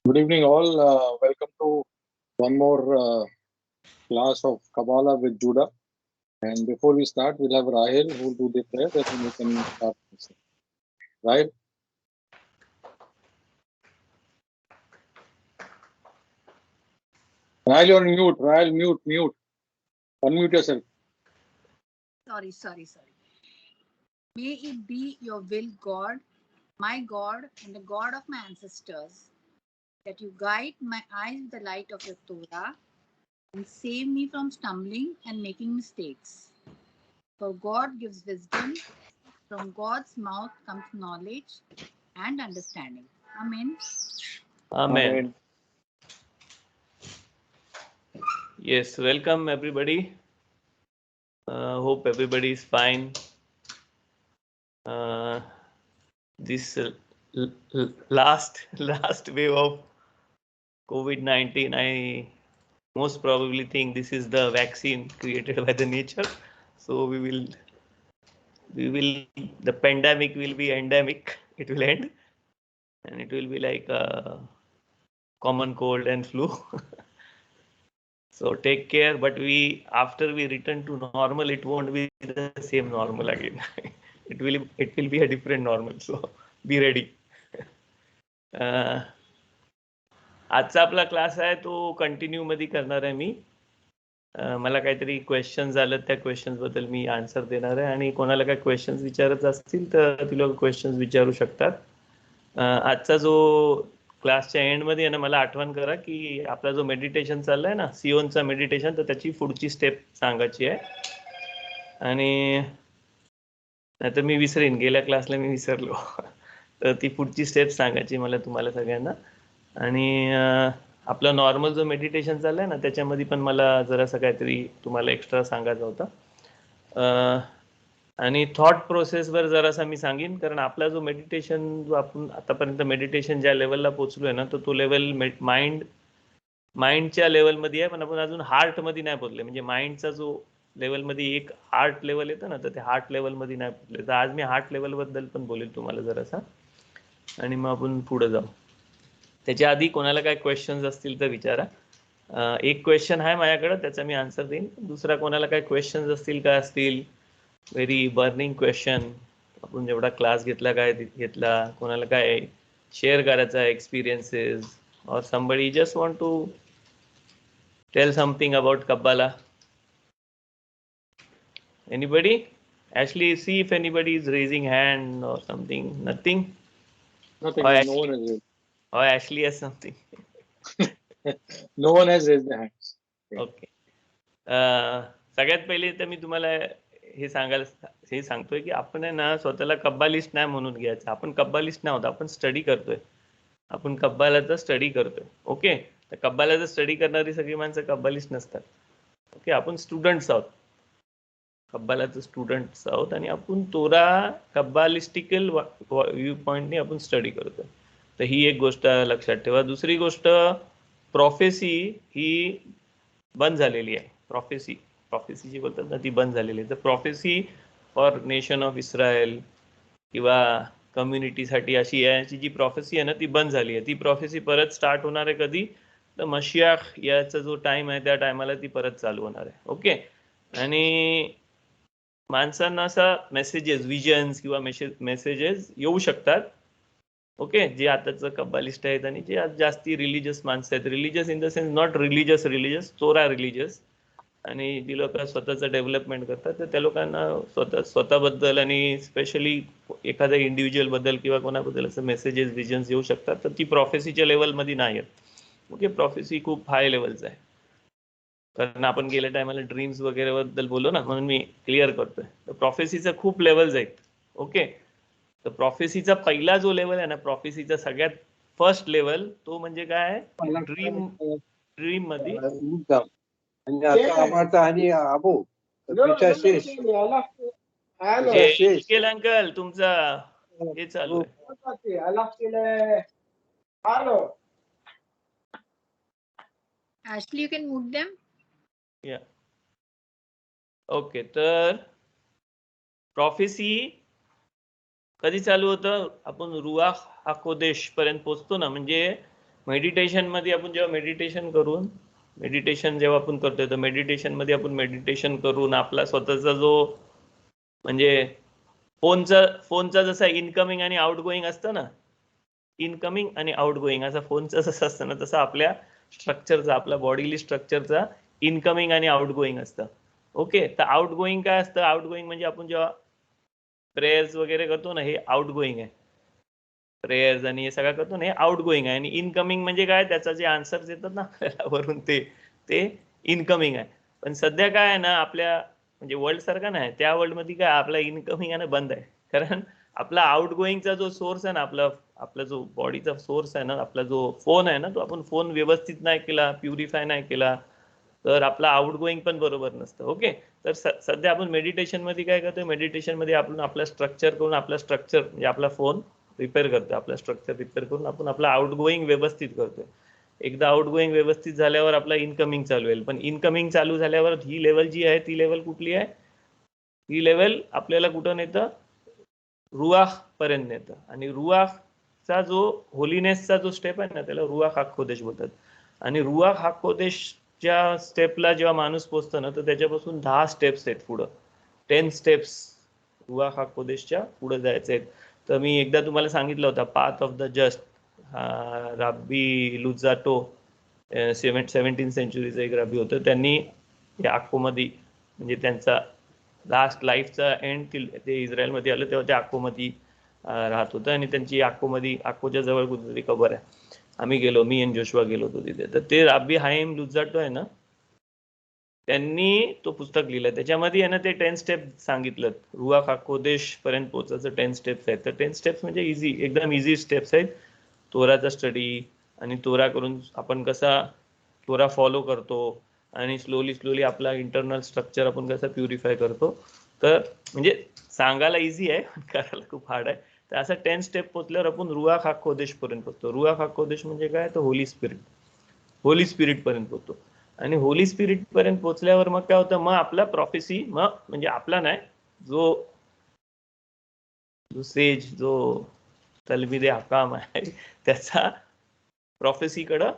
Good evening, all. Welcome to one more class of Kabbalah with Judah. And before we start, we'll have Rahil who will do the prayer. Then we can start. Rahil? Rahil, you're on mute. Rahil, mute. Unmute yourself. Sorry. May it be your will, God, my God, and the God of my ancestors, that you guide my eyes with the light of your Torah and save me from stumbling and making mistakes. For God gives wisdom, from God's mouth comes knowledge and understanding. Amen. Amen. Yes, welcome everybody. Hope everybody is fine. This last wave of COVID-19, I most probably think this is the vaccine created by the nature. So the pandemic will be endemic. It will end, and it will be like a common cold and flu. So take care, but after we return to normal, it won't be the same normal again. it will be a different normal. So be ready. आजचा आपला class आहे तो continue मध्ये करणार आहे मी. मला काहीतरी questions आले, त्या क्वेश्चन्स बद्दल मी आन्सर देणार आहे, आणि कोणाला काही क्वेश्चन्स विचारायचे असतील तर ती लोक क्वेश्चन्स विचारू शकतात. आजचा जो क्लासच्या एंडमध्ये आहे ना, मला आठवण करा की आपला जो मेडिटेशन चाललाय ना, सिओनचा मेडिटेशन, तर त्याची पुढची स्टेप सांगायची आहे. आणि नाहीतर मी विसरेन, गेल्या क्लासला मी विसरलो. तर ती पुढची स्टेप सांगायची मला तुम्हाला सगळ्यांना. आणि आपला नॉर्मल जो मेडिटेशन चाललाय ना, त्याच्यामध्ये पण मला जरासं काहीतरी तुम्हाला एक्स्ट्रा सांगायचं होतं. आणि थॉट प्रोसेसवर जरासा मी सांगेन, कारण आपला जो मेडिटेशन, जो आपण आतापर्यंत मेडिटेशन ज्या लेवलला पोहोचलोय ना, तो लेवल माइंडच्या लेवलमध्ये आहे, पण आपण अजून हार्टमध्ये नाही पोहोचले. म्हणजे माइंडचा जो लेवलमध्ये एक हार्ट लेवल येतं ना, तर ते हार्ट लेवलमध्ये नाही पोहोचले. तर आज मी हार्ट लेवलबद्दल पण बोलेल तुम्हाला जरासा, आणि मग आपण पुढे जाऊ. त्याच्या आधी कोणाला काय क्वेश्चन्स असतील तर विचारा. एक क्वेश्चन आहे माझ्याकडे, त्याचा मी आन्सर देईन. दुसरा कोणाला काय क्वेश्चन्स असतील, काय असतील, व्हेरी बर्निंग क्वेश्चन, आपण जेवढा क्लास घेतला, कोणाला काय शेअर करायचा experiences, or somebody just want to tell something about Kabbalah. Anybody? Ashley, see if anybody is raising hand or something. Nothing? Nothing. No one has raised. Or Ashley has something. No one has raised their hands. Okay. सगळ्यात पहिले तर मी तुम्हाला हे सांगतोय की आपण आहे ना, स्वतःला कब्बालिस्ट नाही म्हणून घ्यायचं. आपण कब्बालिस्ट नाही होत, आपण स्टडी करतोय. आपण कब्बालाचा स्टडी करतोय. ओके, तर कब्बालाचा स्टडी करणारी सगळी माणसं कब्बालिस्ट नसतात. ओके, आपण स्टुडंट्स आहोत, कब्बालाचं स्टुडंट्स आहोत, आणि आपण तोरा कब्बालिस्टिकल व्ह्यू पॉइंटने आपण स्टडी करतोय. तर ही एक गोष्ट लक्षात ठेवा. दुसरी गोष्ट, प्रॉफेसी ही बंद झालेली आहे. प्रॉफेसी जी बोलतात ना, ती बंद झालेली आहे. तर प्रॉफेसी फॉर नेशन ऑफ इस्रायल किंवा कम्युनिटीसाठी अशी याची जी प्रॉफेसी आहे ना, ती बंद झाली आहे. ती प्रॉफेसी परत स्टार्ट होणार आहे कधी, तर मशियाख याचा जो टाइम आहे त्या टायमाला ती परत चालू होणार आहे. ओके, आणि माणसांना असा मेसेजेस, विजन्स किंवा मेसेजेस येऊ शकतात. ओके, जे आताचं कब्बालिस्ट आहेत आणि जे आज जास्ती रिलिजियस माणसं आहेत, religious in the sense not religious, तोरा रिलिजियस, आणि जी लोक स्वतःचं डेव्हलपमेंट करतात, तर त्या लोकांना स्वतःबद्दल आणि स्पेशली एखाद्या इंडिव्हिज्युअल बद्दल किंवा कोणाबद्दल असं मेसेजेस, विजन्स येऊ शकतात. तर ती प्रॉफेसीच्या लेवलमध्ये नाही आहेत. ओके, प्रॉफेसी खूप हाय लेवलचं आहे, कारण आपण गेल्या टायमाला ड्रीम्स वगैरे बद्दल बोललो ना, म्हणून मी क्लिअर करतोय. तर प्रॉफेसीचा खूप लेवल्स आहेत. ओके, तर प्रॉफेसीचा पहिला जो लेवल आहे ना, प्रॉफेसीचा सगळ्यात फर्स्ट लेवल, तो म्हणजे काय, ड्रीम मध्ये. अंकल तुमचा हे चालू आहे. Ashley, you can mute them. Yeah. Okay, तर प्रॉफेसी कधी चालू होतं, आपण रुआख हाकोदेश पर्यंत पोहोचतो ना, म्हणजे मेडिटेशन मध्ये आपण जेव्हा मेडिटेशन जेव्हा आपण करतोय तर मेडिटेशन मध्ये आपण मेडिटेशन करून आपला स्वतःचा जो म्हणजे फोनचा जसा इनकमिंग आणि आउटगोईंग असतं ना, इनकमिंग आणि आउटगोईंग असं फोनचं जसं असतं ना, तसं आपल्या स्ट्रक्चरचा, आपल्या बॉडीली स्ट्रक्चरचा इनकमिंग आणि आउटगोईंग असतं. ओके, तर आउटगोईंग काय असतं? आउटगोईंग म्हणजे आपण जेव्हा प्रेयर्स वगैरे करतो ना, हे आउटगोईंग आहे. प्रेयर्स आणि हे सगळं करतो ना, हे आउटगोईंग आहे. आणि इनकमिंग म्हणजे काय? त्याचा जे आन्सर्स येतात ना आपल्याला वरून ते इनकमिंग आहे. पण सध्या काय आहे ना, आपल्या म्हणजे वर्ल्ड सारखा नाही, त्या वर्ल्ड मध्ये काय आपला इनकमिंग आहे ना बंद आहे. कारण आपला आउटगोईंगचा जो सोर्स आहे ना, आपला जो बॉडीचा सोर्स आहे ना, आपला जो फोन आहे ना, तो आपण फोन व्यवस्थित नाही केला, प्युरिफाय नाही केला, तर आपला आउटगोईंग पण बरोबर नसतं. ओके, तर सध्या आपण मेडिटेशन मध्ये काय करतोय? मेडिटेशन मध्ये आपण आपला स्ट्रक्चर करून, आपला स्ट्रक्चर म्हणजे आपला फोन रिपेअर करतोय, आपला स्ट्रक्चर रिपेअर करून आपण आपला आउटगोईंग व्यवस्थित करतोय. एकदा आउटगोईंग व्यवस्थित झाल्यावर आपला इनकमिंग चालू होईल. पण इनकमिंग चालू झाल्यावर ही लेवल जी आहे, ती लेवल कुठली आहे? ही लेवल आपल्याला कुठं नेतं? रुआख पर्यंत नेतं. आणि रुआखचा जो होलीनेसचा जो स्टेप आहे ना, त्याला रुआख हाकोदेश बोलतात. आणि रुआख हाकोदेशच्या स्टेपला जेव्हा माणूस पोचतो ना, तर त्याच्यापासून 10 स्टेप्स आहेत पुढं, 10 स्टेप्स रुआख हाकोदेशच्या पुढे जायचे आहेत. तर मी एकदा तुम्हाला सांगितलं होता, पाथ ऑफ द जस्ट, राब्बी लुझाटो, 17th सेंचुरीचं एक रबी होतं. त्यांनी या अक्कोमध्ये म्हणजे त्यांचा लास्ट लाईफचा एंड ते इस्रायलमध्ये आलं तेव्हा ते अक्कोमध्ये राहत होतं. आणि त्यांची अक्कोच्या जवळ कुठेतरी कबर आहे. आम्ही गेलो, मी आणि जोशवा गेलो होतो तिथे. तर ते राब्बी हाईम लुझाटो आहे ना, त्यांनी तो पुस्तक लिहिलं. त्याच्यामध्ये आहे ना ते 10 स्टेप सांगितलं, रुआख हाकोदेश पर्यंत पोहोचायचं 10 स्टेप्स आहेत. तर 10 स्टेप्स म्हणजे एकदम इझी स्टेप्स आहेत. तोराचा स्टडी, आणि तोरा करून आपण कसा तोरा फॉलो करतो, आणि स्लोली आपला इंटरनल स्ट्रक्चर आपण कसं प्युरिफाय करतो. तर म्हणजे सांगायला इझी आहे, पण करायला खूप हार्ड आहे. तर असं 10 स्टेप पोचल्यावर आपण रुआख हाकोदेश पर्यंत पोचतो. रुआख हाकोदेश म्हणजे काय? तर होली स्पिरिट पर्यंत पोचतो. आणि होली स्पिरिट पर्यंत पोचल्यावर मग काय होतं? मग आपला प्रॉफेसी, मग म्हणजे आपला नाही, जो सेज, जो तलमिदे हकाम आहे, त्याचा प्रॉफेसीकडे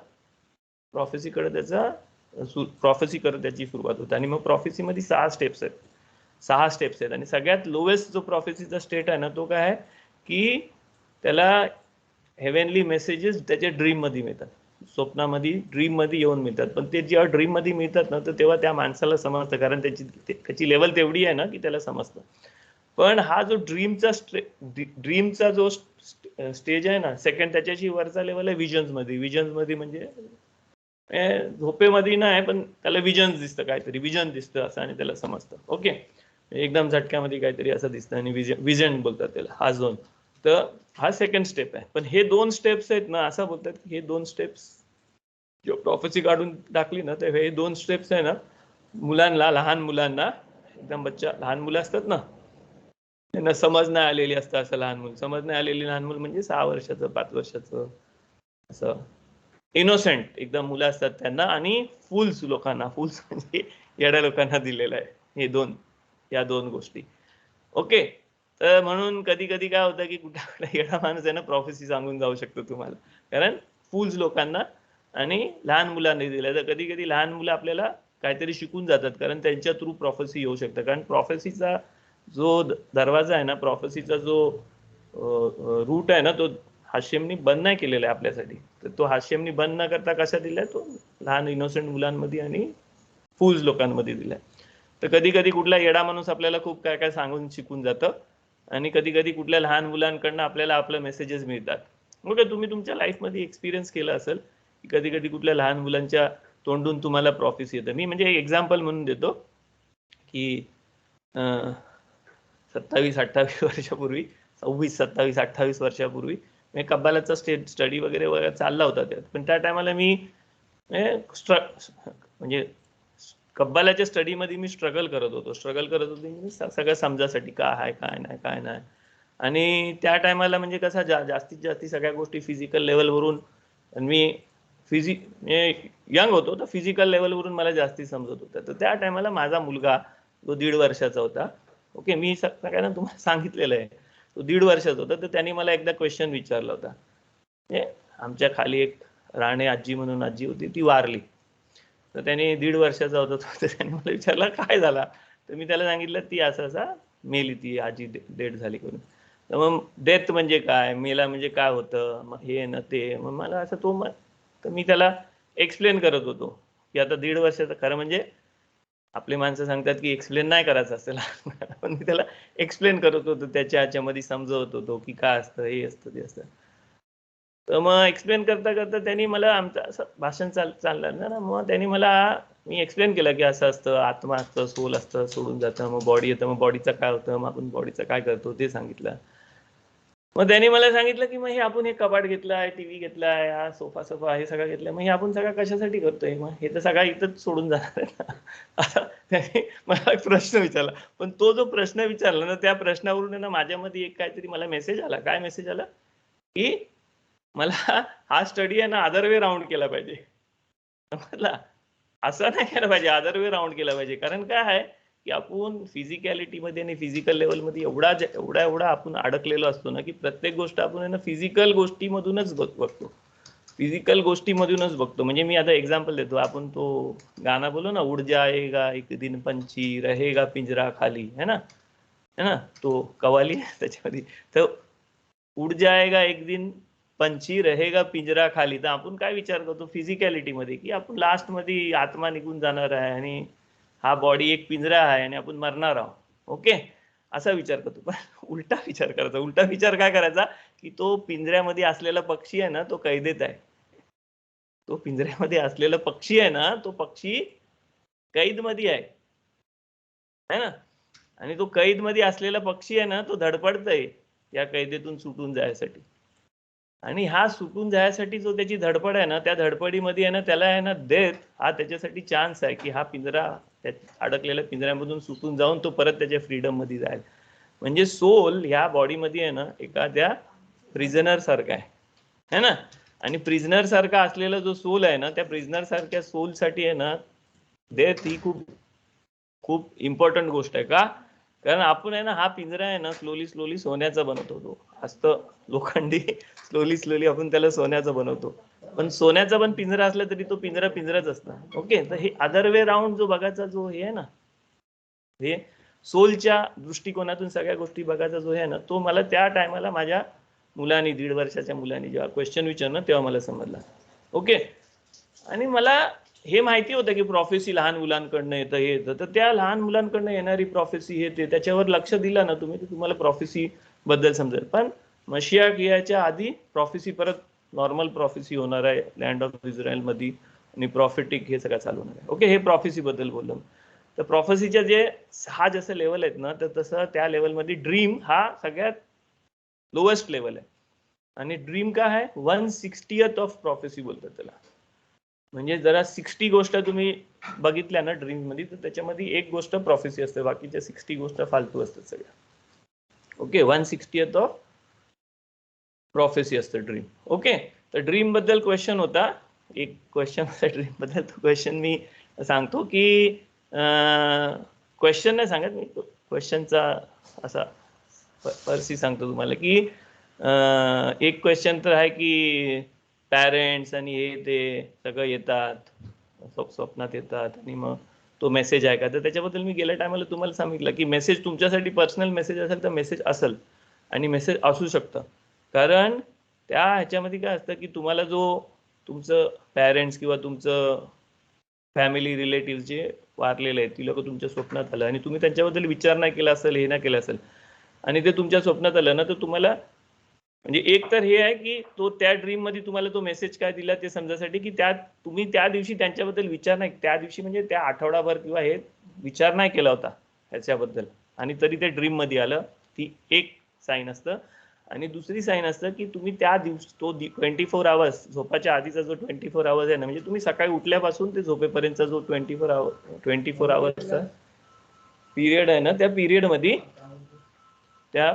त्याची सुरुवात होते. आणि मग प्रॉफेसीमध्ये 6 स्टेप्स आहेत. आणि सगळ्यात लोएस्ट जो प्रॉफेसीचा स्टेट आहे ना, तो काय आहे की त्याला हेव्हनली मेसेजेस त्याच्या ड्रीम मध्ये मिळतात, स्वप्नामध्ये ड्रीम मध्ये येऊन मिळतात. पण ते जेव्हा ड्रीम मध्ये मिळतात ना, तर तेव्हा त्या माणसाला समजतं, कारण त्याची लेवल तेवढी आहे ना की त्याला समजतं. पण हा जो ड्रीमचा जो स्टेज आहे ना, सेकंड, त्याच्याशी वरचा लेवल आहे विजन्स मध्ये म्हणजे झोपेमध्ये नाही, पण त्याला विजन दिसतं असं, आणि त्याला समजतं. ओके, एकदम झटक्यामध्ये काहीतरी असं दिसतं, आणि विजन बोलतात त्याला, हा झोन. तर हा सेकंड स्टेप आहे. पण हे 2 स्टेप्स आहेत ना, असं बोलतात की हे 2 स्टेप्स जेव्हा प्रॉफेसी काढून टाकली ना, तर हे 2 स्टेप्स आहे ना, लहान मुलांना एकदम लहान मुलं असतात ना, त्यांना समज नाही आलेली असतं. असं समज नाही आलेली लहान मूल म्हणजे 6 वर्षाचं, 5 वर्षाचं, असं इनोसेंट एकदम मुलं असतात त्यांना. आणि फुल्स म्हणजे येड्या लोकांना दिलेलं आहे या दोन गोष्टी. ओके, तर म्हणून कधी कधी काय होतं की कुठला येडा माणूस आहे ना, प्रॉफेसी सांगून जाऊ शकतो तुम्हाला, कारण फुल्स लोकांना आणि लहान मुलांनी दिलं. तर कधी कधी लहान मुलं आपल्याला काहीतरी शिकून जातात, कारण त्यांच्या थ्रू प्रॉफेसी येऊ शकतं. कारण प्रॉफेसीचा जो दरवाजा आहे ना, प्रॉफेसीचा जो रूट आहे ना, तो हाशेमनी बंद नाही केलेला आहे आपल्यासाठी. तर तो हाशेमनी बंद न करता कसा दिलाय? तो लहान इनोसेंट मुलांमध्ये आणि फुल्स लोकांमध्ये दिलाय. तर कधी कधी कुठला येडा माणूस आपल्याला खूप काय काय सांगून शिकून जातं, आणि कधी कधी कुठल्या लहान मुलांकडनं आपल्याला आपलं मेसेजेस मिळतात. ओके, तुम्ही तुमच्या लाईफमध्ये एक्सपिरियन्स केलं असेल की कधी कधी कुठल्या लहान मुलांच्या तोंडून तुम्हाला प्रॉफिस येतं. मी म्हणजे एक एक्झाम्पल म्हणून देतो की 27-28 वर्षापूर्वी, 26-27-28 वर्षापूर्वी मी कब्बालाचा स्टडी वगैरे चालला होता त्यात. पण त्या टायमाला मी म्हणजे कब्बालाच्या स्टडीमध्ये मी स्ट्रगल करत होतो सगळं समजासाठी काय आहे काय नाही. आणि त्या टायमाला म्हणजे कसं जास्तीत जास्त सगळ्या गोष्टी फिजिकल लेवलवरून, मी यंग होतो, तर फिजिकल लेवलवरून मला जास्ती समजत होतं. तर त्या टायमाला माझा मुलगा जो 1.5 वर्षाचा होता, ओके, मी सगळ्यांना तुम्हाला सांगितलेलं आहे, तो 1.5 वर्षाचा होता. तर त्यांनी मला एकदा क्वेश्चन विचारला होता. आमच्या खाली एक राणे आजी म्हणून आजी होती, ती वारली. तर त्याने 1.5 वर्षाचा होता तो, तर त्याने मला विचारला काय झाला, तर मी त्याला सांगितलं ती असं असा मेली, ती आजी डेथ झाली करून. तर मग डेथ म्हणजे काय, मेला म्हणजे काय होतं, मग हे ना ते, मग मला असं तर मी त्याला एक्सप्लेन करत होतो की आता 1.5 वर्षाचं, खरं म्हणजे आपली माणसं सांगतात की एक्सप्लेन नाही करायचं असेल, पण मी त्याला एक्सप्लेन करत होतो, त्याच्या ह्याच्यामध्ये समजवत होतो की काय असतं, हे असतं ते असतं. तर मग एक्सप्लेन करता करता त्यांनी मला आमचं असं भाषण चाललं ना, मग त्यांनी मला मी एक्सप्लेन केलं की असं असतं, आत्मा असतं, सोल असतं, सोडून जातं, मग बॉडी येतं, मग बॉडीचं काय होतं, मग आपण बॉडीचं काय करतो ते सांगितलं. मग त्यांनी मला सांगितलं की मग हे आपण हे कपाट घेतलाय, टीव्ही घेतलाय, हा सोफा हे सगळं घेतलंय, मग हे आपण सगळं कशासाठी करतोय, मग हे तर सगळं इथंच सोडून जाणार आहे ना. आता त्यांनी मला एक प्रश्न विचारला, पण तो जो प्रश्न विचारला ना, त्या प्रश्नावरून ना माझ्यामध्ये एक काहीतरी मला मेसेज आला. काय मेसेज आला की मला हा स्टडी आहे ना अदर वे राऊंड केला पाहिजे. समजला, असं नाही केलं पाहिजे, अदर वे राऊंड केला पाहिजे. कारण काय आहे की आपण फिजिकॅलिटीमध्ये आणि फिजिकल लेवलमध्ये एवढा आपण अडकलेलो असतो ना, की प्रत्येक गोष्ट आपण आहे ना फिजिकल गोष्टीमधूनच बघतो, फिजिकल गोष्टीमधूनच बघतो. म्हणजे मी आता एक्झाम्पल देतो, आपण तो गाणं बोलो ना, उड जाएगा एक दिन पंछी रहेगा पिंजरा खाली, है ना, तो कवाली त्याच्यामध्ये. तर उड जाएगा एक दिन पंछी रहेगा पिंजरा खाली, तर आपण काय विचार करतो फिजिकॅलिटीमध्ये की आपण लास्टमध्ये आत्मा निघून जाणार आहे आणि हा बॉडी एक पिंजरा आहे आणि आपण मरणार आहोत. ओके, असा विचार करतो. पण उलटा विचार करायचा. उलटा विचार काय करायचा की तो पिंजऱ्यामध्ये असलेला पक्षी आहे ना, तो कैदेत आहे. तो पिंजऱ्यामध्ये असलेला पक्षी आहे ना, तो पक्षी कैदमध्ये आहे, है ना. आणि तो कैदमध्ये असलेला पक्षी आहे ना, तो धडपडतोय या कैदेतून सुटून जायसाठी. आणि हा सुटून जायसाठी जो त्याची धडपड आहे ना, त्या धडपडीमध्ये आहे ना, त्याला आहे ना डेथ हा त्याच्यासाठी चान्स आहे की हा पिंजरा, अडकलेल्या पिंजऱ्यामधून सुटून जाऊन तो परत त्याच्या फ्रीडम मध्ये जाईल. म्हणजे सोल ह्या बॉडीमध्ये आहे ना एखाद्या प्रिझनर सारखा आहे, है ना. आणि प्रिझनर सारखा असलेला जो सोल आहे ना, त्या प्रिझनर सारख्या सोल साठी आहे ना डेथ ही खूप खूप इम्पॉर्टंट गोष्ट आहे. का, कारण आपण आहे ना हा पिंजरा आहे ना स्लोली सोन्याचा बनवतो. तो असतं लोखंडी, स्लोली आपण त्याला सोन्याचा बनवतो. पण सोन्याचा पण पिंजरा असला तरी तो पिंजराच असतं. ओके, तर हे अदर वे राऊंड जो बघायचा जो हे आहे ना, हे सोलच्या दृष्टिकोनातून सगळ्या गोष्टी बघायचा जो आहे ना, तो मला त्या टायमाला माझ्या मुलांनी, 1.5 वर्षाच्या मुलांनी जेव्हा क्वेश्चन विचारलं तेव्हा मला समजला. ओके, आणि मला हे माहिती होतं की प्रॉफेसी लहान मुलांकडनं येतं, हे येतं, तर त्या लहान मुलांकडनं येणारी प्रॉफेसी हे ते त्याच्यावर लक्ष दिलं ना तुम्ही, तर तुम्हाला प्रॉफेसी बद्दल समजेल. पण मशियाक याच्या आधी प्रॉफेसी परत नॉर्मल प्रॉफेसी होणार आहे लँड ऑफ इस्रायल मध्ये, आणि प्रॉफिटिक हे सगळं चालू होणार आहे. ओके, हे प्रॉफेसी बद्दल बोललो. तर प्रॉफेसीच्या जे 6 जसं लेवल आहेत ना, तर तसं त्या लेवलमध्ये ड्रीम हा सगळ्यात लोएस्ट लेवल आहे. आणि ड्रीम काय आहे, 1/60th ऑफ प्रॉफेसी बोलतात त्याला. म्हणजे जरा 60 गोष्ट तुम्ही बघितल्या ना ड्रीम मध्ये, तर त्याच्यामध्ये एक गोष्ट प्रॉफेसी असते, बाकीच्या 60 गोष्ट फालतू असतात सगळ्या. ओके, 1/60th ऑफ प्रॉफेसी असतं ड्रीम. ओके, तर ड्रीम बद्दल क्वेश्चन होता, एक क्वेश्चन होता ड्रीम बद्दल. तो क्वेश्चन मी सांगतो की क्वेश्चन नाही सांगत मी, क्वेश्चनचा असा पर्सी सांगतो तुम्हाला की एक क्वेश्चन तर आहे की पॅरेंट्स आणि हे ते सगळं येतात, स्वप्नात येतात, आणि मग तो मेसेज आहे का. तर त्याच्याबद्दल मी गेल्या टायमाला तुम्हाला सांगितलं की मेसेज तुमच्यासाठी पर्सनल मेसेज असेल तर मेसेज असेल, आणि मेसेज असू शकतं. कारण त्या ह्याच्यामध्ये काय असतं की तुम्हाला जो तुमचं पॅरेंट्स किंवा तुमचं फॅमिली रिलेटिव्ह जे वारलेले आहेत ती लोक तुमच्या स्वप्नात आलं आणि तुम्ही त्यांच्याबद्दल विचार नाही केला असेल, हे नाही केलं असेल, आणि ते तुमच्या स्वप्नात आलं ना, तर तुम्हाला म्हणजे एक तर हे आहे की तो त्या ड्रीम मध्ये तुम्हाला तो मेसेज काय दिला ते समजायसाठी की तुम्ही त्या दिवशी त्यांच्याबद्दल विचार नाही, त्या दिवशी म्हणजे त्या आठवडाभर किंवा हे विचार नाही केला होता ह्याच्याबद्दल, आणि तरी ते ड्रीम मध्ये आलं. ती एक साईन असतं. आणि दुसरी साईन असतं की तुम्ही त्या दिवशी तो 24 आवर्स, झोपाच्या आधीचा जो 24 आवर्स आहे ना, म्हणजे तुम्ही सकाळी उठल्यापासून ते झोपेपर्यंतचा जो 24 आवर्सचा पिरियड आहे ना, त्या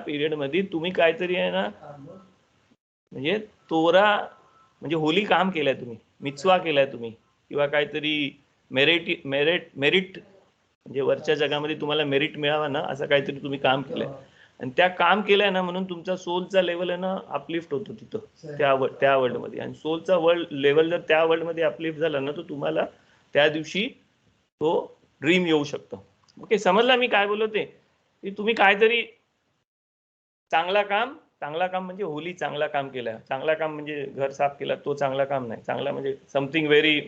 पिरियडमध्ये तुम्ही काहीतरी आहे ना, म्हणजे तोरा म्हणजे होली काम केलंय तुम्ही, मित्सवा केलाय तुम्ही, किंवा काहीतरी मेरिट म्हणजे वरच्या जगामध्ये तुम्हाला मेरिट मिळावा ना, असं काहीतरी तुम्ही काम केलंय. आणि त्या काम केलंय ना म्हणून तुमचा सोलचा लेवल आहे ना अपलिफ्ट होतो तिथं त्या वर्ल्डमध्ये. आणि सोलचा लेवल जर त्या वर्ल्डमध्ये अपलिफ्ट झाला ना तर तुम्हाला त्या दिवशी तो ड्रीम येऊ शकतो. ओके, समजला मी काय बोलतो ते? की तुम्ही काहीतरी चांगला काम म्हणजे होली चांगला काम केलं. चांगला काम म्हणजे घर साफ केला, तो चांगला काम नाही. चांगला म्हणजे समथिंग व्हेरी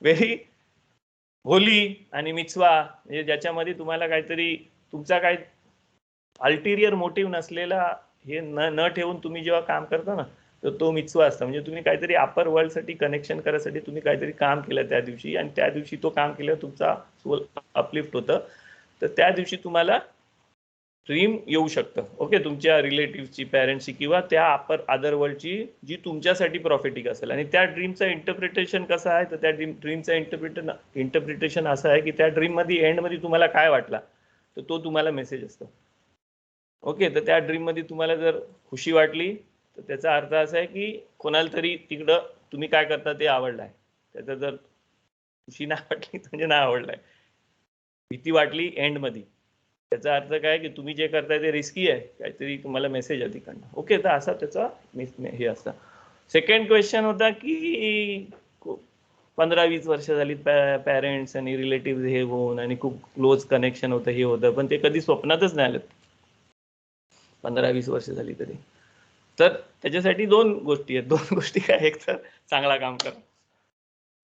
व्हेरी होली आणि मिचवा, म्हणजे ज्याच्यामध्ये तुम्हाला काहीतरी तुमचा काय अल्टिरियर मोटिव्ह नसलेला हे न ठेवून तुम्ही जेव्हा काम करता ना तर तो मिचवा असतो. म्हणजे तुम्ही काहीतरी अपर वर्ल्डसाठी कनेक्शन करायसाठी तुम्ही काहीतरी काम केलं त्या दिवशी, आणि त्या दिवशी तो काम केल्यावर तुमचा सोल अपलिफ्ट होतं. तर त्या दिवशी तुम्हाला ड्रीम येऊ शकतं. ओके, तुमच्या रिलेटिव्हची, पॅरेंट्सची किंवा त्या अदर वर्ल्डची जी तुमच्यासाठी प्रॉफिटिक असेल. आणि त्या ड्रीमचं इंटरप्रिटेशन कसं आहे, तर त्या ड्रीमचं इंटरप्रिटेशन असं आहे की त्या ड्रीममध्ये एंडमध्ये तुम्हाला काय वाटला तर तो तुम्हाला मेसेज असतो. ओके, तर त्या ड्रीममध्ये तुम्हाला जर खुशी वाटली तर त्याचा अर्थ असा आहे की कोणाला तरी तिकडं तुम्ही काय करता ते आवडलं आहे. त्याचा जर खुशी नाही वाटली म्हणजे नाही आवडलाय. भीती वाटली एंडमध्ये, त्याचा अर्थ काय की तुम्ही जे करताय ते रिस्की आहे, काहीतरी तुम्हाला मेसेज आहे तिकडनं. ओके, तर असा त्याचा हे असतं. सेकंड क्वेश्चन होता की 15-20 वर्ष झाली पॅरेंट्स आणि रिलेटिव्ह हे होऊन आणि खूप क्लोज कनेक्शन होतं, हे होतं, पण ते कधी स्वप्नातच नाही आलं 15-20 वर्ष झाली तरी. तर त्याच्यासाठी दोन गोष्टी आहेत. दोन गोष्टी काय, एक तर चांगला काम करा,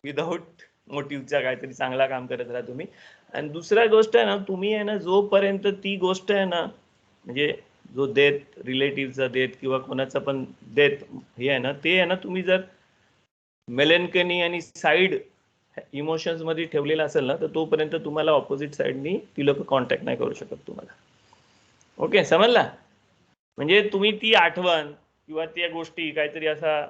विदाऊट मोटिव्हचा काहीतरी चांगला काम करत राहा तुम्ही. आणि दुसरा गोष्ट आहे ना, तुम्ही आहे ना जोपर्यंत ती गोष्ट आहे ना, म्हणजे जो डेथ, रिलेटिव्हचा डेथ किंवा कोणाचा पण डेथ हे आहे ना, ते आहे ना तुम्ही जर मेलेन्कनी आणि साईड इमोशन्स मध्ये ठेवलेला असेल ना तर तोपर्यंत तुम्हाला ऑपोजिट साईडनी ती लोक कॉन्टॅक्ट नाही करू शकत तुम्हाला. ओके, समजला? म्हणजे तुम्ही ती आठवण किंवा त्या गोष्टी काहीतरी असा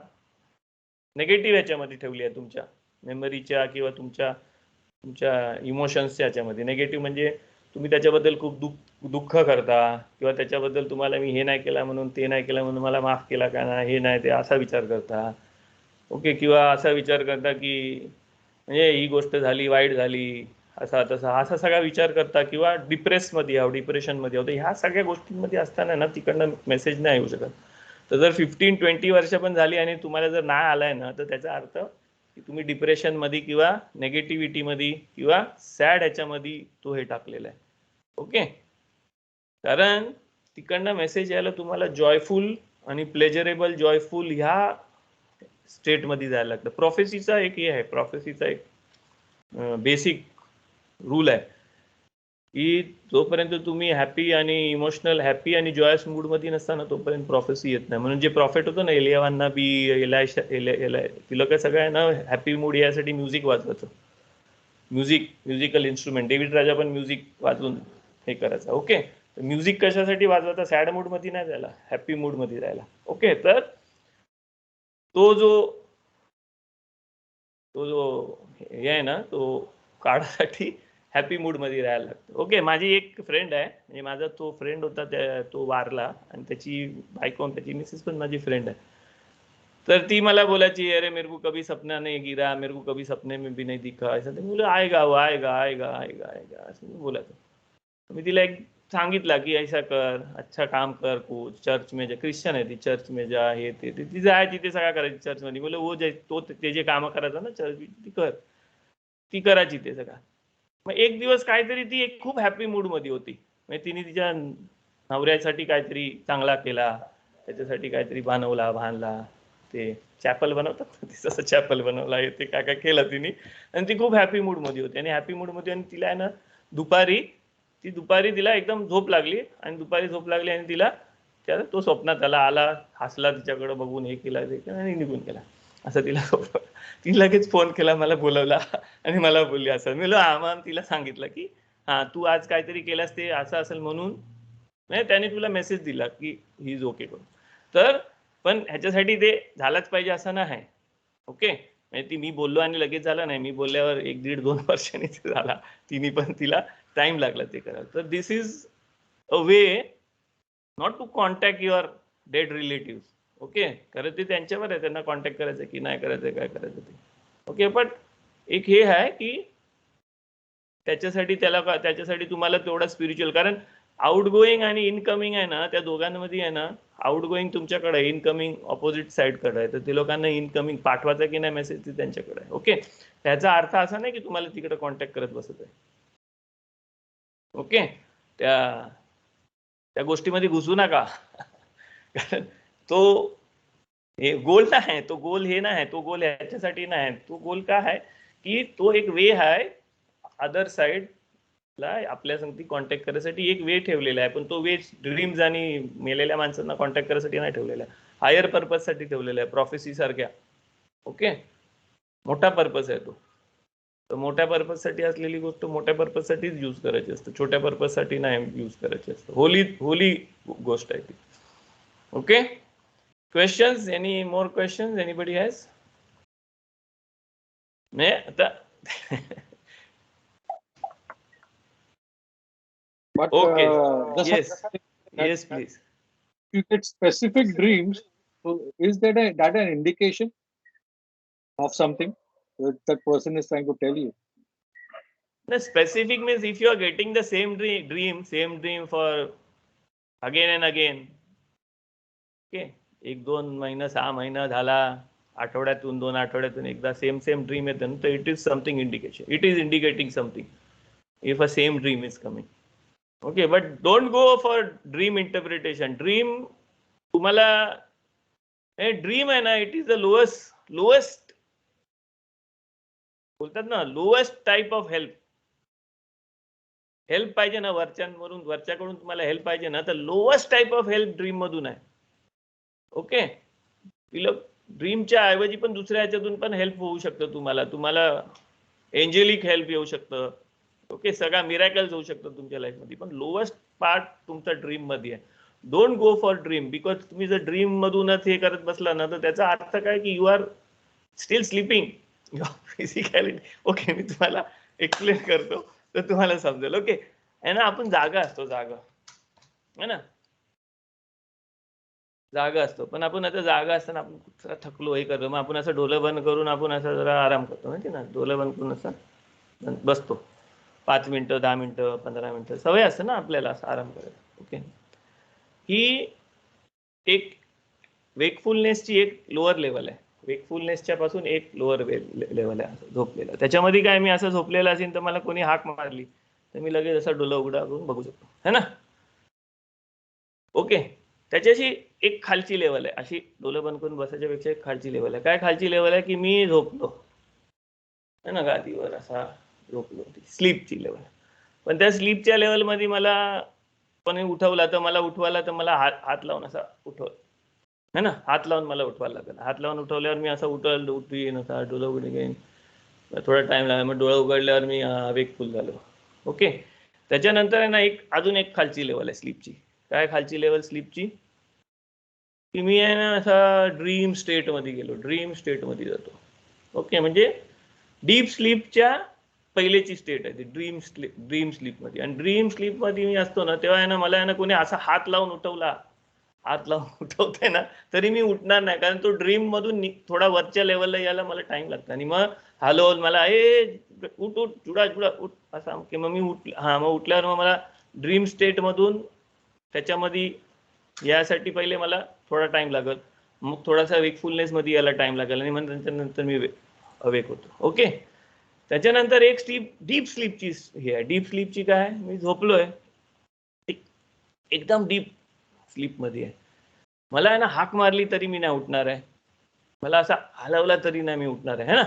नेगेटिव्ह याच्यामध्ये ठेवली आहे तुमच्या मेमरीच्या किंवा तुमच्या इमोशन्सच्या याच्यामध्ये. नेगेटिव्ह म्हणजे तुम्ही त्याच्याबद्दल खूप दुःख करता किंवा त्याच्याबद्दल तुम्हाला मी हे नाही केलं म्हणून, ते नाही केलं म्हणून मला माफ केला का नाही, हे नाही ते असा विचार करता. ओके, किंवा असा विचार करता की म्हणजे ही गोष्ट झाली, वाईट झाली, असा तसा असा सगळा विचार करता किंवा डिप्रेशनमध्ये होतं. ह्या सगळ्या गोष्टींमध्ये असताना ना तिकडनं मेसेज नाही येऊ शकत. तर जर 15-20 वर्ष पण झाली आणि तुम्हाला जर नाही आलाय ना तर त्याचा अर्थ की तुम्ही डिप्रेशनमध्ये किंवा नेगेटिव्हिटीमध्ये किंवा सॅड ह्याच्यामध्ये तो हे टाकलेला आहे. ओके, कारण तिकडनं मेसेज यायला तुम्हाला जॉयफुल आणि प्लेजरेबल, जॉयफुल ह्या स्टेटमध्ये जायला लागतं. प्रोफेसीचा एक हे आहे, प्रोफेसीचा एक बेसिक रूल आहे की जोपर्यंत तुम्ही हॅपी आणि इमोशनल, हॅपी आणि जॉयस मूडमध्ये नसताना तोपर्यंत प्रोफेसी येत नाही. म्हणून जे प्रॉफिट होतं ना, एलियावांना बी तिला काय सगळ्यांना हॅपी मूड यासाठी म्युझिक वाजवायचं, म्युझिकल इन्स्ट्रुमेंट. डेव्हिड राजा पण म्युझिक वाजवून हे करायचं. ओके, म्युझिक कशासाठी वाजवायचा? सॅड मूडमध्ये नाही जायला, हॅपी मूडमध्ये जायला. ओके, तर तो जो हे आहे ना तो काढासाठी हॅपी मूडमध्ये राहायला लागतं. ओके, माझी एक फ्रेंड आहे, म्हणजे माझा तो फ्रेंड होता तो वारला आणि त्याची बायको, त्याची मिसेस पण माझी फ्रेंड आहे. तर ती मला बोलायची, अरे मेरे को कभी सपना नहीं गिरा, मेरे को कभी सपने में भी नहीं दिखा, ऐसा. मुलं आएगा वो आएगा आएगा आएगा आएगा असं मी बोलायचं. मी तिला एक सांगितलं की ऐसा कर, अच्छा काम कर, कुछ चर्च में जा, ख्रिश्चन आहे ती, चर्च में जा, हे ते ती जायची, ते सगळं करायची चर्चमध्ये. बोल वो तो ते जे कामं करायचं ना चर्च ती करायची ते सगळं. मग एक दिवस काहीतरी ती एक खूप हॅपी मूडमध्ये होती. म्हणजे तिने तिच्या नवऱ्यासाठी काहीतरी चांगला केला, त्याच्यासाठी काहीतरी बांधला, ते चॅपल बनवतात तसं चॅपल बनवला, ते काय काय केलं तिने. आणि ती खूप हॅपी मूडमध्ये होती. आणि हॅपी मूडमध्ये आणि तिला आहे ना दुपारी तिला एकदम झोप लागली आणि तिला तो स्वप्नात आला, हसला तिच्याकडे बघून, हे केला ते केलं आणि निघून गेला. असं तिला ती लगेच फोन केला, मला बोलवला आणि मला बोलली असं. मी तिला सांगितलं की हा तू आज काहीतरी केलास ते असं असेल म्हणून त्याने तुला मेसेज दिला की ही इज ओके करून. तर पण ह्याच्यासाठी ते झालंच पाहिजे असं नाही. ओके, म्हणजे ती मी बोललो आणि लगेच झालं नाही, मी बोलल्यावर 1-1.5-2 वर्षांनी ते झाला. तिला टाइम लागला ते करायला. तर this is a way not to contact your dead relative. Okay, कारण ते त्यांच्यावर आहे, त्यांना कॉन्टॅक्ट करायचं की नाही करायचं, काय करायचं ते. ओके, बट एक हे आहे की त्याच्यासाठी तुम्हाला तेवढा स्पिरिच्युअल, कारण आउट गोईंग आणि इनकमिंग आहे ना, त्या दोघांमध्ये आहे ना, आउट गोईंग तुमच्याकडे आहे, इनकमिंग ऑपोजिट साईडकडे आहे. तर ते लोकांना इनकमिंग पाठवायचा की नाही मेसेज ते त्यांच्याकडे आहे. ओके, त्याचा अर्थ असा नाही की तुम्हाला तिकडे कॉन्टॅक्ट करत बसत आहे. ओके, त्या गोष्टीमध्ये घुसू नका. कारण तो हे गोल नाही, तो गोल हे नाही, तो गोल ह्याच्यासाठी नाही. तो गोल काय आहे की तो एक वे आहे अदर साइड ला आपल्या संगती कॉन्टॅक्ट करण्यासाठी एक वे ठेवलेला आहे. पण तो वे ड्रीम्स आणि मेलेल्या माणसांना कॉन्टॅक्ट करण्यासाठी नाही ठेवलेला आहे, हायर पर्पज साठी ठेवलेला आहे, प्रोफेसी सारख्या. ओके, मोठा पर्पज आहे तो. तर मोठ्या पर्पज साठी असलेली गोष्ट मोठ्या पर्पज साठीच यूज करायची असते, छोट्या पर्पज साठी नाही यूज करायची असते. होली गोष्ट आहे ती. Okay, questions, any more questions anybody has? नाही आता. But Okay, just yes, that, yes please. you get specific dreams. So is that an indication of something that that person is trying to tell you? The specific means if you are getting the same dream for again and again. Okay, 1-2 महिना 6 महिना झाला, आठवड्यातून 2 आठवड्यातून एकदा same dream येतं ना, तर it is something indication, it is indicating something if a same dream is coming. Okay, but don't go for dream interpretation. Dream तुम्हाला ड्रीम आहे ना, इट इज द लोएस्ट बोलतात ना, लोएस्ट टाइप ऑफ हेल्प पाहिजे ना, वरच्याकडून तुम्हाला help पाहिजे ना, तर lowest type of help dream मधून आहे. ओके, ड्रीमच्या ऐवजी पण दुसऱ्या ह्याच्यातून पण हेल्प होऊ शकतं तुम्हाला एंजेलिक हेल्प येऊ शकतं. ओके, सगळा मिरॅकल्स होऊ शकतं तुमच्या लाईफमध्ये, पण लोएस्ट पार्ट तुमचा ड्रीम मध्ये आहे. Don't go for dream, because तुम्ही जर ड्रीम मधूनच हे करत बसला ना, तर त्याचा अर्थ काय की you are still sleeping physicality. Okay, मी तुम्हाला एक्सप्लेन करतो तर तुम्हाला समजेल. ओके, आहे ना, आपण जागा असतो, जागा है ना, जागा असतो, पण आपण आता जागा असताना आपण जरा थकलो, हे करतो, मग आपण असं डोलं बंद करून आपण असं जरा आराम करतो, माहिती ना, डोलं बंद करून असं बसतो 5 मिनिटं 10 मिनिटं 15 मिनिटं, सवय असते ना आपल्याला असं आराम करायला. ओके, ही एक वेकफुलनेसची एक लोअर लेवल आहे. वेकफुलनेसच्या पासून एक लोअर लेवल आहे झोपलेला. त्याच्यामध्ये काय, मी असं झोपलेला असेल तर मला कोणी हाक मारली तर मी लगेच असं डोलं उघडा करून बघू शकतो, है ना. ओके, त्याच्याशी एक खालची लेवल आहे, अशी डोलं बंद करून बसायच्या पेक्षा एक खालची लेवल आहे. काय खालची लेवल आहे की मी झोपलो है ना, गादीवर असा झोपलो, स्लीपची लेवल. पण त्या स्लीपच्या लेवलमध्ये मला कोणी उठवला तर मला उठवायला तर मला हात लावून असा उठवलं है ना, हात लावून मला उठवायला लागेल. हात लावून उठवल्यावर मी असं उठू येईन, असा डोळं उघडे घेईन, थोडा टाइम लागेल, मग डोळं उघडल्यावर मी वेकफुल झालो. ओके, त्याच्यानंतर आहे ना अजून एक खालची लेवल आहे स्लीपची. काय खालची लेवल स्लीपची की मी आहे ना असा ड्रीम स्टेटमध्ये गेलो, ड्रीम स्टेटमध्ये जातो. ओके, म्हणजे डीप स्लीपच्या पहिलेची स्टेट आहे ती ड्रीम स्लीपमध्ये. आणि ड्रीम स्लीपमध्ये मी असतो ना, तेव्हा आहे ना मला आहे ना कोणी असा हात लावून उठवतंय ना, तरी मी उठणार नाही, कारण तो ड्रीम मधून थोडा वरच्या लेवलला यायला मला टाइम लागतो. आणि मग हलवून मला उठ जुडा उठ असं, की मग मी मग उठल्यावर मग मला ड्रीम स्टेट मधून त्याच्यामध्ये यासाठी पहिले मला थोडा टाइम लागेल, मग थोडासा वेकफुलनेस मध्ये यायला टाइम लागेल, आणि मग त्याच्यानंतर मी अवेक होतो. ओके, त्याच्यानंतर एक डीप स्लीपची हे आहे. डीप स्लीपची काय, मी झोपलोय एकदम डीप स्लीप मध्ये आहे, मला आहे ना हाक मारली तरी मी नाही उठणार आहे, मला असा हलवला तरी नाही मी उठणार आहे, है ना,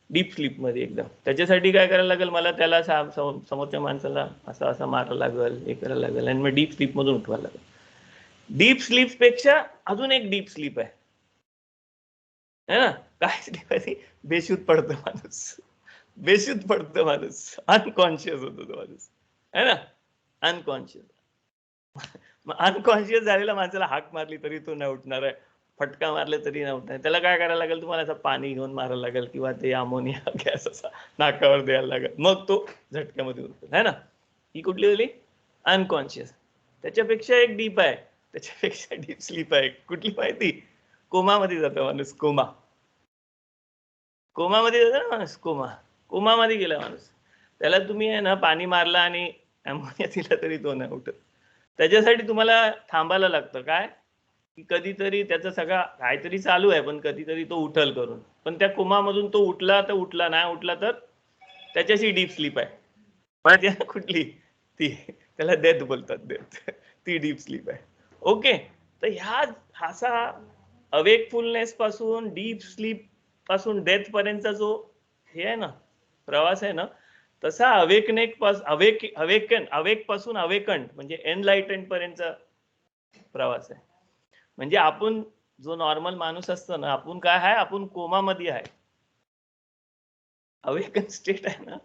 डीप स्लीप मध्ये एकदम. त्याच्यासाठी काय करायला लागेल, मला त्याला समोरच्या माणसाला असं मारायला लागेल, हे करायला लागेल, आणि मग डीप स्लीप मधून उठवायला लागेल. डीप स्लीप पेक्षा अजून एक डीप स्लीप आहे ना. काय स्लीप आहे, बेशुद्ध पडतो माणूस, अनकॉन्शियस होतो तो माणूस, है ना, अनकॉन्शियस. मग अनकॉन्शियस झालेल्या माणसाला हाक मारली तरी तो नाही उठणार आहे, फटका मारले तरी नाही उठणार. त्याला काय करायला लागेल, तुम्हाला असं पाणी घेऊन मारायला लागेल, किंवा ते अमोनिया गॅस असा नाकावर द्यायला लागेल, मग तो झटक्यामध्ये उठतो, है ना. ही कुठली झाली, अनकॉन्शियस. त्याच्यापेक्षा एक डीप आहे, त्याच्यापेक्षा डीप स्लीप आहे, कुठली माहिती, कोमामध्ये जातो माणूस, कोमामध्ये जातो ना माणूस, कोमामध्ये गेला माणूस. त्याला तुम्ही आहे ना पाणी मारला आणि अमोनिया दिला तरी तो नाही उठत. त्याच्यासाठी तुम्हाला थांबायला लागतं. काय की कधीतरी त्याचा सगळा काहीतरी चालू आहे, पण कधीतरी तो उठल करून. पण त्या कोमामधून तो उठला तर उठला, नाही उठला तर त्याच्याशी डीप स्लीप आहे. पण त्या कुठली ती, त्याला डेथ बोलतात, डेथ. ती डीप स्लीप आहे. ओके, तर ह्या असा अवेकफुलनेस पासून डीप स्लीप पासून डेथ पर्यंतचा जो हे आहे ना, प्रवास आहे ना, तसा अवेक पासून अवेकंड म्हणजे एनलाइटन पर्यंतचा प्रवास आहे. म्हणजे आपण जो नॉर्मल माणूस असतो ना, आपण काय आहे, आपण कोमामध्ये आहे. अवेकन स्टेट आहे ना,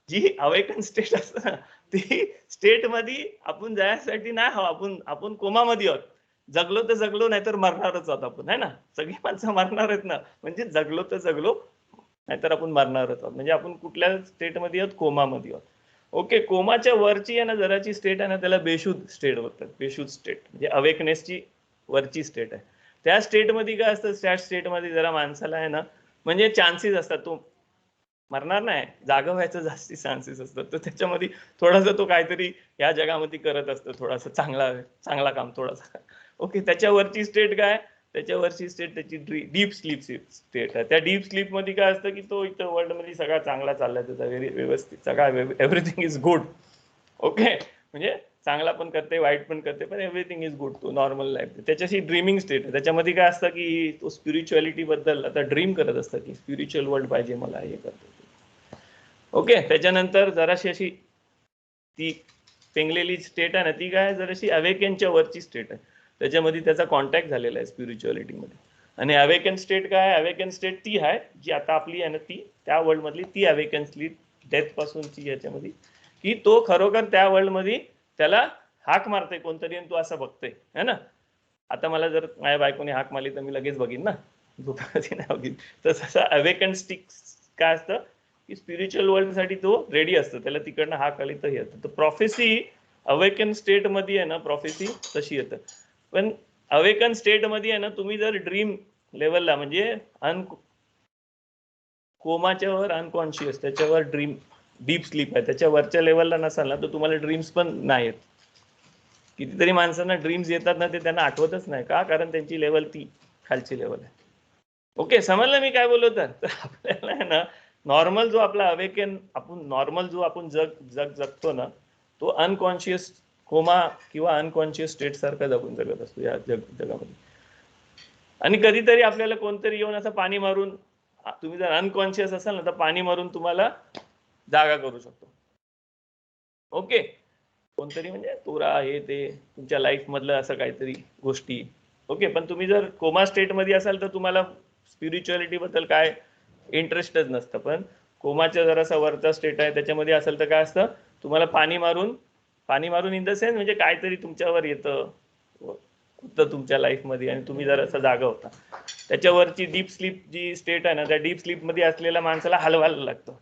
जी अवेकन स्टेट असतं ना, ती स्टेट मध्ये आपण जायसाठी नाही आपण आपण कोमामध्ये आहोत. जगलो तर जगलो, नाहीतर मरणारच आहोत आपण, है ना. सगळी माणसं मरणार आहेत ना, म्हणजे जगलो तर जगलो, नाहीतर आपण मरणारच आहोत. म्हणजे आपण कुठल्या स्टेटमध्ये आहोत, कोमामध्ये आहोत. ओके, कोमाच्या वरची आहे ना जराची स्टेट आहे ना, त्याला बेशुद्ध स्टेट बोलतात. बेशुद्ध स्टेट म्हणजे अवेकनेसची वरची स्टेट आहे. त्या स्टेटमध्ये काय असतं, त्या स्टेटमध्ये जरा माणसाला आहे ना, म्हणजे चान्सेस असतात, तो मरणार नाही, जागा व्हायचं जास्ती चान्सेस असतात. तर त्याच्यामध्ये थोडासा तो काहीतरी या जगामध्ये करत असतो, थोडासा चांगला काम थोडासा. ओके, त्याच्यावरची स्टेट काय, त्याच्यावरची स्टेट त्याची डीप स्लीप स्टेट आहे. त्या डीप स्लीप मध्ये काय असतं की तो इथं वर्ल्ड मध्ये सगळा चांगला चाललाय, त्याचा व्यवस्थित सगळा, एव्हरीथिंग इज गुड. ओके, म्हणजे चांगला पण करते, वाईट पण करते, पण एव्हरीथिंग इज गुड, तो नॉर्मल लाईफ. त्याच्याशी ड्रीमिंग स्टेट आहे. त्याच्यामध्ये काय असतं की तो स्पिरिच्युअलिटी बद्दल आता ड्रीम करत असतं की स्पिरिच्युअल वर्ल्ड पाहिजे मला, हे करतो. ओके, त्याच्यानंतर जराशी अशी ती पेंगलेली स्टेट आहे ना, ती काय जराशी अवेकनच्या वरची स्टेट आहे. त्याच्यामध्ये त्याचा कॉन्टॅक्ट झालेला आहे स्पिरिच्युअलिटीमध्ये. आणि अवेकन स्टेट काय, अवेकन स्टेट ती आहे जी आता आपली आहे ना, ती त्या वर्ल्ड मधली ती अवेकन स्टेट, डेथ पासूनची याच्यामध्ये, की तो खरोखर त्या वर्ल्ड मध्ये त्याला हाक मारते कोणतरी आणि तो असं बघतोय, है ना. आता मला जर माझ्या बायकोने हाक मारली तर मी लगेच बघीन ना, झोपायची नाही बघीन. तर तसं अवेकन स्टिक काय असतं की स्पिरिच्युअल वर्ल्ड साठी तो रेडी असतो, त्याला तिकडनं हाक आली तर हे येतं. तर प्रोफेसी अवेकन स्टेट मध्ये आहे ना, प्रोफेसी तशी येतं. पण अवेकन स्टेट मध्ये आहे ना, तुम्ही जर ड्रीम लेवलला म्हणजे कोमाच्या वर अनकॉन्शियस, त्याच्यावर ड्रीम डीप स्लीप आहे, त्याच्या वरच्या लेवलला नसाल ना, तर तुम्हाला ड्रीम्स पण नाही येत. कितीतरी माणसांना ड्रीम्स येतात ना, ते त्यांना आठवतच नाही. का, कारण त्यांची लेवल ती खालची लेवल आहे. ओके, समजलं मी काय बोललो. तर आपल्याला आहे ना, नॉर्मल जो आपला अवेकन, आपण नॉर्मल जो आपण जगतो ना, तो अनकॉन्शियस कोमा किंवा अनकॉन्शियस स्टेट सारखा जगत असतो या जगामध्ये. आणि कधीतरी आपल्याला कोणतरी येऊन असं पाणी मारून, तुम्ही जर अनकॉन्शियस असाल ना, तर पाणी मारून तुम्हाला जागा करू शकतो. ओके, कोणतरी म्हणजे तोरा हे ते तुमच्या लाईफ मधलं असं काहीतरी गोष्टी. ओके, पण तुम्ही जर कोमा स्टेट मध्ये असाल तर तुम्हाला स्पिरिच्युअलिटी बद्दल काय इंटरेस्टच नसतं. पण कोमाच्या जरासा वरचा स्टेट आहे, त्याच्यामध्ये असेल तर काय असतं, तुम्हाला पाणी मारून इन द सेन्स म्हणजे काहीतरी तुमच्यावर येतं तुमच्या लाईफमध्ये आणि तुम्ही जरासा जागा होता. त्याच्यावरची डीप स्लीप जी स्टेट आहे ना, त्या डीप स्लीप मध्ये असलेल्या माणसाला हलवायला लागतं.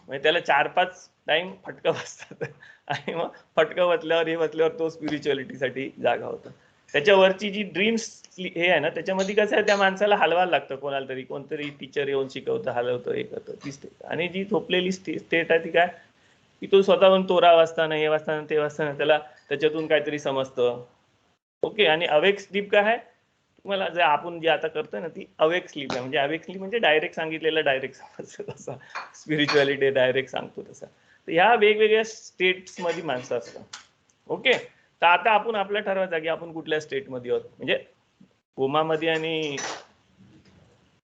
म्हणजे त्याला 4-5 टाइम फटका बसतात आणि मग फटका बसल्यावर तो स्पिरिच्युअलिटीसाठी जागा होतो. त्याच्यावरची जी ड्रीम्स हे आहे ना, त्याच्यामध्ये कसं आहे, त्या माणसाला हलवायला लागतं कोणाला तरी, कोणतरी टीचर येऊन शिकवतं, हलवतं, हे करतं, ती स्टेट. आणि जी झोपलेली स्टेट आहे ती काय, की तो स्वतःहून तोरा वाचताना, हे वाचताना, ते वाचताना त्याला त्याच्यातून काहीतरी समजतं. ओके, आणि अवेक स्लीप काय आहे, तुम्हाला जे आपण जे आता करतोय ना, ती अवेक स्लीप आहे. म्हणजे अवेक स्लीप म्हणजे डायरेक्ट सांगितलेलं डायरेक्ट समजतं, तसा स्पिरिच्युअलिटी डायरेक्ट सांगतो तसा. तर ह्या वेगवेगळ्या स्टेट्स मध्ये माणसं असतात. ओके, तर आता आपण आपलं ठरवायचं की आपण कुठल्या स्टेट मध्ये आहोत. म्हणजे कोमामध्ये आणि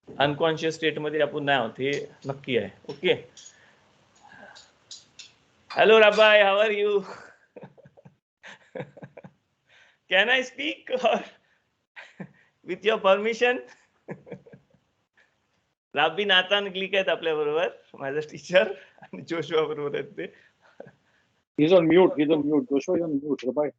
अनकॉन्शियस स्टेट मध्ये आपण नाही आहोत, हे नक्की आहे. Okay, hello rabbi, how are you? Can I speak with your permission? Rabbi Natan Glick आहेत आपल्या बरोबर, माझा टीचर, आणि जोशुआ बरोबर आहेत ते. He's on mute. Joshua is on mute. Rabbi.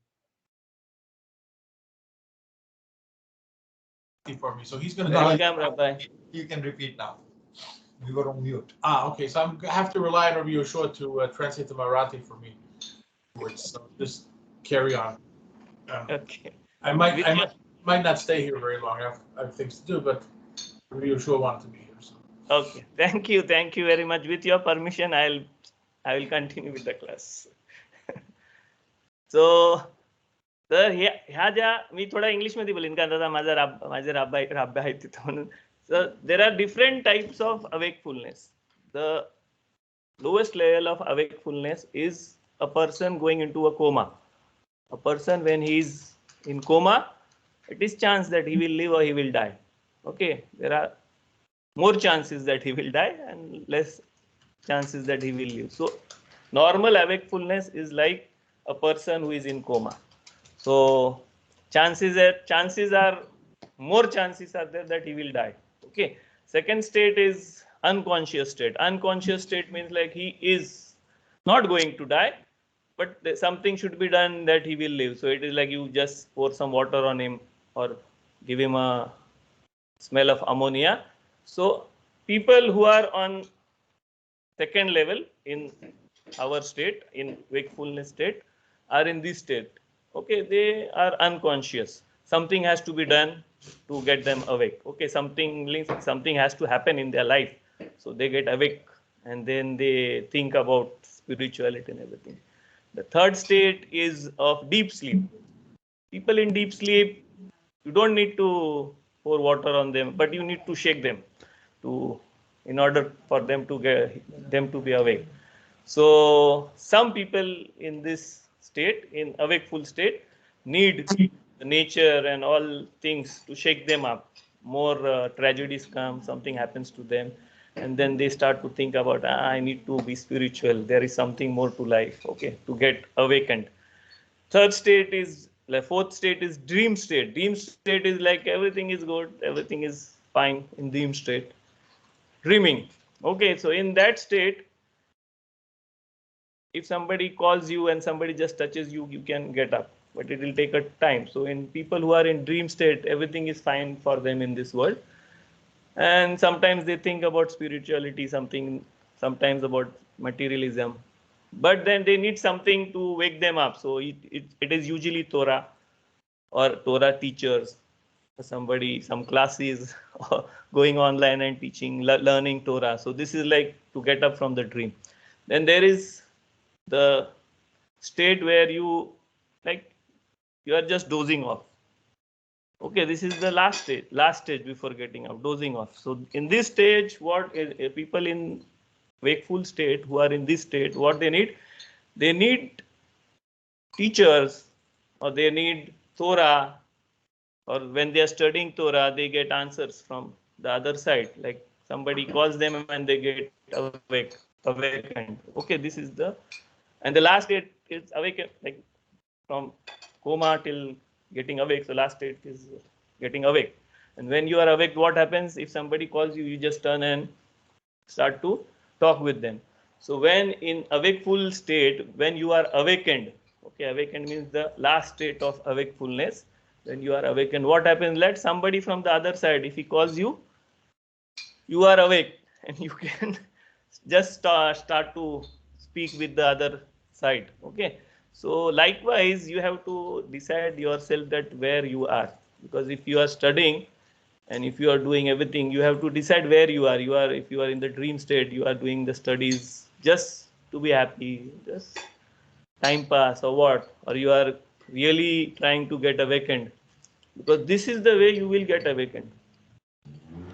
For me, so he's going to. Welcome, Rabbi. You can repeat now. We were on mute. Okay. So I have to rely on Rabbi Yoshua to translate the Marathi for me. So just carry on. Okay. I might not stay here very long. I have things to do, but Rabbi Yoshua wanted to be here. So. Okay. Thank you very much. With your permission, I will continue with the class. So तर ह्या ज्या मी थोडा इंग्लिशमध्ये बोलेन कारण दादा माझे राब्बा आहेत तिथं म्हणून. So there are different types of awakefulness. The lowest level of awakefulness is a person going into a coma. A person when he is in coma, it is chance that he will live or he will die. Okay, there are more chances that he will die and less chances that he will live. So normal awakefulness is like a person who is in coma. So chances are more chances are there that he will die. Okay, second state is unconscious state. Unconscious state means like he is not going to die, but something should be done that he will live. So it is like you just pour some water on him or give him a smell of ammonia. So people who are on second level in our state, in wakefulness state, are in this state. Okay, they are unconscious. Something has to be done to get them awake. Okay, something has to happen in their life, so they get awake and then they think about spirituality and everything. The third state is of deep sleep. People in deep sleep, you don't need to pour water on them, but you need to shake them to in order for them to be awake. So some people in this state, in awakeful state, need nature and all things to shake them up. More tragedies come, something happens to them, and then they start to think about, I need to be spiritual, there is something more to life, okay, to get awakened. Third state is like, fourth state is dream state. Dream state is like everything is good, everything is fine in dream state, dreaming. Okay, so in that state, if somebody calls you and somebody just touches you, you can get up, but it will take a time. So in people who are in dream state, everything is fine for them in this world, and sometimes they think about spirituality, sometimes about materialism, but then they need something to wake them up. So it is usually Torah or Torah teachers, some classes, or going online and teaching, learning Torah. So this is like to get up from the dream. Then there is the state where you are just dozing off. Okay, this is the last stage before getting up, dozing off. So in this stage, what people in wakeful state who are in this state, what they need teachers, or they need Torah, or when they are studying Torah, they get answers from the other side. Like somebody calls them and they get awakened. Okay, this is and the last state is awakened, like from coma till getting awake. So last state is getting awake. And when you are awake, what happens? If somebody calls you, you just turn and start to talk with them. So when in awakeful state, when you are awakened, okay, awakened means the last state of awakefulness. When you are awakened, what happens? Let somebody from the other side, if he calls you, you are awake and you can just start to speak with the other side. Okay, so likewise you have to decide yourself that where you are, because if you are studying and if you are doing everything, you have to decide where you are. If you are in the dream state, you are doing the studies just to be happy, just time pass, or what, or you are really trying to get awakened, because this is the way you will get awakened.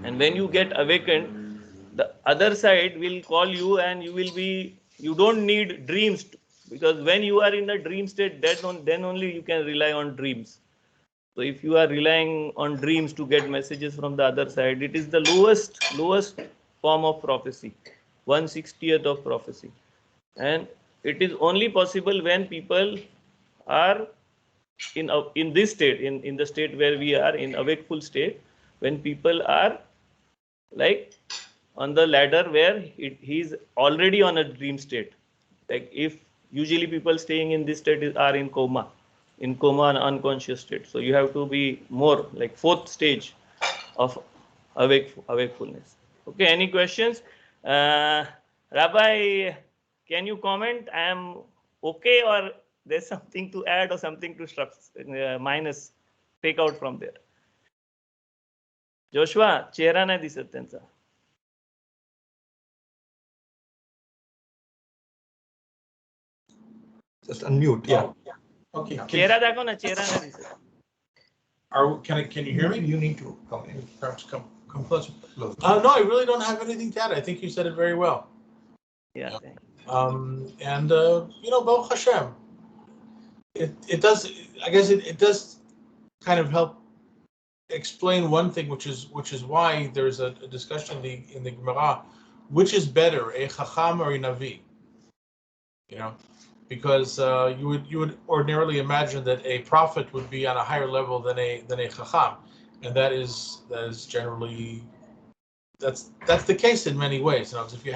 And when you get awakened, the other side will call you, and you don't need dreams because when you are in the dream state, then only you can rely on dreams. So if you are relying on dreams to get messages from the other side, it is the lowest form of prophecy, 1/60th of prophecy. And it is only possible when people are in this state, in the state where we are, in awakeful state, when people are like on the ladder where he's already on a dream state. Like if usually people staying in this state are in coma and unconscious state. So you have to be more like fourth stage of awakefulness. Okay, any questions? Rabbi, can you comment? I am okay, or there's something to add or something to minus, take out from there? Joshua, चेहरा नाही दिसत त्यांचा. Just unmute, yeah. Okay. चेहरा दाखव ना, चेहरा नाही दिसत. Can you hear me? You need to come in. Perhaps come closer. No, I really don't have anything to add. I think you said it very well. Yeah. And Baruch Hashem, it does. I guess it does kind of help explain one thing, which is why there's a discussion in the Gemara, which is better, a chacham or a navi? Because you would ordinarily imagine that a prophet would be on a higher level than a chacham, and that is generally that's the case in many ways. If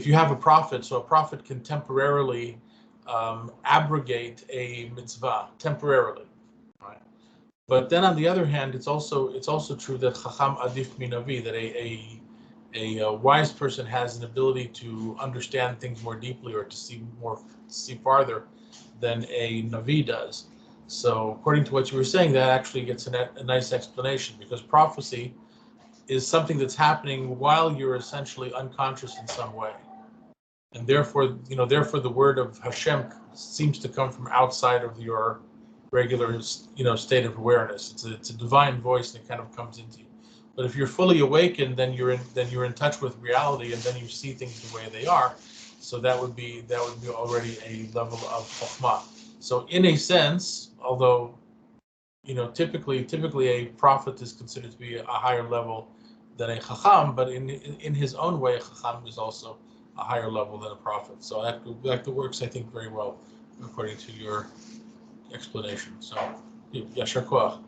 you have a prophet, so a prophet can temporarily abrogate a mitzvah temporarily, right? But then on the other hand, it's also true that chacham adif minavi, that a wise person has an ability to understand things more deeply or to see farther than a navi does. So according to what you were saying, that actually gets a nice explanation, because prophecy is something that's happening while you're essentially unconscious in some way. And therefore the word of Hashem seems to come from outside of your regular, state of awareness. It's a divine voice, and it kind of comes into you. But if you're fully awakened, then you're in touch with reality, and then you see things the way they are. So that would be already a level of chokhmah. So in a sense, although typically a prophet is considered to be a higher level than a chacham, but in his own way, a chacham is also a higher level than a prophet. So that works, I think, very well according to your explanation. So yashar koach.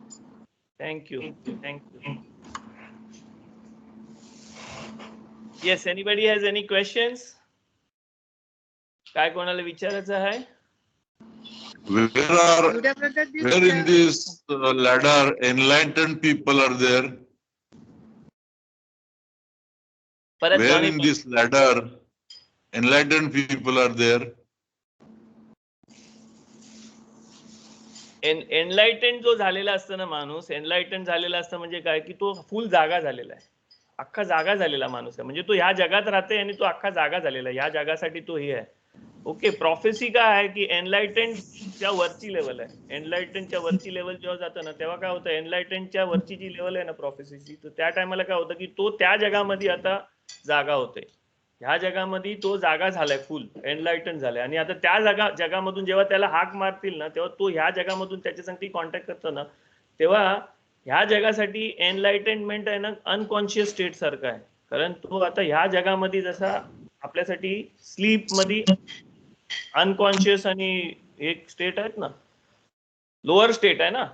Thank you. Yes, anybody has any questions? काय कोणाला विचारायचं आहे? Where in this ladder enlightened people are there? Where in this ladder enlightened people are there? Enlighten जो झालेला असतं ना माणूस, enlighten झालेला असतं म्हणजे काय, की तो फुल जागा झालेला आहे, अख्खा जागा झालेला माणूस आहे. म्हणजे तो ह्या जगात राहते आणि तो अख्खा जागा झालेला आहे, ह्या जगासाठी तो हे आहे. ओके, प्रोफेसी काय आहे की एनलाइटनच्या वरची लेवल आहे. एनलाइटनच्या वरची लेवल जेव्हा जातं ना, तेव्हा काय होतं, एनलाइटनच्या वरची जी लेवल आहे ना प्रोफेसीची, तर त्या टायमाला काय होतं की तो त्या जगामध्ये आता जागा होते. ह्या जगामध्ये तो जागा झालाय, फुल एनलाइटन झालाय. आणि आता त्या जगामधून जेव्हा त्याला हाक मारतील ना, तेव्हा तो ह्या जगामधून त्याच्यासाठी कॉन्टॅक्ट करतो ना, तेव्हा ह्या जगासाठी एनलाइटनमेंट आहे ना अनकॉन्शियस स्टेट सारखं आहे. कारण तो आता ह्या जगामध्ये जसा आपल्यासाठी स्लीप मध्ये अनकॉन्शियस आणि एक स्टेट आहेत ना, लोअर स्टेट आहे ना,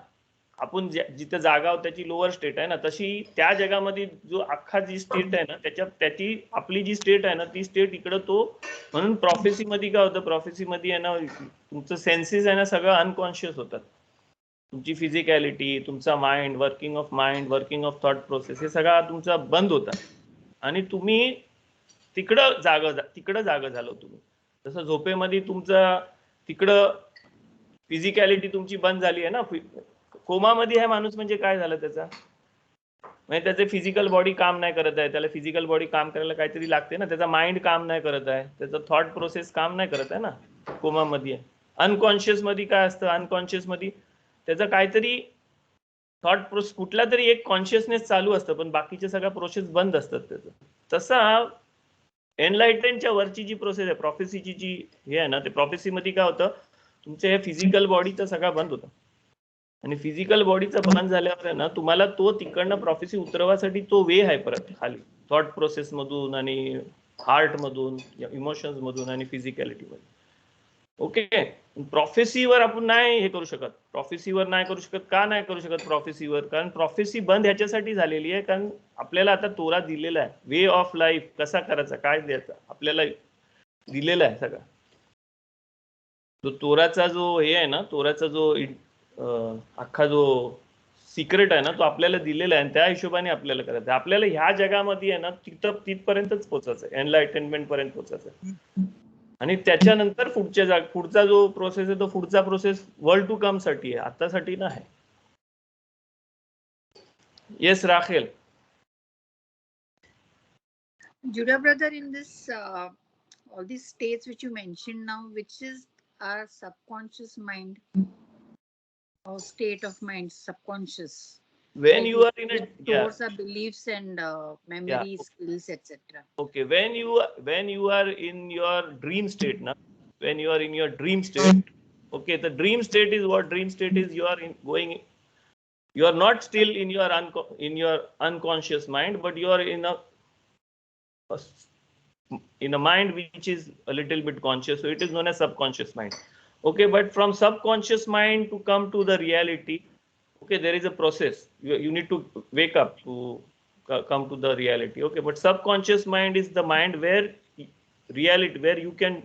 आपण जिथे जागा आहोत त्याची लोअर स्टेट आहे ना, तशी त्या जगामध्ये जो अख्खा जी स्टेट आहे ना, त्याची आपली जी स्टेट आहे ना, ती स्टेट इकडं तो. म्हणून प्रॉफेसी मध्ये काय होतं, प्रॉफेसी मध्ये आहे ना तुमचं सेन्सेस आहे ना सगळं अनकॉन्शियस होतात. तुमची फिजिकॅलिटी, तुमचा mind, working of thought process, हे सगळं तुमचा बंद होता आणि तुम्ही तिकडं जाग झालो तुम्ही. जसं झोपेमध्ये तुमचं तिकडं फिजिकॅलिटी तुमची बंद झाली आहे ना. कोमामध्ये आहे माणूस म्हणजे काय झालं त्याचा, म्हणजे त्याचे फिजिकल बॉडी काम नाही करत आहे, त्याला फिजिकल बॉडी काम करायला काहीतरी लागते ना, त्याचा माइंड काम नाही करत आहे, त्याचा थॉट प्रोसेस काम नाही करत आहे ना, कोमामध्ये आहे. अनकॉन्शियस मध्ये काय असतं, अनकॉन्शियस मध्ये त्याचा काहीतरी थॉट प्रोसेस, कुठला तरी एक कॉन्शियसनेस चालू असतं, पण बाकीचे सगळ्या प्रोसेस बंद असतात त्याचं. तसा एनलाइटनच्या वरची जी प्रोसेस आहे, प्रॉफेसीची जी हे आहे ना, ते प्रॉफेसीमध्ये काय होतं, तुमच्या हे फिजिकल बॉडीचा सगळा बंद होतं. आणि फिजिकल बॉडीचा बंद झाल्यावर आहे ना, तुम्हाला तो तिकडनं प्रॉफेसी उतरवासाठी तो वे आहे परत खाली, थॉट प्रोसेस मधून आणि हार्ट मधून, इमोशन्स मधून आणि फिजिकॅलिटी मधून. ओके, प्रॉफेसीवर आपण नाही हे करू शकत, प्रॉफेसीवर नाही करू शकत. का नाही करू शकत प्रॉफेसीवर? कारण प्रॉफेसी बंद ह्याच्यासाठी झालेली आहे, कारण आपल्याला आता तोरा दिलेला आहे, वे ऑफ लाईफ कसा करायचा, काय द्यायचा आपल्याला दिलेला आहे सगळा. तो तोराचा जो हे आहे ना, तोराचा जो अख्खा जो सिक्रेट आहे ना, तो आपल्याला दिलेला आहे आणि त्या हिशोबाने आपल्याला करायचं. आपल्याला ह्या जगामध्ये आहे ना तिथपर्यंतच पोहोचायचं आहे, एनलाइटनमेंट पर्यंत पोहोचायचं आहे. आणि त्याच्यानंतर पुढचा जो प्रोसेस आहे, तो पुढचा प्रोसेस वर्ल्ड टू कम साठी आहे, आतासाठी नाही. Yes राखेल. Judah brother, in this all these states which you mentioned now, which is our subconscious mind or state of mind, subconscious. When Like you are in a stores our beliefs and memories, skills, etc. Okay, when you are in your dream state now, when you are in your dream state, okay, the dream state is what dream state is. You are you are not still in your unconscious mind, but you are in a mind which is a little bit conscious. So it is known as subconscious mind. Okay, but from subconscious mind to come to the reality, okay, there is a process. You need to wake up to come to the reality. Okay, but subconscious mind is the mind where reality, where you can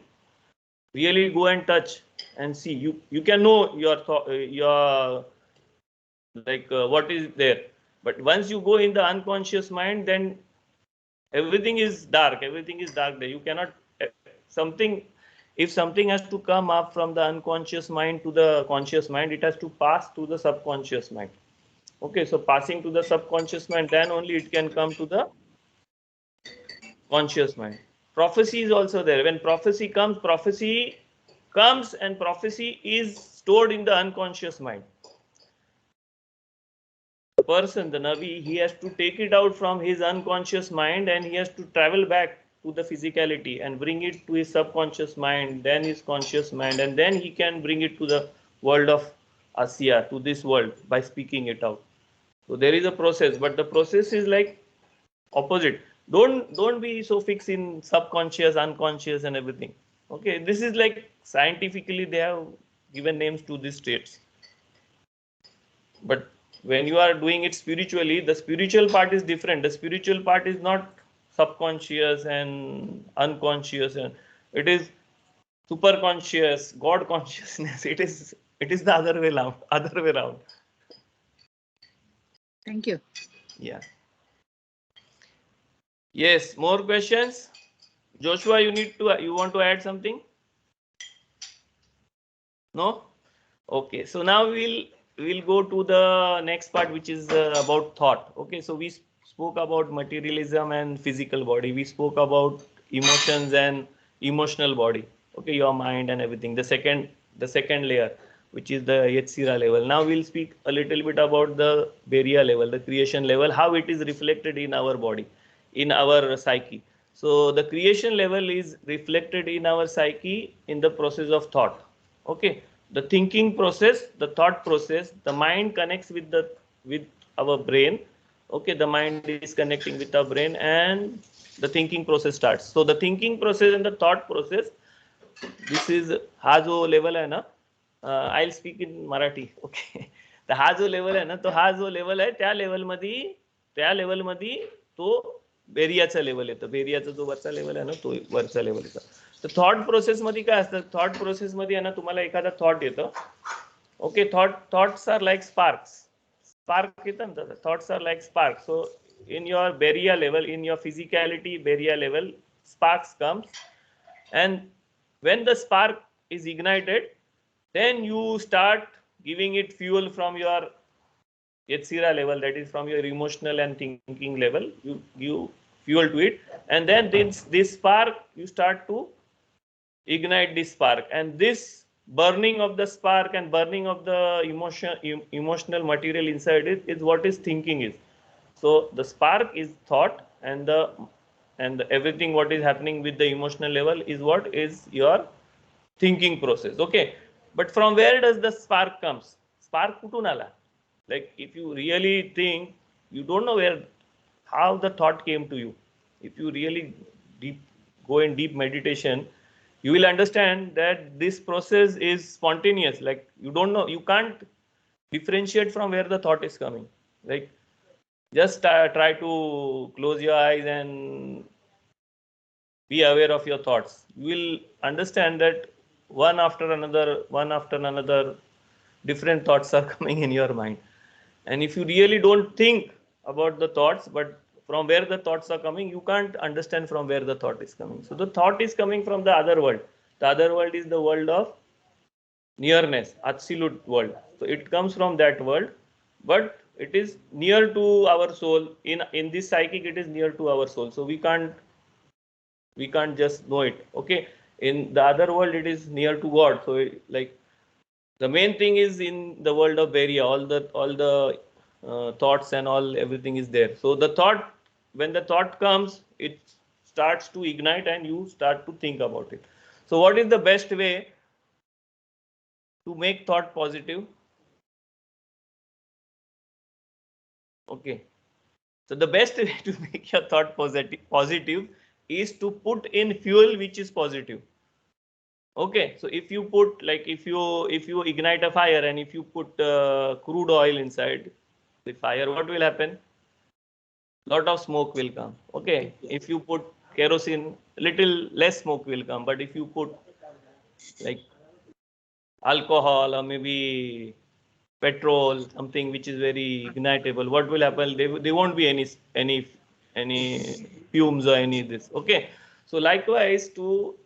really go and touch and see. You can know your thought, your what is there. But once you go in the unconscious mind, then everything is dark. Everything is dark there. You cannot something. If something has to come up from the unconscious mind to the conscious mind, it has to pass to the subconscious mind. Okay, so passing to the subconscious mind, then only it can come to the conscious mind. Prophecy is also there. When prophecy comes and prophecy is stored in the unconscious mind. The person, the Navi, he has to take it out from his unconscious mind and he has to travel back to the physicality and bring it to his subconscious mind, then his conscious mind, and then he can bring it to the world of Asya, to this world, by speaking it out. So there is a process, but the process is like opposite. Don't be so fixed in subconscious, unconscious, and everything. Okay, this is like scientifically they have given names to these states. But when you are doing it spiritually, the spiritual part is different. The spiritual part is not subconscious and unconscious, and it is super conscious, God consciousness. It is the other way around. Other way around. Thank you. Yeah. Yes. More questions? Joshua, you want to add something? No? Okay. So now we'll go to the next part, which is about thought. Okay. So we spoke about materialism and physical body. We spoke about emotions and emotional body. Okay, your mind and everything. The second layer, which is the Yetzira level. Now we'll speak a little bit about the Beria level, the creation level, how it is reflected in our body, in our psyche. So the creation level is reflected in our psyche in the process of thought. Okay, the thinking process, the thought process, the mind connects with our brain. Okay, the mind is connecting with our brain and the thinking process starts. So the thinking process and the thought process, this is हा जो level आहे ना, I'll speak in Marathi. Okay, तर हा जो level आहे ना, तो हा जो लेवल आहे त्या लेवलमध्ये तो बेरियाचा लेवल येतो. बेरियाचा जो वरचा लेवल आहे ना, तो वरचा लेवल येतो. तर थॉट प्रोसेस मध्ये काय असतं, थॉट प्रोसेस मध्ये आहे ना, तुम्हाला एखादा थॉट येतं. Okay, thoughts are like spark येतं ना, thoughts are like spark. So in your beria level, in your physicality beria level, sparks comes, and when the spark is ignited, then you start giving it fuel from your Yetzira level, that is from your emotional and thinking level. You give fuel to it, and then this spark, you start to ignite this spark, and this burning of the spark and burning of the emotional material inside it is what is thinking is. So the spark is thought, and everything what is happening with the emotional level is what is your thinking process. Okay, but from where does the spark comes? Spark kutun ala? Like if you really think, you don't know how the thought came to you. If you really go in deep meditation, you will understand that this process is spontaneous. Like you don't know, you can't differentiate from where the thought is coming. Like just try to close your eyes and be aware of your thoughts. You will understand that one after another, different thoughts are coming in your mind. And if you really don't think about the thoughts, but from where the thoughts are coming, you can't understand from where the thought is coming. So the thought is coming from the other world. The other world is the world of nearness, absolute world. So it comes from that world, but it is near to our soul. In this psychic, it is near to our soul. So we can't We can't just know it. Okay, in the other world it is near to God. So like the main thing is in the world of Beria, all the thoughts and everything is there. So the thought, when the thought comes, it starts to ignite and you start to think about it. So what is the best way to make thought positive? Okay, so the best way to make your thought positive is to put in fuel which is positive. Okay, so if you put, like, if you ignite a fire and if you put crude oil inside the fire, what will happen? Lot of smoke will come. Okay, if you put kerosene, little less smoke will come. But if you put like alcohol or maybe petrol, something which is very ignitable, what will happen? There won't be any fumes or any this. Okay, so likewise to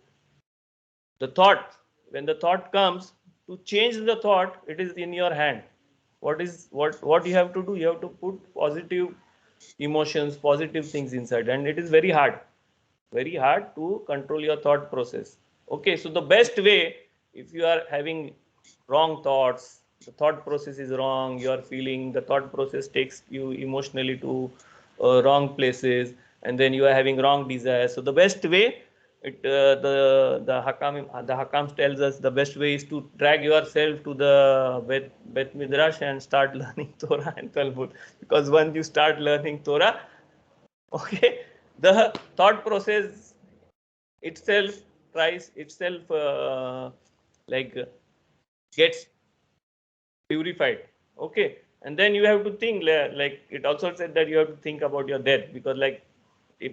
the thought, when the thought comes, to change the thought, it is in your hand. What you have to do? You have to put positive emotions, positive things inside, and it is very hard to control your thought process. Okay, so the best way, if you are having wrong thoughts, the thought process is wrong, you are feeling, the thought process takes you emotionally to wrong places, and then you are having wrong desires. So the best way, the Hakam tells us the best way is to drag yourself to the Bet Midrash and start learning Torah and Talmud. Because once you start learning Torah, okay, the thought process itself like gets purified. Okay, and then you have to think, like it also said that you have to think about your death, because like if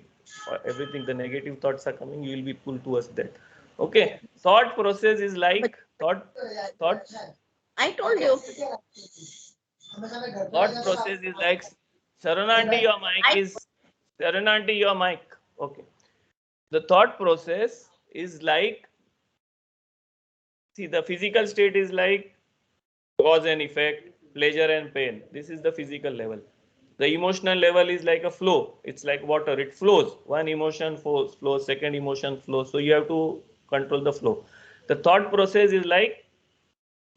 everything, the negative thoughts are coming, you will be pulled towards that. Okay, thought process is like thought I told you. thought process is like, Sarananti, your mic. Okay, the thought process is like, see, the physical state is like cause and effect, pleasure and pain. This is the physical level. The emotional level is like a flow. It's like water. It flows. One emotion flows, second emotion flows. So you have to control the flow. The thought process is like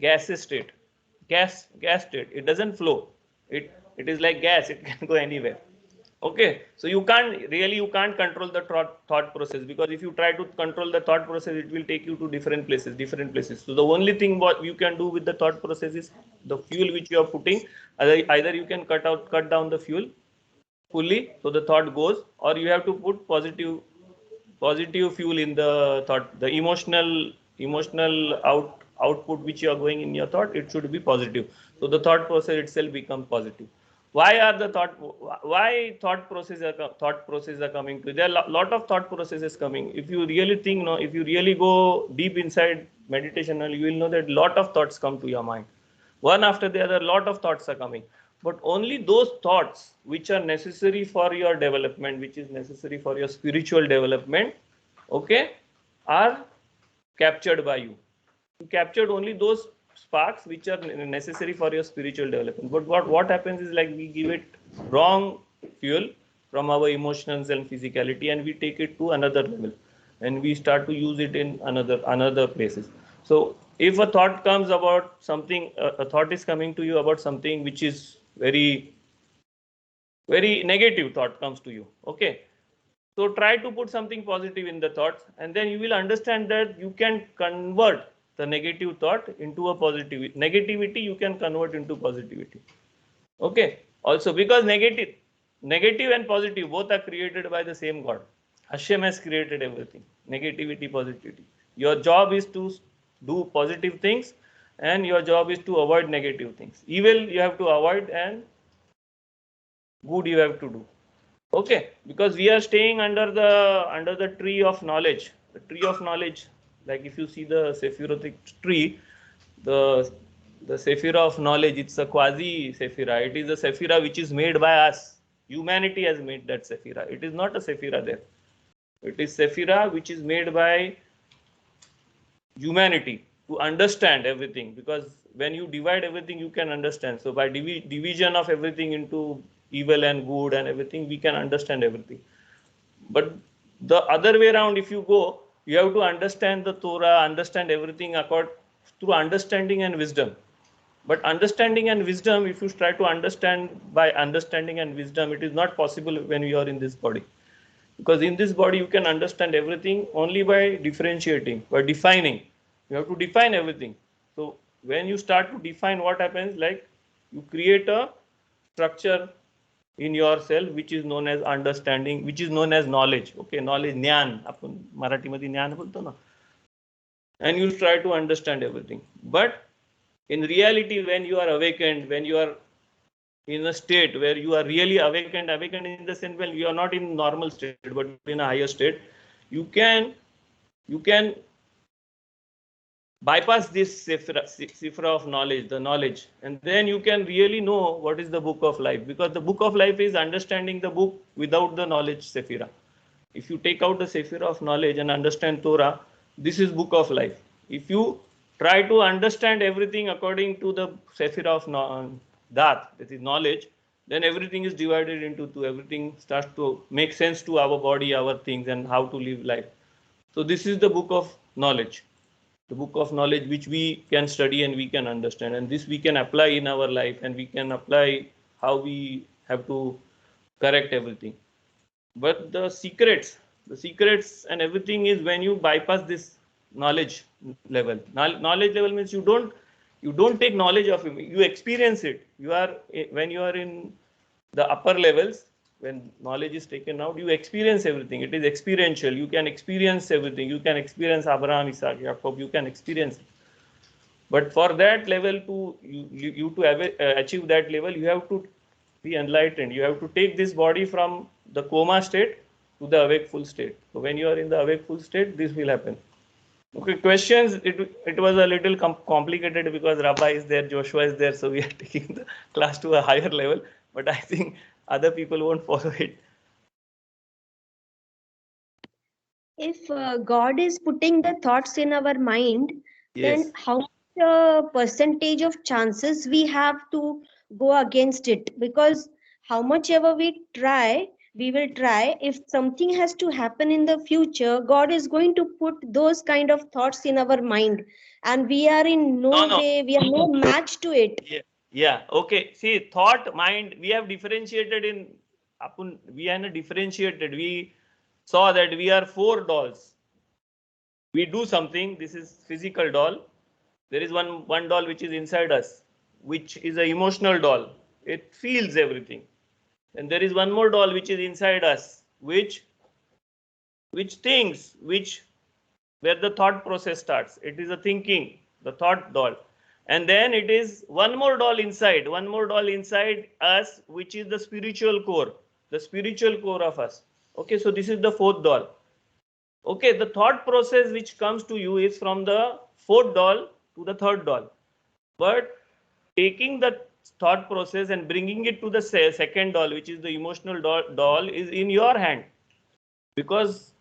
gas state. Gas state. It doesn't flow. It is like gas. It can go anywhere. Okay, so you can't control the thought process, because if you try to control the thought process, it will take you to different places. So the only thing what you can do with the thought process is the fuel which you are putting. Either you can cut down the fuel fully, so the thought goes, or you have to put positive fuel in the thought. The emotional output which you are going in your thought, it should be positive. So the thought process itself becomes positive. Why thought processes are coming to? There are lot of thought processes coming. If you really think, no, if you really go deep inside meditation, you will know that lot of thoughts come to your mind. One after the other, lot of thoughts are coming. But only those thoughts which are necessary for your development, which is necessary for your spiritual development, okay, are captured by you. You captured only those sparks which are necessary for your spiritual development. But what happens is, like, we give it wrong fuel from our emotions and physicality, and we take it to another level, and we start to use it in another places. So if a thought comes about something, a thought is coming to you about something which is very negative thought comes to you, okay, so try to put something positive in the thoughts, and then you will understand that you can convert the negative thought into a positive. Negativity you can convert into positivity. Okay. Also, because negative and positive both are created by the same God. Hashem has created everything. Negativity, positivity. Your job is to do positive things, and your job is to avoid negative things. Evil you have to avoid, and good you have to do. Okay, because we are staying under the tree of knowledge. The tree of knowledge, like if you see the Sephirotic tree, the Sephira of knowledge, it's a quasi Sephira. It is a Sephira which is made by us. Humanity has made that Sephira. It is not a Sephira there. It is Sephira which is made by humanity to understand everything, because when you divide everything, you can understand. So by division of everything into evil and good and everything, we can understand everything. But The other way around, if you go, you have to understand the Torah, understand everything through understanding and wisdom. But understanding and wisdom, if you try to understand by understanding and wisdom, it is not possible when you are in this body. Because in this body, you can understand everything only by differentiating, by defining. You have to define everything. So when you start to define, what happens, like you create a structure in yourself which is known as understanding, which is known as knowledge. Okay, knowledge, ज्ञान, आपण मराठीमध्ये ज्ञान बोलतो ना. And you try to understand everything. But in reality, when you are awakened, when you are in a state where you are really awakened in the sense when you are not in normal state, but in a higher state, you can bypass this sifra of knowledge, the knowledge, and then you can really know what is the book of life, because the book of life is understanding the book without the knowledge sephira. If you take out the sephira of knowledge and understand Torah, this is book of life. If you try to understand everything according to the sephira of that is knowledge, then everything is divided into two. Everything starts to make sense to our body, our things, and how to live life. So this is the book of knowledge. The book of knowledge which we can study and we can understand, and this we can apply in our life, and we can apply how we have to correct everything. But the secrets and everything is when you bypass this knowledge level. Knowledge level means you don't take knowledge of it, you experience it. When you are in the upper levels, when knowledge is taken out, you experience everything. It is experiential. You can experience everything. You can experience Abraham, Isaac, Jacob. You can experience it. But for that level to achieve that level, you have to be enlightened. You have to take this body from the coma state to the awake full state. So when you are in the awake full state, this will happen. Okay, questions. It was a little complicated because Rabbi is there, Joshua is there, so we are taking the class to a higher level. But I think other people won't follow it. If God is putting the thoughts in our mind, Yes. then how much percentage of chances we have to go against it? Because how much ever we will try. If something has to happen in the future, God is going to put those kind of thoughts in our mind, and we are in no way, we are no match to it. Yeah. Okay. See, thought, mind, we have differentiated in. We are differentiated. We saw that we are 4 dolls. We do something. This is physical doll. There is one doll which is inside us, which is an emotional doll. It feels everything. And there is one more doll which is inside us, which thinks, where the thought process starts. It is a thinking, the thought doll. And then it is one more doll inside us, which is the spiritual core of us. Okay, so this is the 4th doll. Okay, the thought process which comes to you is from the 4th doll to the 3rd doll. But taking the thought process and bringing it to the 2nd doll, which is the emotional doll, is in your hand. Because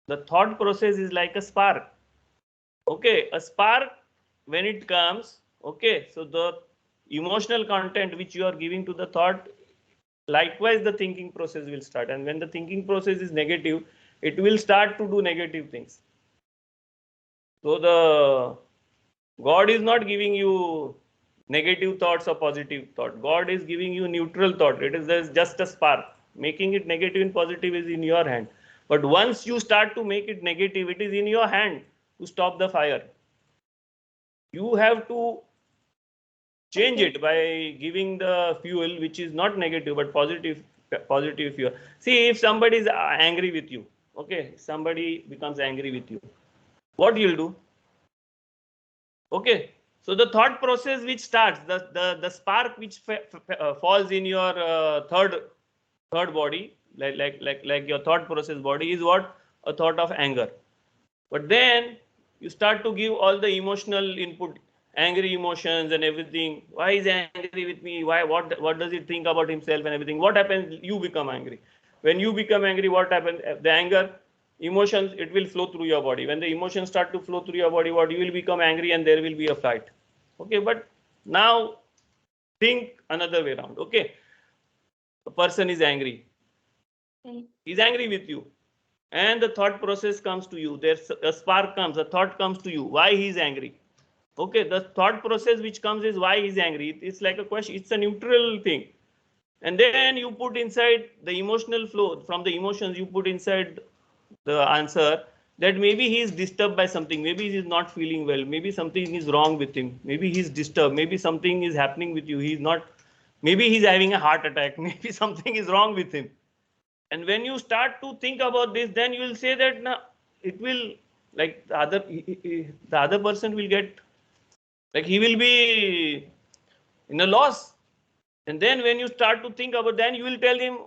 the thought process is like a spark. Okay, a spark, when it comes, okay, so the emotional content which you are giving to the thought, likewise the thinking process will start. And when the thinking process is negative, it will start to do negative things. So the God is not giving you negative thoughts or positive thought. God is giving you neutral thought. It is just a spark. Making it negative and positive is in your hand. But once you start to make it negative, it is in your hand to stop the fire. You have to change it by giving the fuel which is not negative but positive fuel. See, if somebody is angry with you, okay, somebody becomes angry with you, what you'll do? Okay, so the thought process which starts, the spark which falls in your third body, like your thought process body, is what? A thought of anger. But then you start to give all the emotional input, angry emotions and everything. Why is he angry with me? Why? What does he think about himself and everything? What happens? You become angry. When you become angry, what happens? The anger, emotions, it will flow through your body. When the emotions start to flow through your body, what, you will become angry and there will be a fight. Okay, but now think another way around. Okay, a person is angry. He's angry with you. and the thought process comes to you. There's a spark comes, a thought comes to you. Why he is angry? Okay, the thought process which comes is why he is angry. It's like a question. It's a neutral thing. And then you put inside the emotional flow. From the emotions, you put inside the answer that maybe he is disturbed by something. Maybe he is not feeling well. Maybe something is wrong with him. Maybe he is disturbed. Maybe something is happening with you. He's not. Maybe he's having a heart attack. Maybe something is wrong with him. And when you start to think about this, then you will say that now it will, like the other person will get, like he will be in a loss. And then when you start to think about, then you will tell him,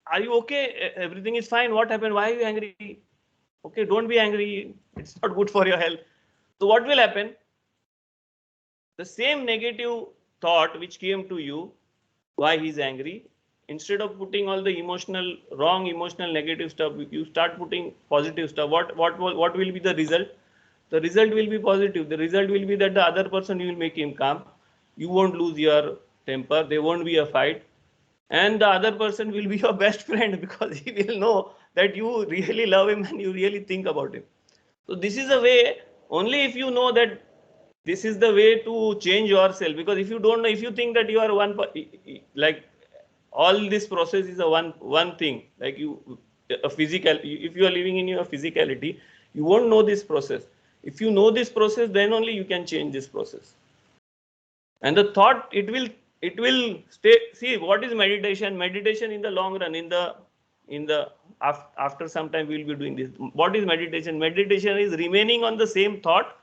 are you okay? Everything is fine. What happened? Why are you angry? Okay, don't be angry. It's not good for your health. So what will happen? The same negative thought which came to you, why he's angry, instead of putting all the emotional, wrong emotional negative stuff, you start putting positive stuff. What will be the result? The result will be positive. The result will be that the other person, you will make him calm. You won't lose your temper. There won't be a fight. And the other person will be your best friend because he will know that you really love him and you really think about him. So this is a way, only if you know that this is the way to change yourself. Because if you don't know, if you think that you are one, like all this process is a one thing, like you, a physical, if you are living in your physicality, you won't know this process. If you know this process, then only you can change this process. And the thought, it will stay. See, what is meditation? Meditation in the long run, after some time we will be doing this. What is meditation? Meditation is remaining on the same thought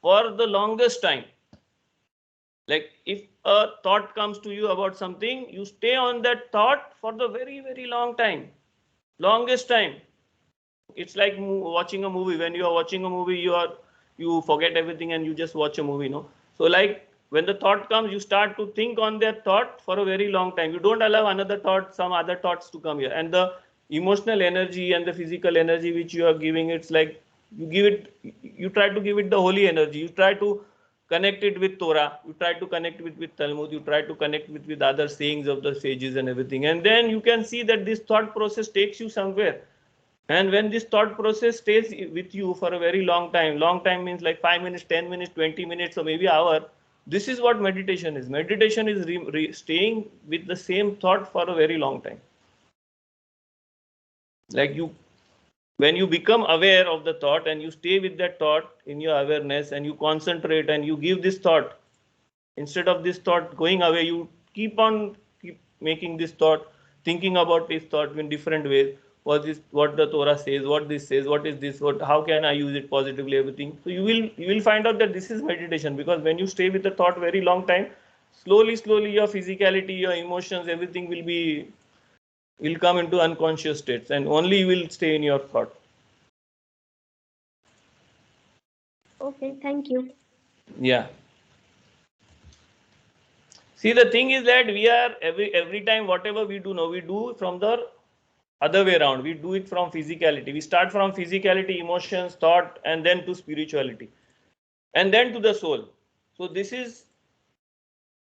for the longest time. Like if a thought comes to you about something, you stay on that thought for the very, very long time, longest time. It's like watching a movie. When you are watching a movie, you forget everything and you just watch a movie, no? So like when the thought comes, you start to think on that thought for a very long time. You don't allow another thought, some other thoughts to come here. And the emotional energy and the physical energy which you are giving, it's like you try to give it the holy energy. You try to connect it with Torah. You try to connect with Talmud. You try to connect with other sayings of the sages and everything. And then you can see that this thought process takes you somewhere. And when this thought process stays with you for a very long time means like 5 minutes, 10 minutes, 20 minutes, or maybe hour. This is what meditation is. Meditation is staying with the same thought for a very long time. Like when you become aware of the thought and you stay with that thought in your awareness and you concentrate and you give this thought, instead of this thought going away, you keep making this thought, thinking about this thought in different ways. What the Torah says, what this says, what is this, how can I use it positively, everything. So you will find out that this is meditation, because when you stay with the thought very long time, slowly your physicality, your emotions, everything will come into unconscious states, and only you will stay in your thought. Okay, thank you. Yeah. See, the thing is that we are every time whatever we do now, we do from the other way around. We do it from physicality. We start from physicality, emotions, thought, and then to spirituality, and then to the soul. So this is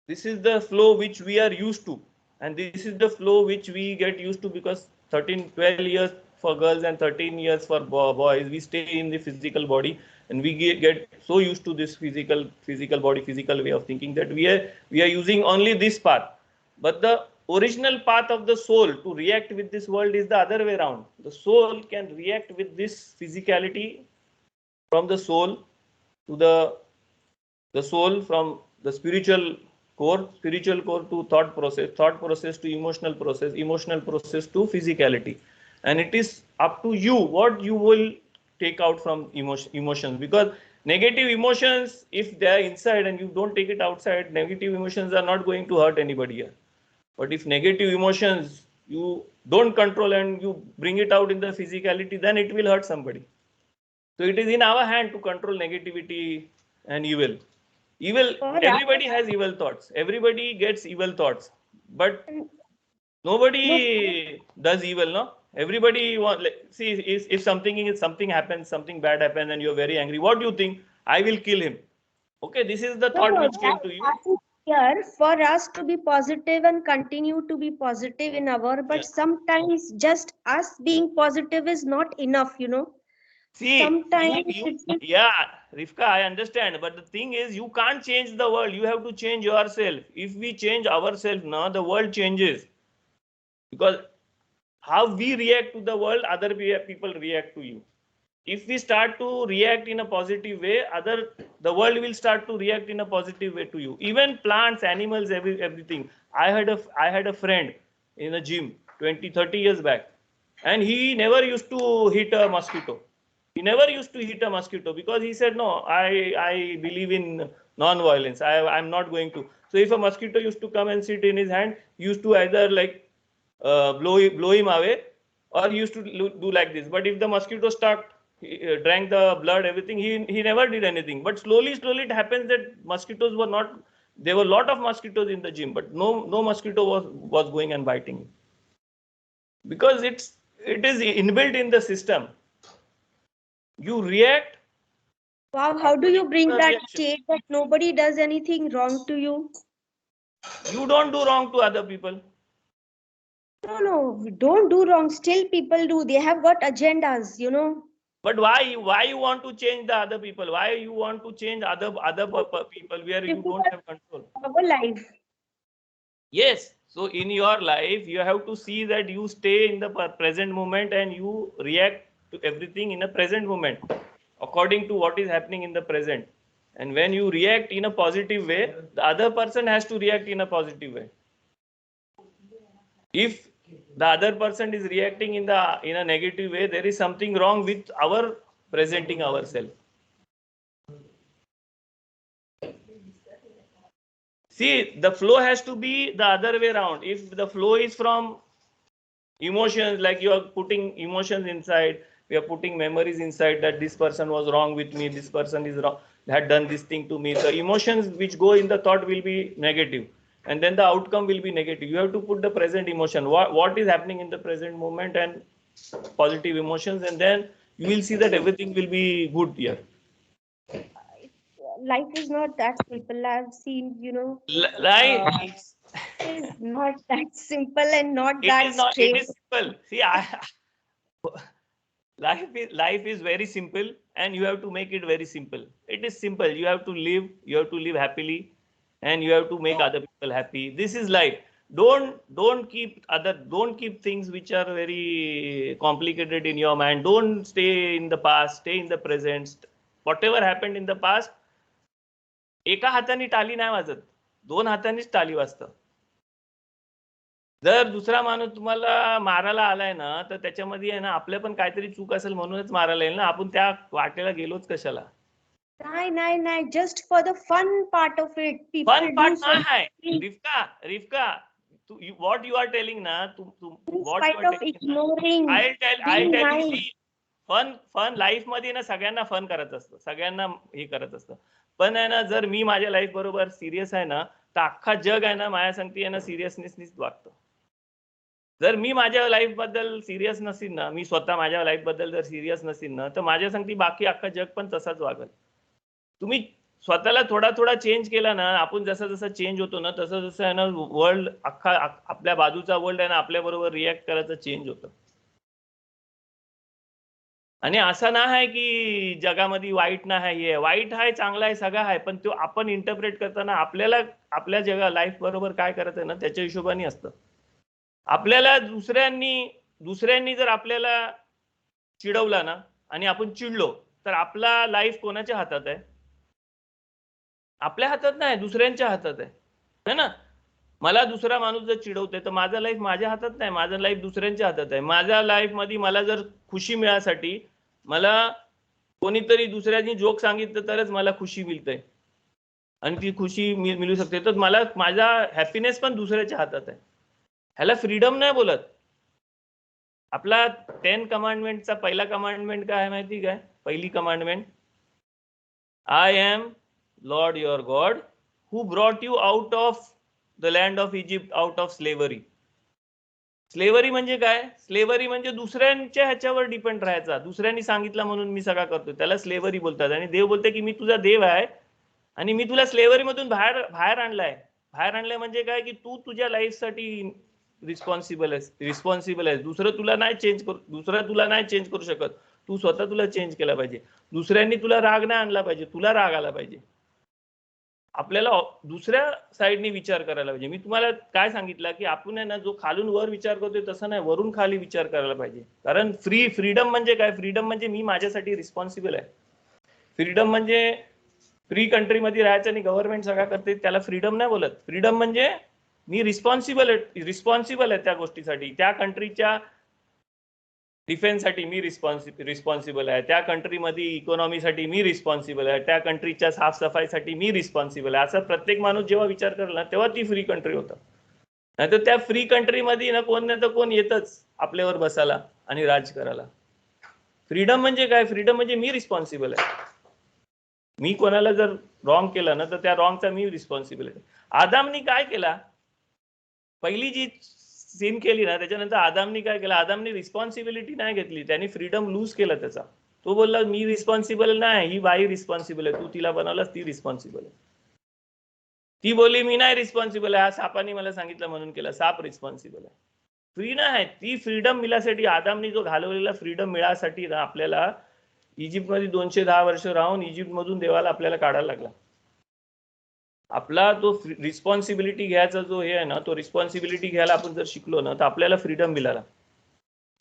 the flow which we are used to, and this is the flow which we get used to, because 12 years for girls and 13 years for boys, we stay in the physical body, and we get so used to this physical body, physical way of thinking, that we are using only this path. But the original path of the soul to react with this world is the other way around. The soul can react with this physicality from the soul to the soul, from the spiritual core to thought process to emotional process to physicality. And it is up to you what you will take out from emotions, because negative emotions, if they are inside and you don't take it outside, negative emotions are not going to hurt anybody here. But if negative emotions you don't control and you bring it out in the physicality, then it will hurt somebody. So it is in our hand to control negativity and evil. Everybody has evil thoughts. Everybody gets evil thoughts. But nobody does evil, no? Everybody see, if something happens, something bad happens, and you're very angry, what do you think? I will kill him. Okay, this is the thought which came to you. here for us to be positive and continue to be positive in our, but sometimes just us being positive is not enough, you know. See, Sometimes yeah, Rifka, I understand. But the thing is, you can't change the world. You have to change yourself. If we change ourselves now, the world changes. Because how we react to the world, other people react to you. If we start to react in a positive way, the world will start to react in a positive way to you. Even plants, animals, everything. I had a friend in a gym 20-30 years back, and he never used to hit a mosquito. He never used to hit a mosquito because he said, no, I believe in non-violence. I'm not going to. So if a mosquito used to come and sit in his hand, he used to either like blow him away, or he used to do like this. But if the mosquito drank the blood, everything, he never did anything. But slowly it happens that mosquitoes were not, there were a lot of mosquitoes in the gym, but no mosquito was going and biting him. Because it is inbuilt in the system. You react. wow, how do you bring that state that nobody does anything wrong to you? You don't do wrong to other people. No, we don't do wrong. Still people do. They have got agendas, you know. But why you want to change the other people? Why you want to change other people where you don't have control? Our life. Yes. So in your life, you have to see that you stay in the present moment and you react to everything in a present moment according to what is happening in the present. And when you react in a positive way, the other person has to react in a positive way. If the other person is reacting in a negative way, there is something wrong with our presenting ourselves. See, the flow has to be the other way around. If the flow is from emotions, like you are putting emotions inside, we are putting memories inside that this person was wrong with me, this person is wrong, had done this thing to me. The emotions which go in the thought will be negative, and then the outcome will be negative. You have to put the present emotion, what is happening in the present moment, and positive emotions, and then you will see that everything will be good here. Life is not that simple. I've seen, you know, Life is not that simple and not it that is not, straight. it is simple. See, life is very simple, and you have to make it very simple. It is simple. You have to live happily, and you have to make other people happy. This is life. Don't keep things which are very complicated in your mind. Don't stay in the past, stay in the present. Whatever happened in the past, एका हाताने टाली नाही वाजत, 2 हातांनीच टाली वाजतं. जर दुसरा माणूस तुम्हाला मारायला आलाय ना, तर त्याच्यामध्ये आहे ना आपल्या पण काहीतरी चूक असेल म्हणूनच मारायला येईल ना. आपण त्या वाटेला गेलोच कशाला? नाही, just for the fun part of it. People fun part do नाही आहे. something रिफ्का, what you are telling ना, in what you spite are of telling, ignoring, I'll being tell you, nice. see, fun life मध्ये ना सगळ्यांना fun करायचं असतं, सगळ्यांना हे करायचं असतं. पण आहे ना, जर मी माझ्या लाईफ बरोबर सिरियस आहे ना, तर अख्खा जग आहे ना माझ्या सांगते आहे ना सिरियसनेसनीच वागतं. जर मी माझ्या लाईफ बद्दल सिरियस नसेल ना, मी स्वतः माझ्या लाईफ बद्दल जर सिरियस नसेल ना, तर माझ्या सांगते बाकी अख्खा जग पण तसाच वागल. तुम्ही स्वतःला थोडा चेंज केला ना, आपण जसं चेंज होतो ना, तसं आहे ना वर्ल्ड अख्खा आपल्या बाजूचा वर्ल्ड आहे ना आपल्या बरोबर रिॲक्ट करायचं चेंज होतं. आणि असं नाही आहे की जगामध्ये वाईट नाही आहे, वाईट आहे, चांगला आहे, सगळं आहे, पण तो आपण इंटरप्रेट करताना आपल्याला आपल्या जगा लाईफ बरोबर काय करायचं ना त्याच्या हिशोबाने असतं. आपल्याला दुसऱ्यांनी जर आपल्याला चिडवला ना आणि आपण चिडलो, तर आपला लाईफ कोणाच्या हातात आहे? आपल्या हातात नाही, दुसऱ्यांच्या हातात आहे ना. मला दुसरा माणूस जर चिडवते तर माझा लाईफ माझ्या हातात नाही, माझा लाईफ दुसऱ्यांच्या हातात आहे. माझ्या लाईफ मध्ये मला जर खुशी मिळासाठी मला कोणीतरी दुसऱ्यांनी जोक सांगितलं तरच मला खुशी मिळते, आणि ती खुशी मिळू शकते. तर मला माझा हॅपीनेस पण दुसऱ्याच्या हातात आहे. ह्याला फ्रीडम नाही बोलत. आपला 10 कमांडमेंटचा पहिला कमांडमेंट काय आहे माहिती काय? पहिली commandment, I am Lord your God who brought you out of the land of Egypt, out of slavery. Slavery म्हणजे काय? स्लेव्हरी म्हणजे दुसऱ्यांच्या ह्याच्यावर डिपेंड राहायचा. दुसऱ्यांनी सांगितलं म्हणून मी सगळं करतोय, त्याला स्लेव्हरी बोलतात. आणि देव बोलते की मी तुझा देव आहे आणि मी तुला स्लेव्हरी मधून बाहेर आणलाय. बाहेर आणलंय म्हणजे काय की तू तुझ्या लाईफसाठी रिस्पॉन्सिबल आहेस. दुसरं तुला नाही चेंज करू शकत. तू स्वतः तुला चेंज केला पाहिजे. दुसऱ्यांनी तुला राग नाही आणला पाहिजे, तुला राग आला पाहिजे. आपल्याला दुसऱ्या साईडनी विचार करायला पाहिजे. मी तुम्हाला काय सांगितलं की आपण आहे ना जो खालून वर विचार करतोय तसं नाही, वरून खाली विचार करायला पाहिजे. कारण फ्रीडम म्हणजे काय? फ्रीडम म्हणजे मी माझ्यासाठी रिस्पॉन्सिबल आहे. फ्रीडम म्हणजे फ्री कंट्रीमध्ये राहायचं आणि गव्हर्नमेंट सगळं करते त्याला फ्रीडम नाही बोलत. फ्रीडम म्हणजे मी रिस्पॉन्सिबल आहे त्या गोष्टीसाठी. त्या कंट्रीच्या डिफेन्ससाठी मी रिस्पॉन्सिबल आहे. त्या कंट्रीमध्ये इकॉनॉमीसाठी मी रिस्पॉन्सिबल आहे. त्या कंट्रीच्या साफसफाईसाठी मी रिस्पॉन्सिबल आहे. असा प्रत्येक माणूस जेव्हा विचार करेल ना तेव्हा ती फ्री कंट्री होतं. नाहीतर त्या फ्री कंट्रीमध्ये ना कोण नाही तर कोण येतच आपल्यावर बसायला आणि राज करायला. फ्रीडम म्हणजे काय? फ्रीडम म्हणजे मी रिस्पॉन्सिबल आहे. मी कोणाला जर रॉंग केलं ना तर त्या रॉंगचा मी रिस्पॉन्सिबल आहे. आदामनी काय केला? पहिली जी सीन केली ना त्याच्यानंतर आदामनी काय केलं? आदामनी रिस्पॉन्सिबिलिटी नाही घेतली, त्यांनी फ्रीडम लूज केला त्याचा. तो बोलला मी रिस्पॉन्सिबल नाही, ही बाई रिस्पॉन्सिबल आहे. तू तिला बनवलास, ती रिस्पॉन्सिबल आहे. ती बोलली मी नाही रिस्पॉन्सिबल आहे, हा सापाने मला सांगितलं म्हणून केलं. साप रिस्पॉन्सिबल आहे. फ्री नाही. ती फ्रीडम मिळासाठी आदामनी जो घालवलेला फ्रीडम मिळासाठी ना आपल्याला इजिप्तमध्ये 210 वर्ष राहून इजिप्तमधून देवाला आपल्याला काढायला लागला. आपला तो रिस्पॉन्सिबिलिटी घ्यायचा जो हे आहे ना तो रिस्पॉन्सिबिलिटी घ्यायला आपण जर शिकलो ना तर आपल्याला फ्रीडम मिळाला.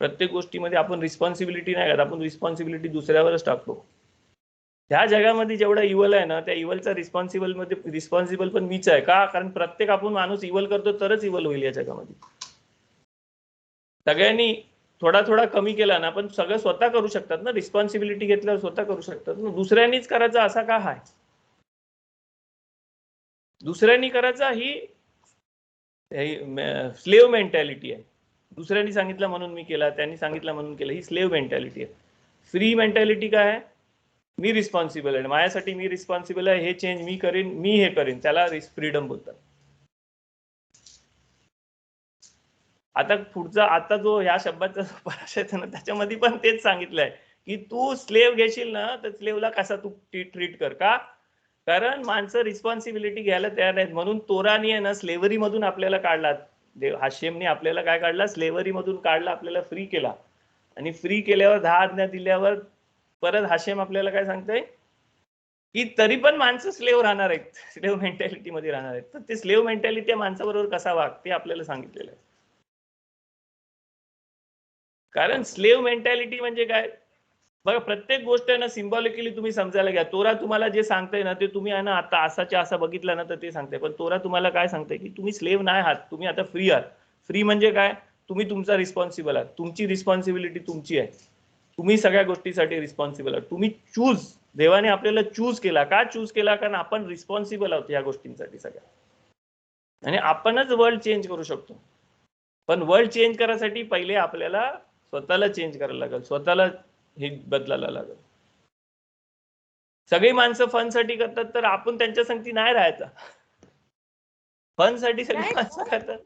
प्रत्येक गोष्टीमध्ये आपण रिस्पॉन्सिबिलिटी नाही घेत, आपण रिस्पॉन्सिबिलिटी दुसऱ्यावरच टाकतो. ह्या जगामध्ये जेवढा इवल आहे ना त्या इवलचा रिस्पॉन्सिबल पण मीच आहे. का? कारण प्रत्येक आपण माणूस इवल करतो तरच इवल होईल या जगामध्ये. सगळ्यांनी थोडा थोडा कमी केला ना पण सगळं स्वतः करू शकतात ना. रिस्पॉन्सिबिलिटी घेतल्यावर स्वतः करू शकतात ना. दुसऱ्यांनीच करायचा असा का आहे? दुसऱ्यांनी करायचा ही स्लेव्ह मेंटॅलिटी आहे. दुसऱ्यांनी सांगितलं म्हणून मी केला, त्यांनी सांगितलं म्हणून केलं, ही स्लेव्ह मेंटॅलिटी आहे. फ्री मेंटॅलिटी काय आहे? मी रिस्पॉन्सिबल आहे, माझ्यासाठी मी रिस्पॉन्सिबल आहे, हे चेंज मी करीन, मी हे करीन, त्याला फ्रीडम बोलतात. आता पुढचा आता जो ह्या शब्दाचा पराशय आहे ना त्याच्यामध्ये पण तेच सांगितलंय की तू स्लेव्ह घेशील ना तर स्लेव्हला कसा तू ट्रीट कर. का? कारण माणसं रिस्पॉन्सिबिलिटी घ्यायला तयार नाहीत. म्हणून तोरानी आहे ना स्लेव्हरी मधून आपल्याला काढला. हाशेमने आपल्याला काय काढला? स्लेव्हरी मधून काढला, आपल्याला फ्री केला. आणि फ्री केल्यावर 10 आज्ञा दिल्यावर परत हाशेम आपल्याला काय सांगतोय की तरी पण माणसं स्लेव्ह राहणार आहेत, स्लेव्ह मेंटॅलिटी मध्ये राहणार आहेत. तर ते स्लेव्ह मेंटॅलिटी माणसाबरोबर कसा वाग ते आपल्याला सांगितलेलं आहे. कारण स्लेव्ह मेंटॅलिटी म्हणजे काय बघा, प्रत्येक गोष्ट आहे ना सिम्बॉलिकली तुम्ही समजायला घ्या. तोरा तुम्हाला जे सांगताय ना ते तुम्ही आहे ना आता असाच्या असा बघितलं ना तर ते सांगते. पण तोरा तुम्हाला काय सांगते की तुम्ही स्लेव्ह नाही आहात, तुम्ही आता फ्री आहात. फ्री म्हणजे काय? तुम्ही तुमचा रिस्पॉन्सिबल आहात. तुमची रिस्पॉन्सिबिलिटी तुमची आहे. तुम्ही सगळ्या गोष्टीसाठी रिस्पॉन्सिबल आहात. तुम्ही देवाने आपल्याला चूज केला. का चूज केला? कारण आपण रिस्पॉन्सिबल आहोत या गोष्टींसाठी सगळ्या. आणि आपणच वर्ल्ड चेंज करू शकतो. पण वर्ल्ड चेंज करायसाठी पहिले आपल्याला स्वतःला चेंज करायला लागेल, स्वतःला हे बदलायला लागेल. सगळी माणसं फनसाठी करतात तर आपण त्यांच्या संगती नाही राहायचा. फनसाठी सगळी माणसं करतात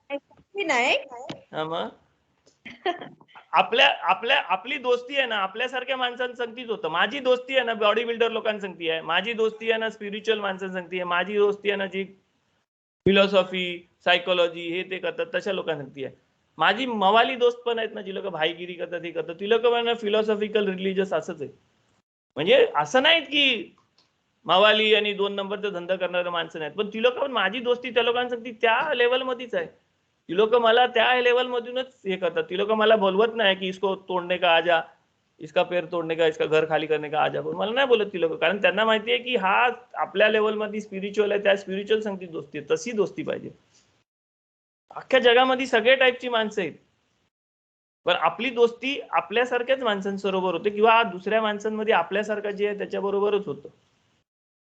नाही. मग आपली दोस्ती आहे ना आपल्यासारख्या माणसांसंगतीच होतं. माझी दोस्ती आहे ना बॉडी बिल्डर लोकांसंगती आहे, माझी दोस्ती आहे ना स्पिरिच्युअल माणसांसंगती आहे, माझी दोस्ती आहे ना जी फिलॉसॉफी सायकोलॉजी हे ते करतात तशा लोकांसंगती आहे. माझी मवाली दोस्त पण आहेत ना जी लोक भाईगिरी करतात हे करतात, ती लोक म्हणा फिलॉसॉफिकल रिलिजियस असंच आहे. म्हणजे असं नाहीत की मवाली आणि 2 नंबरचा धंदा करणारे माणसं नाहीत, पण ती लोक पण माझी दोस्ती त्या लोकांसंगती त्या लेवल मध्येच आहे. ती लोक मला त्या लेवल मधूनच हे करतात. ती लोक मला बोलवत नाही की इसको तोडणे का आजा, इसका पैर तोडणे का, इसका घर खाली करणे का आजा, मला नाही बोलत ती लोक. कारण त्यांना माहिती आहे की हा आपल्या लेवल मध्ये स्पिरिच्युअल आहे, त्या स्पिरिच्युअल संगती दोस्ती आहे. तशी दोस्ती पाहिजे. अख्ख्या जगामध्ये सगळ्या टाईपची माणसं आहेत, पण आपली दोस्ती आपल्यासारख्याच माणसांबरोबर होते किंवा दुसऱ्या माणसांमध्ये आपल्यासारखा जे आहे त्याच्याबरोबरच होतं.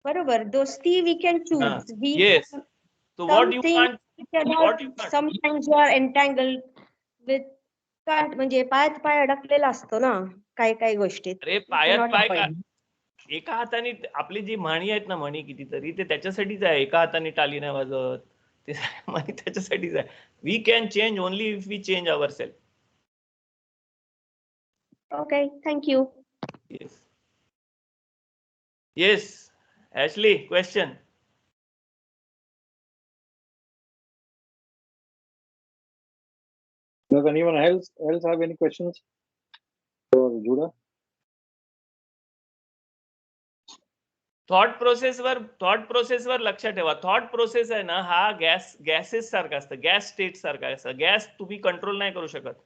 बरोबर. दोस्ती we can choose. Yes. So what you want? Sometimes you are entangled with म्हणजे पायात पाय अडकलेला असतो ना काही काही गोष्टीत. अरे पायात पाय का एका हाताने आपली जी म्हणी आहेत ना म्हणी कितीतरी ते त्याच्यासाठीच आहे. एका हाताने टाळी नाही वाजत ते म्हणी त्याच्यासाठीच आहे. We can change only if we change our self. Okay, thank you. Yes Ashley, question. Does anyone else have any questions for Judah? Thought प्रोसेसवर लक्षात ठेवा. थॉट प्रोसेस आहे ना, हा गॅसेस सारखा असतं, गॅस स्टेट सारखा असतं. गॅस तुम्ही कंट्रोल नाही करू शकत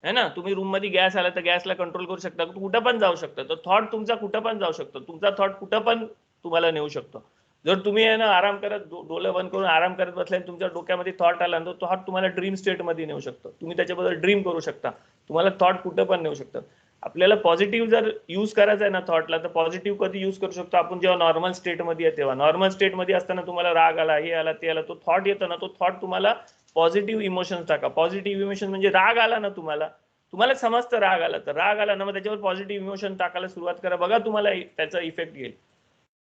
है ना. तुम्ही रूम मध्ये गॅस आला तर गॅसला कंट्रोल करू शकता, कुठं पण जाऊ शकता. तर थॉट तुमचा कुठं पण जाऊ शकतो, तुमचा थॉट कुठं पण तुम्हाला नेऊ शकतो. जर तुम्ही आहे ना आराम करत, डोळे बंद करून आराम करत बसले, तुमच्या डोक्यामध्ये थॉट आला तो थॉट तुम्हाला ड्रीम स्टेट मध्ये नेऊ शकतो. तुम्ही त्याच्याबद्दल ड्रीम करू शकता, तुम्हाला थॉट कुठं पण नेऊ शकतं. आपल्याला पॉझिटिव्ह जर यूज करायचा आहे ना थॉटला, तर पॉझिटिव्ह कधी यूज करू शकतो आपण, जेव्हा नॉर्मल स्टेटमध्ये आहे तेव्हा. नॉर्मल स्टेटमध्ये असताना तुम्हाला राग आला, हे आला, ते आला, तो थॉट येतो ना, तो थॉट तुम्हाला पॉझिटिव्ह इमोशन्स टाका. पॉझिटिव्ह इमोशन म्हणजे राग आला ना, तुम्हाला समजतं राग आला, तर राग आला ना, मग त्याच्यावर पॉझिटिव्ह इमोशन टाकायला सुरुवात करा. बघा तुम्हाला त्याचा इफेक्ट येईल.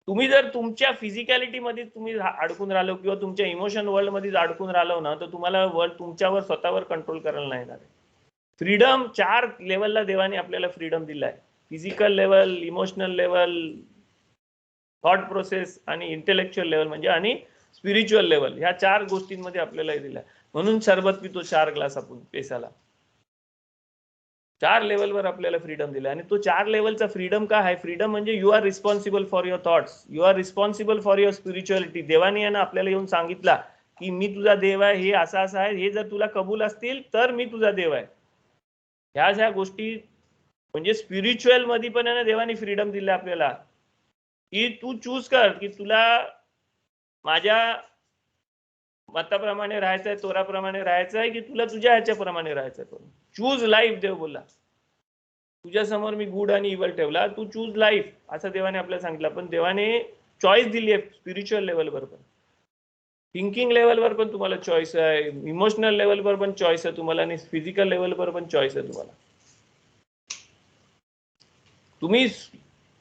तुम्ही जर तुमच्या फिजिकॅलिटीमध्ये तुम्ही अडकून राहिलो किंवा तुमच्या इमोशन वर्ल्डमध्ये अडकून राहिलो ना, तर तुम्हाला वर्ल्ड तुमच्यावर स्वतःवर कंट्रोल करायला नाही येणार. फ्रीडम 4 लेवलला देवाने आपल्याला फ्रीडम दिलाय. Physical level, emotional level, thought process आणि इंटेलेक्च्युअल लेवल म्हणजे आणि स्पिरिच्युअल लेवल, ह्या 4 गोष्टींमध्ये आपल्याला दिलाय. म्हणून सरबत पितो 4 ग्लास आपण पेसाला. 4 लेवलवर आपल्याला फ्रीडम दिलाय. आणि तो 4 लेवलचा फ्रीडम काय आहे? फ्रीडम म्हणजे you are responsible for your thoughts, you are responsible for your spirituality. देवाने ना आपल्याला येऊन सांगितला की मी तुझा देव आहे, हे असं असं आहे, हे जर तुला कबूल असतील तर मी तुझा देव आहे. ह्या गोष्टी म्हणजे स्पिरिच्युअल मध्ये पण आहे ना, देवाने फ्रीडम दिली आपल्याला की तू चूज कर की तुला माझ्या मताप्रमाणे राहायचंय, तोराप्रमाणे राहायचंय, की तुला तुझ्या ह्याच्याप्रमाणे राहायचंय. चूज लाईफ, देव बोलला. तुझ्या समोर मी गुड आणि इव्हल ठेवला, तू चूज लाईफ, असं देवाने आपल्याला सांगितलं. पण देवाने चॉईस दिली आहे स्पिरिच्युअल लेवलवर पण, थिंकिंग लेवलवर पण तुम्हाला चॉईस आहे, इमोशनल लेवलवर पण चॉईस आहे तुम्हाला, आणि फिजिकल लेवलवर पण चॉईस आहे तुम्हाला. तुम्ही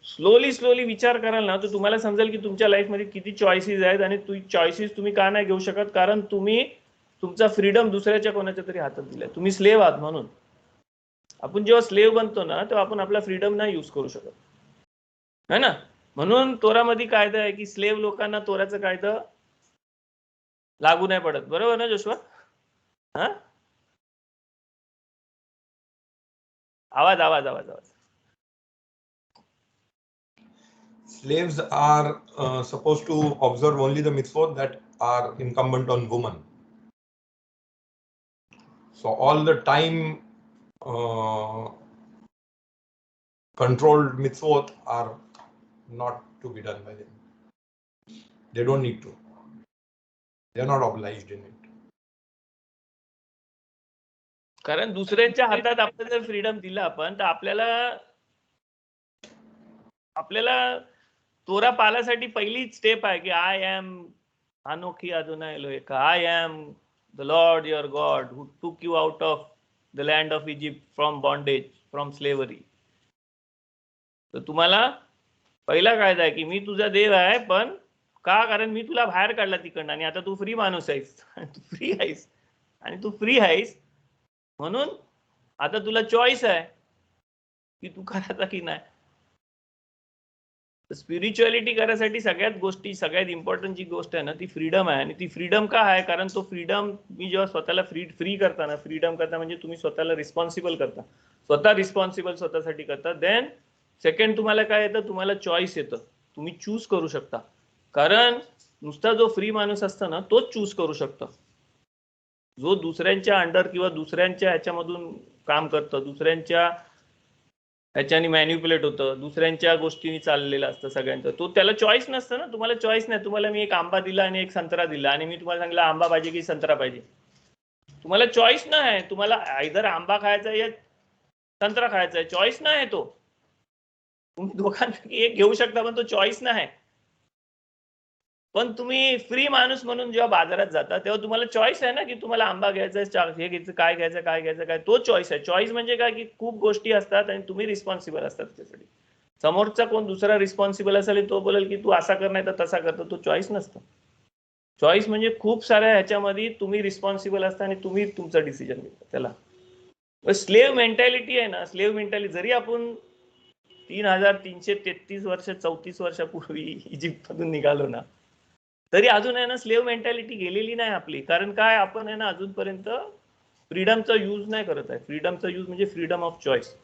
स्लोली विचार कराल ना, तर तुम्हाला समजेल की तुमच्या लाईफमध्ये किती चॉईसेस आहेत. आणि चॉईसेस तुम्ही का नाही घेऊ शकत? कारण तुम्ही तुमचा फ्रीडम दुसऱ्याच्या कोणाच्या तरी हातात दिलाय. तुम्ही स्लेव्ह आहात. म्हणून आपण जेव्हा स्लेव्ह बनतो ना, तेव्हा आपण आपला फ्रीडम नाही यूज करू शकत, है ना. म्हणून तोरामध्ये कायदा आहे की स्लेव्ह लोकांना तोराचं कायदा लागू नाही पडत. बरोबर ना जोशवा? हा, आवाज आवाज आवाज आवाज. Slaves are supposed to observe only the mitzvot that are incumbent on women. So all the time controlled mitzvot are not to be done by them. They don't need to. They are not obliged in it. कारण दुसऱ्यांच्या हातात आपण जर freedom दिला आपण, तर आपल्याला तोरा पालासाठी पहिली स्टेप आहे की आय एम अनोखी अदोनाय एलोहेका, I am the Lord your God who took you out of the land of Egypt from bondage, from slavery. तर तुम्हाला पहिला कायदा आहे की मी तुझा देव आहे. पण का? कारण मी तुला बाहेर काढला तिकडनं, आणि आता तू फ्री माणूस आहेस, आणि तू फ्री आहेस म्हणून आता तुला चॉईस आहे की तू करायचा की नाही. स्पिरिच्युअलिटी करायसाठी सगळ्यात इम्पॉर्टंट जी गोष्ट आहे ना, ती फ्रीडम आहे. आणि ती फ्रीडम का आहे? कारण तो फ्रीडम मी जेव्हा स्वतःला फ्री करताना, फ्रीडम करता म्हणजे तुम्ही स्वतःला रिस्पॉन्सिबल करता, स्वतः रिस्पॉन्सिबल स्वतःसाठी करता. देन सेकंड तुम्हाला काय येतं? तुम्हाला चॉईस येतं, तुम्ही चूज करू शकता. कारण नुसता जो फ्री माणूस असतो ना, तोच चूज करू शकतो. जो दुसऱ्यांच्या अंडर किंवा दुसऱ्यांच्या ह्याच्यामधून काम करतं, दुसऱ्यांच्या ह्याच्याने मॅन्युप्युलेट होतं, दुसऱ्यांच्या गोष्टींनी चाललेलं असतं सगळ्यांचं, तो त्याला चॉईस नसतं ना. तुम्हाला चॉईस नाही. तुम्हाला मी एक आंबा दिला आणि एक संत्रा दिला, आणि मी तुम्हाला सांगितलं आंबा पाहिजे की संत्रा पाहिजे. तुम्हाला चॉईस नाही. तुम्हाला आयदर आंबा खायचा आहे या संत्रा खायचा आहे. चॉईस नाही. तो तुम्ही दोघांपैकी एक घेऊ शकता, पण तो चॉईस नाही. पण तुम्ही फ्री माणूस म्हणून जेव्हा बाजारात जाता, तेव्हा तुम्हाला चॉईस आहे ना की तुम्हाला आंबा घ्यायचा आहे, हे घ्यायचं, काय घ्यायचं काय, तो चॉईस आहे. चॉईस म्हणजे काय की खूप गोष्टी असतात आणि तुम्ही रिस्पॉन्सिबल असतात त्यासाठी. समोरचा कोण दुसरा रिस्पॉन्सिबल असेल, तो बोलेल की तू असा कर, नाही तर तसा करतो, तो चॉईस नसतो. चॉईस म्हणजे खूप साऱ्या ह्याच्यामध्ये तुम्ही रिस्पॉन्सिबल असता आणि तुम्ही तुमचा डिसिजन घेता. त्याला स्लेव्ह मेंटॅलिटी आहे ना. स्लेव्ह मेंटॅलिटी जरी आपण 3333 वर्ष 34 वर्षापूर्वी इजिप्त मधून निघालो ना, तरी अजून आहे ना स्लेव्ह मेंटॅलिटी गेलेली नाही आपली. कारण काय? आपण आहे ना अजूनपर्यंत फ्रीडमचा यूज नाही करत आहे. फ्रीडमचा यूज म्हणजे फ्रीडम ऑफ चॉईस.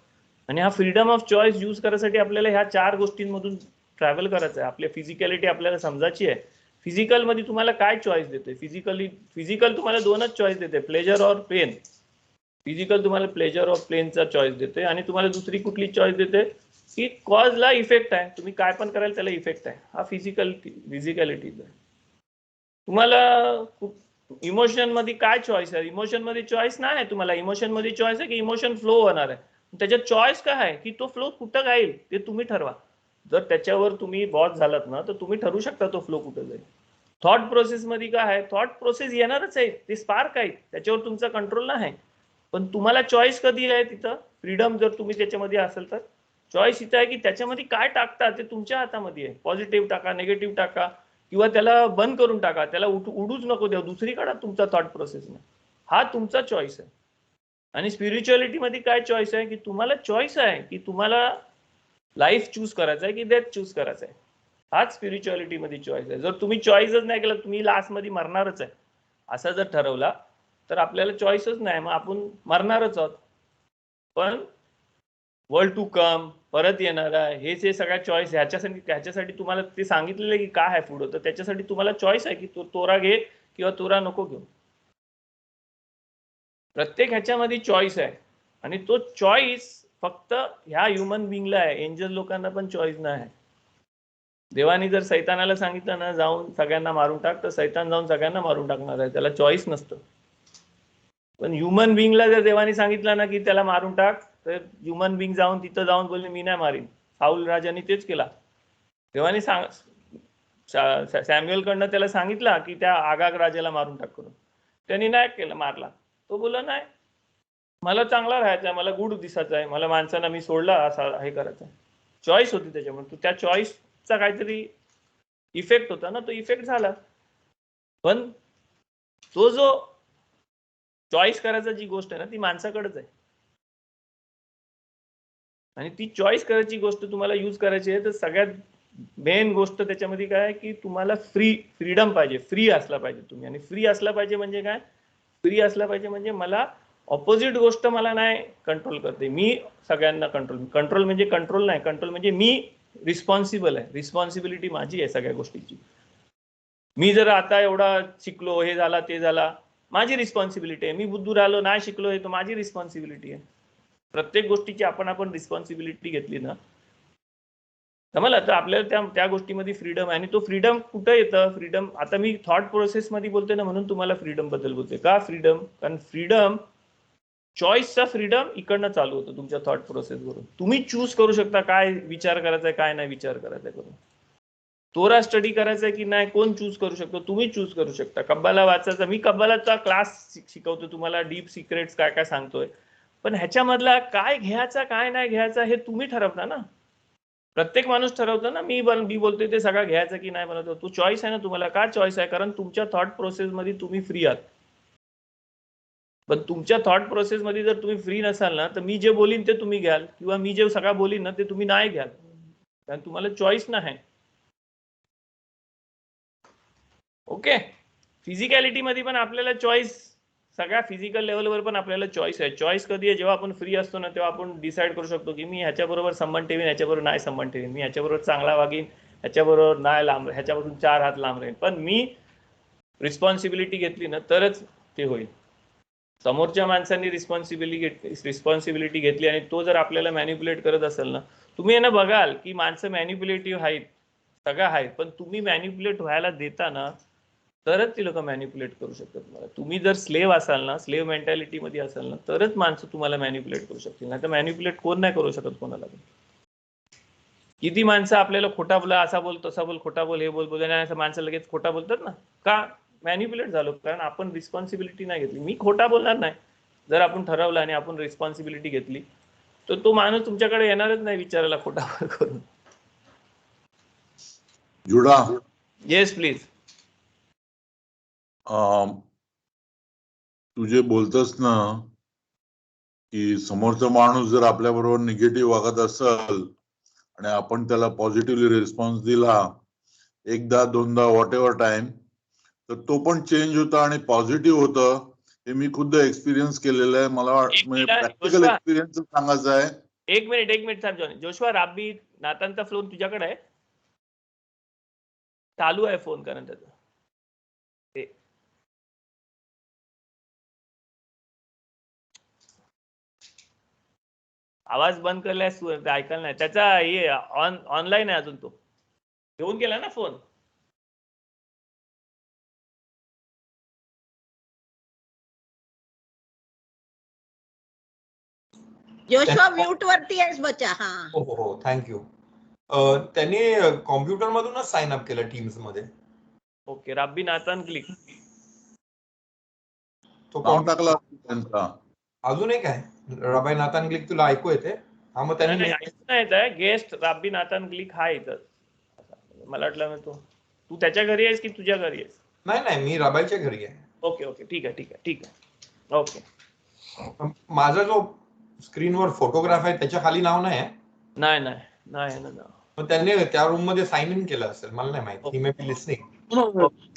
आणि हा फ्रीडम ऑफ चॉईस यूज करायसाठी आपल्याला ह्या 4 गोष्टींमधून ट्रॅव्हल करायचं आहे. आपली फिजिकॅलिटी आपल्याला समजायची आहे. फिजिकल मध्ये तुम्हाला काय चॉईस देते? फिजिकल तुम्हाला 2च चॉईस देते, प्लेजर और पेन. फिजिकल तुम्हाला प्लेजर ऑफ प्लेनचा चॉईस देते आणि तुम्हाला दुसरी कुठली चॉईस देते की कॉजला इफेक्ट आहे. तुम्ही काय पण कराल त्याला इफेक्ट आहे. हा फिजिकॅलिटी. तुम्हाला इमोशन मध्ये काय चॉईस आहे? इमोशन मध्ये चॉईस नाही आहे तुम्हाला. इमोशन मध्ये चॉईस आहे की इमोशन फ्लो होणार आहे. त्याच्यात चॉईस काय आहे की तो फ्लो कुठं जाईल ते तुम्ही ठरवा. जर त्याच्यावर तुम्ही बॉस झालात ना तर तुम्ही ठरवू शकता तो फ्लो कुठं जाईल. थॉट प्रोसेस मध्ये काय आहे? थॉट प्रोसेस येणारच आहे, ते स्पार्क आहे, त्याच्यावर तुमचा कंट्रोल नाही आहे. पण तुम्हाला चॉईस कधी आहे तिथं? फ्रीडम जर तुम्ही त्याच्यामध्ये असेल तर चॉईस इथं आहे की त्याच्यामध्ये काय टाकता ते तुमच्या हातामध्ये आहे. पॉझिटिव्ह टाका, निगेटिव्ह टाका किंवा त्याला बंद करून टाका, त्याला उडूच नको द्या, दुसरीकडे तुमचा थॉट प्रोसेस नाही. हा तुमचा चॉईस आहे. आणि स्पिरिच्युअलिटी मध्ये काय चॉईस आहे की तुम्हाला चॉईस आहे की तुम्हाला लाईफ चूज करायचं आहे की डेथ चूज करायचं आहे. हाच स्पिरिच्युअलिटी मध्ये चॉईस आहे. जर तुम्ही चॉईसच नाही केला, तुम्ही लास्ट मध्ये मरणारच आहे असं जर ठरवला तर आपल्याला चॉईसच नाही, मग आपण मरणारच आहोत. पण वर्ल्ड टू कम, परत येणार आहे, हेच हे सगळ्या चॉईस ह्याच्यासाठी तुम्हाला ते सांगितलेलं की काय आहे पुढं, तर त्याच्यासाठी तुम्हाला चॉईस आहे की तोरा घे किंवा तोरा नको घेऊ. प्रत्येक ह्याच्यामध्ये चॉईस आहे आणि तो चॉईस फक्त ह्या ह्युमन बिंगला आहे. एंजल लोकांना पण चॉईस नाही आहे. देवानी जर सैतानाला सांगितलं ना जाऊन सगळ्यांना मारून टाक, तर सैतान जाऊन सगळ्यांना मारून टाकणार आहे, त्याला चॉईस नसतं. पण ह्युमन बिंगला जर देवानी सांगितलं ना की त्याला मारून टाक, तर ह्युमन बिंग जाऊन तिथं जाऊन बोलले मी नाही मारीन. साऊल राजाने तेच केला. देवानी सॅम्युअल कडनं त्याला सांगितलं की त्या आगाग राजाला मारून टाक करून, त्यांनी नाही केलं, मारला. तो बोलला नाही, मला चांगला राहायचा आहे, मला गुड दिसायचं आहे, मला माणसांना मी सोडला असा हे करायचं. चॉईस होती त्याच्यामुळे. त्या चॉईसचा काहीतरी इफेक्ट होता ना, तो इफेक्ट झाला. पण तो जो चॉईस करायचा जी गोष्ट आहे ना ती माणसाकडेच आहे. आणि ती चॉईस करायची गोष्ट तुम्हाला यूज करायची आहे तर सगळ्यात मेन गोष्ट त्याच्यामध्ये काय आहे की तुम्हाला फ्रीडम पाहिजे. फ्री असला पाहिजे तुम्ही. आणि फ्री असला पाहिजे म्हणजे काय? फ्री असला पाहिजे म्हणजे मला ऑपोजिट गोष्ट मला नाही कंट्रोल करते, मी सगळ्यांना कंट्रोल म्हणजे कंट्रोल नाही, कंट्रोल म्हणजे मी रिस्पॉन्सिबल आहे. रिस्पॉन्सिबिलिटी माझी आहे सगळ्या गोष्टीची. मी जर आता एवढा शिकलो, हे झाला ते झाला, माझी रिस्पॉन्सिबिलिटी आहे. मी बुद्धू राहिलो, नाही शिकलो, हे तर माझी रिस्पॉन्सिबिलिटी आहे. प्रत्येक गोष्टीची आपण रिस्पॉन्सिबिलिटी घेतली ना मला तर आपल्याला त्या गोष्टीमध्ये फ्रीडम आहे. आणि तो फ्रीडम कुठं येतं? फ्रीडम आता मी थॉट प्रोसेसमध्ये बोलते ना, म्हणून तुम्हाला फ्रीडम बद्दल बोलते. का फ्रीडम? कारण फ्रीडम, चॉईसचा फ्रीडम इकडनं चालू होतं तुमच्या थॉट प्रोसेसवरून. तुम्ही चूज करू शकता काय विचार करायचा आहे, काय नाही विचार करायचा करून. तोरा स्टडी करायचा आहे की नाही, कोण चूज करू शकतो? तुम्ही चूज करू शकता. कब्बाला वाचायचा, मी कब्बालाचा क्लास शिकवतो तुम्हाला, डीप सिक्रेट्स काय काय सांगतोय. पण ह्याच्यामधला काय घ्यायचा काय नाही घ्यायचा हे तुम्ही ठरवता ना. प्रत्येक माणूस ठरवतो ना, मी बोलतोय ते सगळं घ्यायचं की नाही बनवतो. तो चॉईस आहे ना तुम्हाला. का चॉईस आहे? कारण तुमच्या थॉट प्रोसेसमध्ये तुम्ही फ्री आहात. पण तुमच्या थॉट प्रोसेसमध्ये जर तुम्ही फ्री नसाल ना तर मी जे बोलीन ते तुम्ही घ्याल किंवा मी जे सगळं बोलीन ना ते तुम्ही नाही घ्याल, कारण तुम्हाला चॉईस नाही. ओके. फिजिकॅलिटी मध्ये पण आपल्याला चॉईस, सगळ्या फिजिकल लेवलवर पण आपल्याला चॉईस आहे. चॉईस कधी आहे? जेव्हा आपण फ्री असतो ना तेव्हा आपण डिसाईड करू शकतो की मी ह्याच्याबरोबर संबंध ठेवीन, ह्याच्याबरोबर नाही संबंध ठेवीन, मी ह्याच्याबरोबर चांगला वागीन, ह्याच्याबरोबर नाही लांब, ह्याच्यापासून 4 हात लांब राहीन. पण मी रिस्पॉन्सिबिलिटी घेतली ना तरच ते होईल. समोरच्या माणसांनी रिस्पॉन्सिबिलिटी घेतली आणि तो जर आपल्याला मॅनिप्युलेट करत असेल ना, तुम्ही यांना बघाल की माणसं मॅनिप्युलेटिव्ह आहेत, सगळं आहेत, पण तुम्ही मॅनिप्युलेट व्हायला देता ना तरच ती लोक मॅनिप्युलेट करू शकतात तुम्हाला. तुम्ही जर स्लेव्ह असाल ना, स्लेव्ह मेंटॅलिटी मध्ये असाल ना तरच माणसं तुम्हाला मॅनिप्युलेट करू शकतील, नाही तर मॅनिप्युलेट कोण नाही करू शकत कोणाला. किती माणसं आपल्याला खोटा बोला, असा बोल, तसा बोल, खोटा बोल, हे बोल, असं माणसं लगेच खोटा बोलतात ना. का? मॅनिप्युलेट झालो, कारण आपण रिस्पॉन्सिबिलिटी नाही घेतली. मी खोटा बोलणार नाही. जर आपण ठरवलं आणि आपण रिस्पॉन्सिबिलिटी घेतली तर तो माणूस तुमच्याकडे येणारच नाही विचारायला खोटा करून. जुडा, येस प्लीज. तू जे बोलतस ना की समोरचा माणूस जर आपल्या बरोबर निगेटिव्ह वागत असेल आणि आपण त्याला पॉझिटिव्हली रिस्पॉन्स दिला एकदा दोनदा व्हॉट एव्हर टाइम, तर तो पण चेंज होता आणि पॉझिटिव्ह होतं हे मी खुद्द एक्सपिरियन्स केलेलं आहे. मला प्रॅक्टिकल एक्सपिरियन्स सांगायचा आहे. एक मिनिट थांब जॉनी. जोशुआ, राब्बी नातानचा फोन तुझ्याकडे आहे? चालू आहे फोन कारण त्याचा. आवाज बंद केल्यास ऐकायला नाही. त्याचा हे ऑनलाईन आहे अजून, तो घेऊन गेला ना फोन. जोशुआ म्यूट वरती आहेस बच्चा. हा हो हो हो, थँक्यू. त्यांनी कॉम्प्युटर मधूनच साइन अप केलं टीम्स मध्ये. ओके, राब्बी नातान क्लिक तो नाव टाकला त्यांचा. अजून एक आहे रबाई नातान क्लिक, तुला ऐकू येते? हा, मग त्यांनी नाही येत आहे. गेस्ट राब्बी नातान क्लिक हा इथं. मला वाटलं तू त्याच्या घरी आहेस की तुझ्या घरी आहेस? नाही, मी रबाईच्या घरी आहे. ओके, ठीक आहे. ओके. माझा जो स्क्रीनवर फोटोग्राफ आहे त्याच्या खाली नाव नाही आहे? नाही ना. मग त्यांनी त्या रूम मध्ये साइन इन केलं असेल, मला नाही माहिती. He may be listening.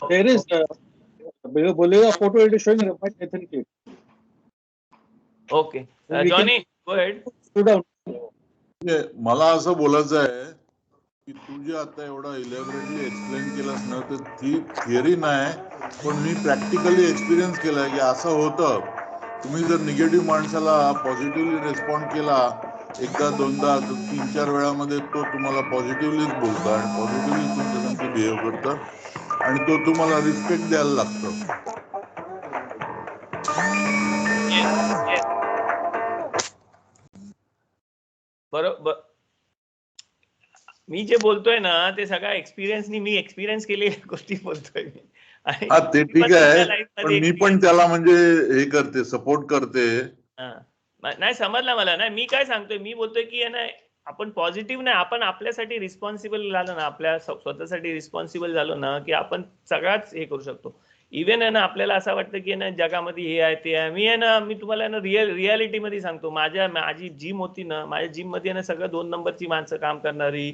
There is बोलेगा photo it is showing Rabbi Nathan clip. Okay, Johnny go ahead. मला असं बोलायचं आहे की तू जे आता एवढा इलॅबोरेटली एक्सप्लेन केलंस ना, तर ती थिअरी नाही, पण मी प्रॅक्टिकली एक्सपिरियन्स केलाय की असं होतं. तुम्ही जर निगेटिव्ह माणसाला पॉझिटिव्हली रिस्पॉन्ड केला एकदा दोनदा 3-4 वेळामध्ये, तो तुम्हाला पॉझिटिव्हलीच बोलतो आणि पॉझिटिव्हली तुमच्यासाठी बिहेव करतं आणि तो तुम्हाला रिस्पेक्ट द्यायला लागतं. बरोबर. मी जे बोलतोय ना ते सगळ्या एक्सपिरियन्सनी, मी एक्सपिरियन्स केलेल्या गोष्टी बोलतोय मी. हा, ते ठीक आहे, पण मी पण त्याला म्हणजे हे करते, सपोर्ट करते. नाही समजलं मला. नाही, मी काय सांगतोय, मी बोलतोय की आपण पॉझिटिव्ह नाही, आपण आपल्यासाठी रिस्पॉन्सिबल झालो ना, आपल्या स्वतःसाठी रिस्पॉन्सिबल झालो ना, की आपण सगळ्याच हे करू शकतो. इव्हन आहे ना, आपल्याला असं वाटतं की जगामध्ये हे आहे ते आहे. मी तुम्हाला रियालिटीमध्ये सांगतो, माझी जिम होती ना, माझ्या जिम मध्ये सगळं 2 नंबरची माणसं काम करणारी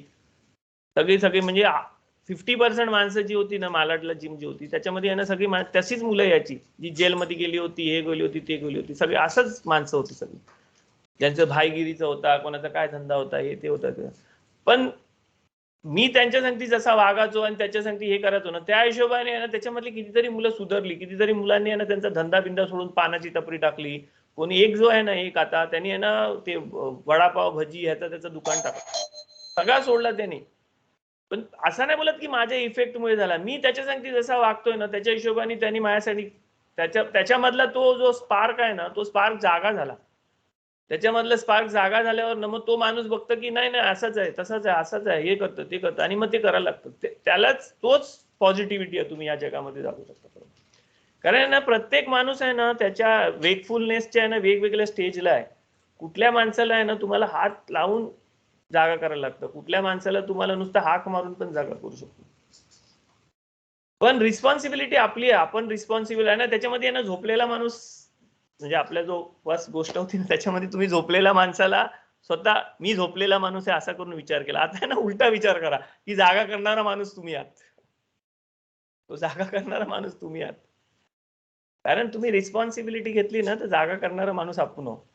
सगळी म्हणजे 50% माणसं जी होती ना, मालाडला जिम जी होती त्याच्यामध्ये सगळी तशीच मुलं याची, जी जेलमध्ये गेली होती, हे गेली होती, ते गेली होती, सगळी असंच माणसं होती सगळी, ज्यांचं भाईगिरीचा होता, कोणाचा काय धंदा होता, हे ते होता. पण मी त्यांच्या संगती जसा वागायचो आणि त्याच्या संगती हे करायचो ना, त्या हिशोबाने त्याच्यामधली कितीतरी मुलं सुधारली, कितीतरी मुलांनी त्यांचा धंदा बिंदा सोडून पानाची टपरी टाकली. कोणी एक जो आहे ना, एक आता त्यांनी ते वडापाव भजी ह्याचं त्याचं दुकान टाकलं, सगळा सोडला त्यांनी. पण असं नाही बोलत की माझ्या इफेक्टमुळे झाला. मी त्याच्या संगती जसा वागतोय ना, त्याच्या हिशोबाने त्यांनी माझ्यासाठी त्याच्यामधला तो जो स्पार्क आहे ना, तो स्पार्क जागा झाला. त्याच्यामधलं स्पार्क जागा झाल्यावर ना, मग तो माणूस बघतो की नाही असंच आहे, तसंच आहे, असंच आहे, हे करतं ते करतं, आणि मग ते करायला लागतं. त्यालाच तोच पॉझिटिव्हिटी आहे, तुम्ही या जगामध्ये जाऊ शकता. कारण ना, प्रत्येक माणूस आहे ना, त्याच्या वेकफुलनेसच्या आहे ना वेगवेगळ्या स्टेजला आहे. कुठल्या माणसाला आहे ना तुम्हाला हात लावून जागा करायला लागतं, कुठल्या माणसाला तुम्हाला नुसतं हाक मारून पण जागा करू शकतो. पण रिस्पॉन्सिबिलिटी आपली आहे, आपण रिस्पॉन्सिबल आहे ना. त्याच्यामध्ये ना झोपलेला माणूस, म्हणजे आपल्या जो फर्स्ट गोष्ट होती ना, त्याच्यामध्ये तुम्ही झोपलेल्या माणसाला स्वतः, मी झोपलेला माणूस आहे असा करून विचार केला. आता ना उलटा विचार करा की जागा करणारा माणूस तुम्ही आहात, तो जागा करणारा माणूस तुम्ही आहात. कारण तुम्ही रिस्पॉन्सिबिलिटी घेतली ना, तर जागा करणारा माणूस आपण आहोत.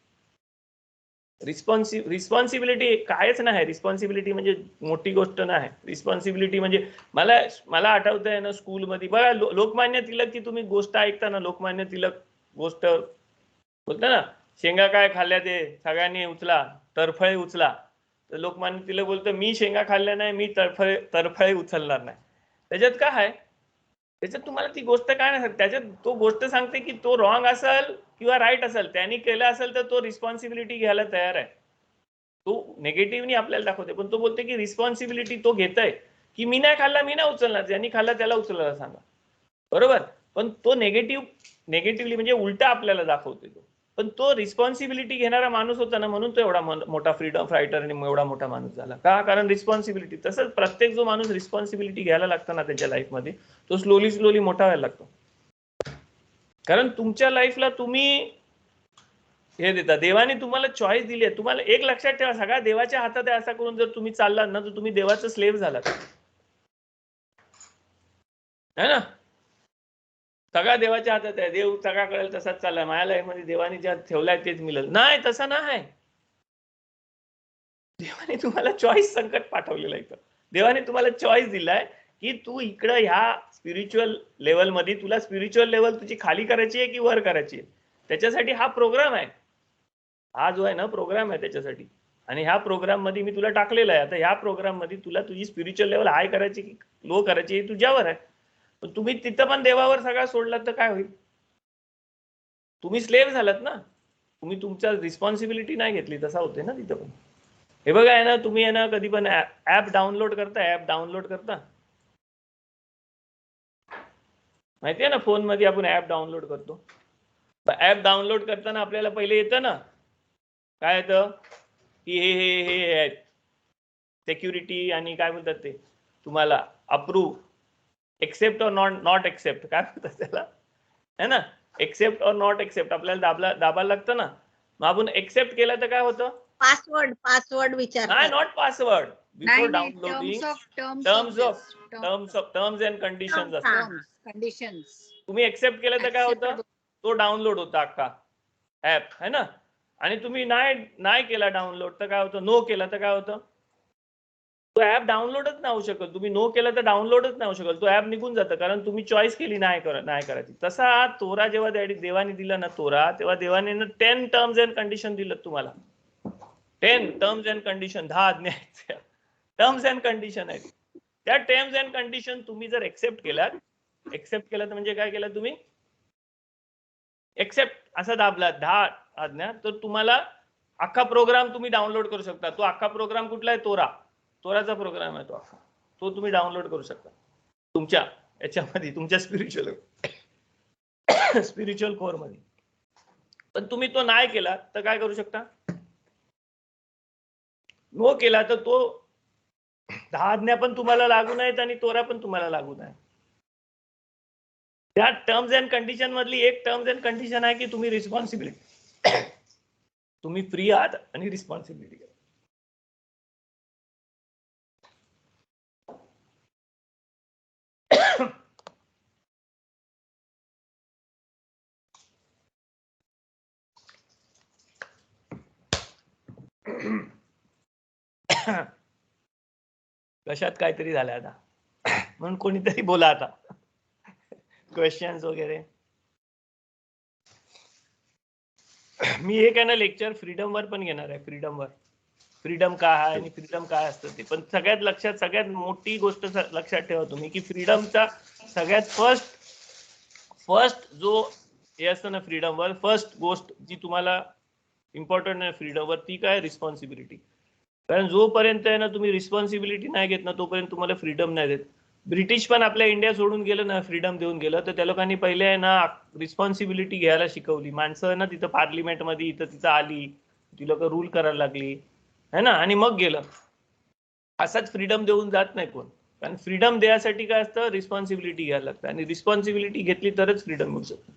रिस्पॉन्सिबिलिटी कायच नाही. रिस्पॉन्सिबिलिटी म्हणजे मोठी गोष्ट नाही. रिस्पॉन्सिबिलिटी म्हणजे मला आठवतंय ना, स्कूलमध्ये बघा, लोकमान्य टिळकची तुम्ही गोष्ट ऐकता ना, लोकमान्य टिळक गोष्ट बोलता ना, शेंगा काय खाल्ल्या ते सगळ्यांनी उचला, तरफळे उचला. तर लोकमान्य टिळक बोलतं, मी शेंगा खाल्ल्या नाही, मी तरफळे उचलणार नाही. त्याच्यात काय आहे, त्याच्यात तुम्हाला ती गोष्ट काय नाही, त्याच्यात तो गोष्ट सांगते की तो रॉंग असेल किंवा राईट असेल, त्यांनी केलं असेल तर तो रिस्पॉन्सिबिलिटी घ्यायला तयार आहे. तो नेगेटिव्हनी आपल्याला दाखवते, पण तो बोलते की रिस्पॉन्सिबिलिटी तो घेत आहे की मी नाही खाल्ला, मी नाही उचलणार, ज्यांनी खाल्ला त्याला उचलायला सांगा. बरोबर. पण तो नेगेटिव्हली म्हणजे उलटा आपल्याला दाखवते तो. पण तो रिस्पॉन्सिबिलिटी घेणारा माणूस होता ना, म्हणून तो एवढा मोठा फ्रीडम फायटर आणि एवढा मोठा माणूस झाला. का? कारण रिस्पॉन्सिबिलिटी. तसंच प्रत्येक जो माणूस रिस्पॉन्सिबिलिटी घ्यायला लागतो ना त्याच्या लाईफमध्ये, तो स्लोली मोठा व्हायला लागतो. कारण तुमच्या लाईफला तुम्ही हे देता, देवाने तुम्हाला चॉईस दिली आहे. तुम्हाला एक लक्षात ठेवा, सगळ्या देवाच्या हातात आहे असा करून जर तुम्ही चाललात ना, तर तुम्ही देवाचं स्लेव्ह झालात, है ना. सगळा देवाच्या हातात आहे. देव सगळा कळेल तसाच चाललाय. माझ्या लाईफ मध्ये देवाने ज्या ठेवलाय तेच मिळेल. नाही, तसं नाही. देवाने तुम्हाला चॉईस संकट पाठवलेलं आहे. देवाने तुम्हाला चॉईस दिलाय की तू इकडं ह्या स्पिरिच्युअल लेवल मध्ये तुला स्पिरिच्युअल लेवल तुझी खाली करायची आहे की वर करायची आहे. त्याच्यासाठी हा प्रोग्राम आहे. हा जो आहे ना प्रोग्राम आहे त्याच्यासाठी. आणि ह्या प्रोग्राम मध्ये मी तुला टाकलेलं आहे. आता ह्या प्रोग्राम मध्ये तुला तुझी स्पिरिच्युअल लेवल हाय करायची की लो करायची हे तुझ्यावर आहे. पण तुम्ही तिथं पण देवावर सगळा सोडलात तर काय होईल? तुम्ही स्लेव्ह झालात ना. तुम्ही तुमच्या रिस्पॉन्सिबिलिटी नाही घेतली. तसा होते ना तिथं पण. हे बघा आहे ना, तुम्ही आहे ना कधी पण ऍप डाउनलोड करता माहितीये ना, फोन मध्ये आपण ऍप डाउनलोड करतो. ऍप डाउनलोड करताना आपल्याला पहिले येतं ना, काय येतं की हे आहेत सिक्युरिटी आणि काय म्हणतात ते तुम्हाला अप्रूव्ह, एक्सेप्ट और नॉट एक्सेप्ट, काय म्हणतात त्याला है ना, एक्सेप्ट और नॉट एक्सेप्ट आपल्याला दाबायला लागतं ना. मग आपण एक्सेप्ट केलं तर काय होतं? पासवर्ड विचारतात. नाही, नॉट पासवर्ड. बिफोर नाही, downloading terms terms and conditions असतात. कंडिशन्स. तुम्ही एक्सेप्ट केलं तर काय होतं? तो डाउनलोड होता अख्खा ऍप है ना. आणि तुम्ही नाही केला डाउनलोड तर काय होतं? नो केला तर काय होतं? तो ऍप डाउनलोडच नाही होऊ शकत. तुम्ही नो केलं तर डाउनलोडच नाही होऊ शकत. तो ऍप निघून जातं कारण तुम्ही चॉईस केली नाही करायची. तसा तोरा जेव्हा देवाने दिला ना तोरा, तेव्हा देवाने 10 टर्म्स अँड कंडिशन दिलं तुम्हाला. 10 टर्म्स अँड कंडिशन, 10 आज्ञा टर्म्स अँड कंडिशन आहेत. त्या टर्म्स अँड कंडिशन तुम्ही जर एक्सेप्ट केलात म्हणजे काय केलं तुम्ही? एक्सेप्ट असं दाबलात 10 आज्ञा, तर तुम्हाला अख्खा प्रोग्राम तुम्ही डाउनलोड करू शकता. तो अख्खा प्रोग्राम कुठला आहे? तोराचा प्रोग्राम आहे तो अख्खा. तो तुम्ही डाउनलोड करू शकता तुमच्या याच्यामध्ये, तुमच्या स्पिरिच्युअल कोर मध्ये. पण तुम्ही तो नाही केला तर काय करू शकता? नो केला तर तो 10 आज्ञा पण तुम्हाला लागू नाहीत आणि तोरा पण तुम्हाला लागू नाही. त्या टर्म्स अँड कंडिशन मधली एक टर्म्स अँड कंडिशन आहे की तुम्ही रिस्पॉन्सिबिलिटी तुम्ही फ्री आहात आणि रिस्पॉन्सिबिलिटी घ्या. कशात काहीतरी झालं आता म्हणून कोणीतरी बोला आता क्वेश्चन्स वगैरे. मी एक आहे ना लेक्चर फ्रीडम वर पण घेणार आहे. फ्रीडम काय आहे आणि फ्रीडम काय असतं ते. पण सगळ्यात मोठी गोष्ट लक्षात ठेवा तुम्ही की फ्रीडमचा सगळ्यात फर्स्ट जो हे असतं ना फ्रीडमवर, फर्स्ट गोष्ट जी तुम्हाला इम्पॉर्टंट आहे फ्रीडमवर, ती काय? रिस्पॉन्सिबिलिटी. कारण जोपर्यंत आहे ना तुम्ही रिस्पॉन्सिबिलिटी नाही घेत ना तोपर्यंत तुम्हाला फ्रीडम नाही देत. ब्रिटिश पण आपल्या इंडिया सोडून गेलं ना, फ्रीडम देऊन गेलं, तर त्या लोकांनी पहिले आहे ना रिस्पॉन्सिबिलिटी घ्यायला शिकवली. माणसं ना तिथं पार्लिमेंटमध्ये तिथं आली, ती लोक रूल करायला लागली है ना, आणि मग गेलं. असाच फ्रीडम देऊन जात नाही कोण. कारण फ्रीडम द्यायसाठी काय असतं? रिस्पॉन्सिबिलिटी घ्यायला लागतं आणि रिस्पॉन्सिबिलिटी घेतली तरच फ्रीडम मिळू शकतं.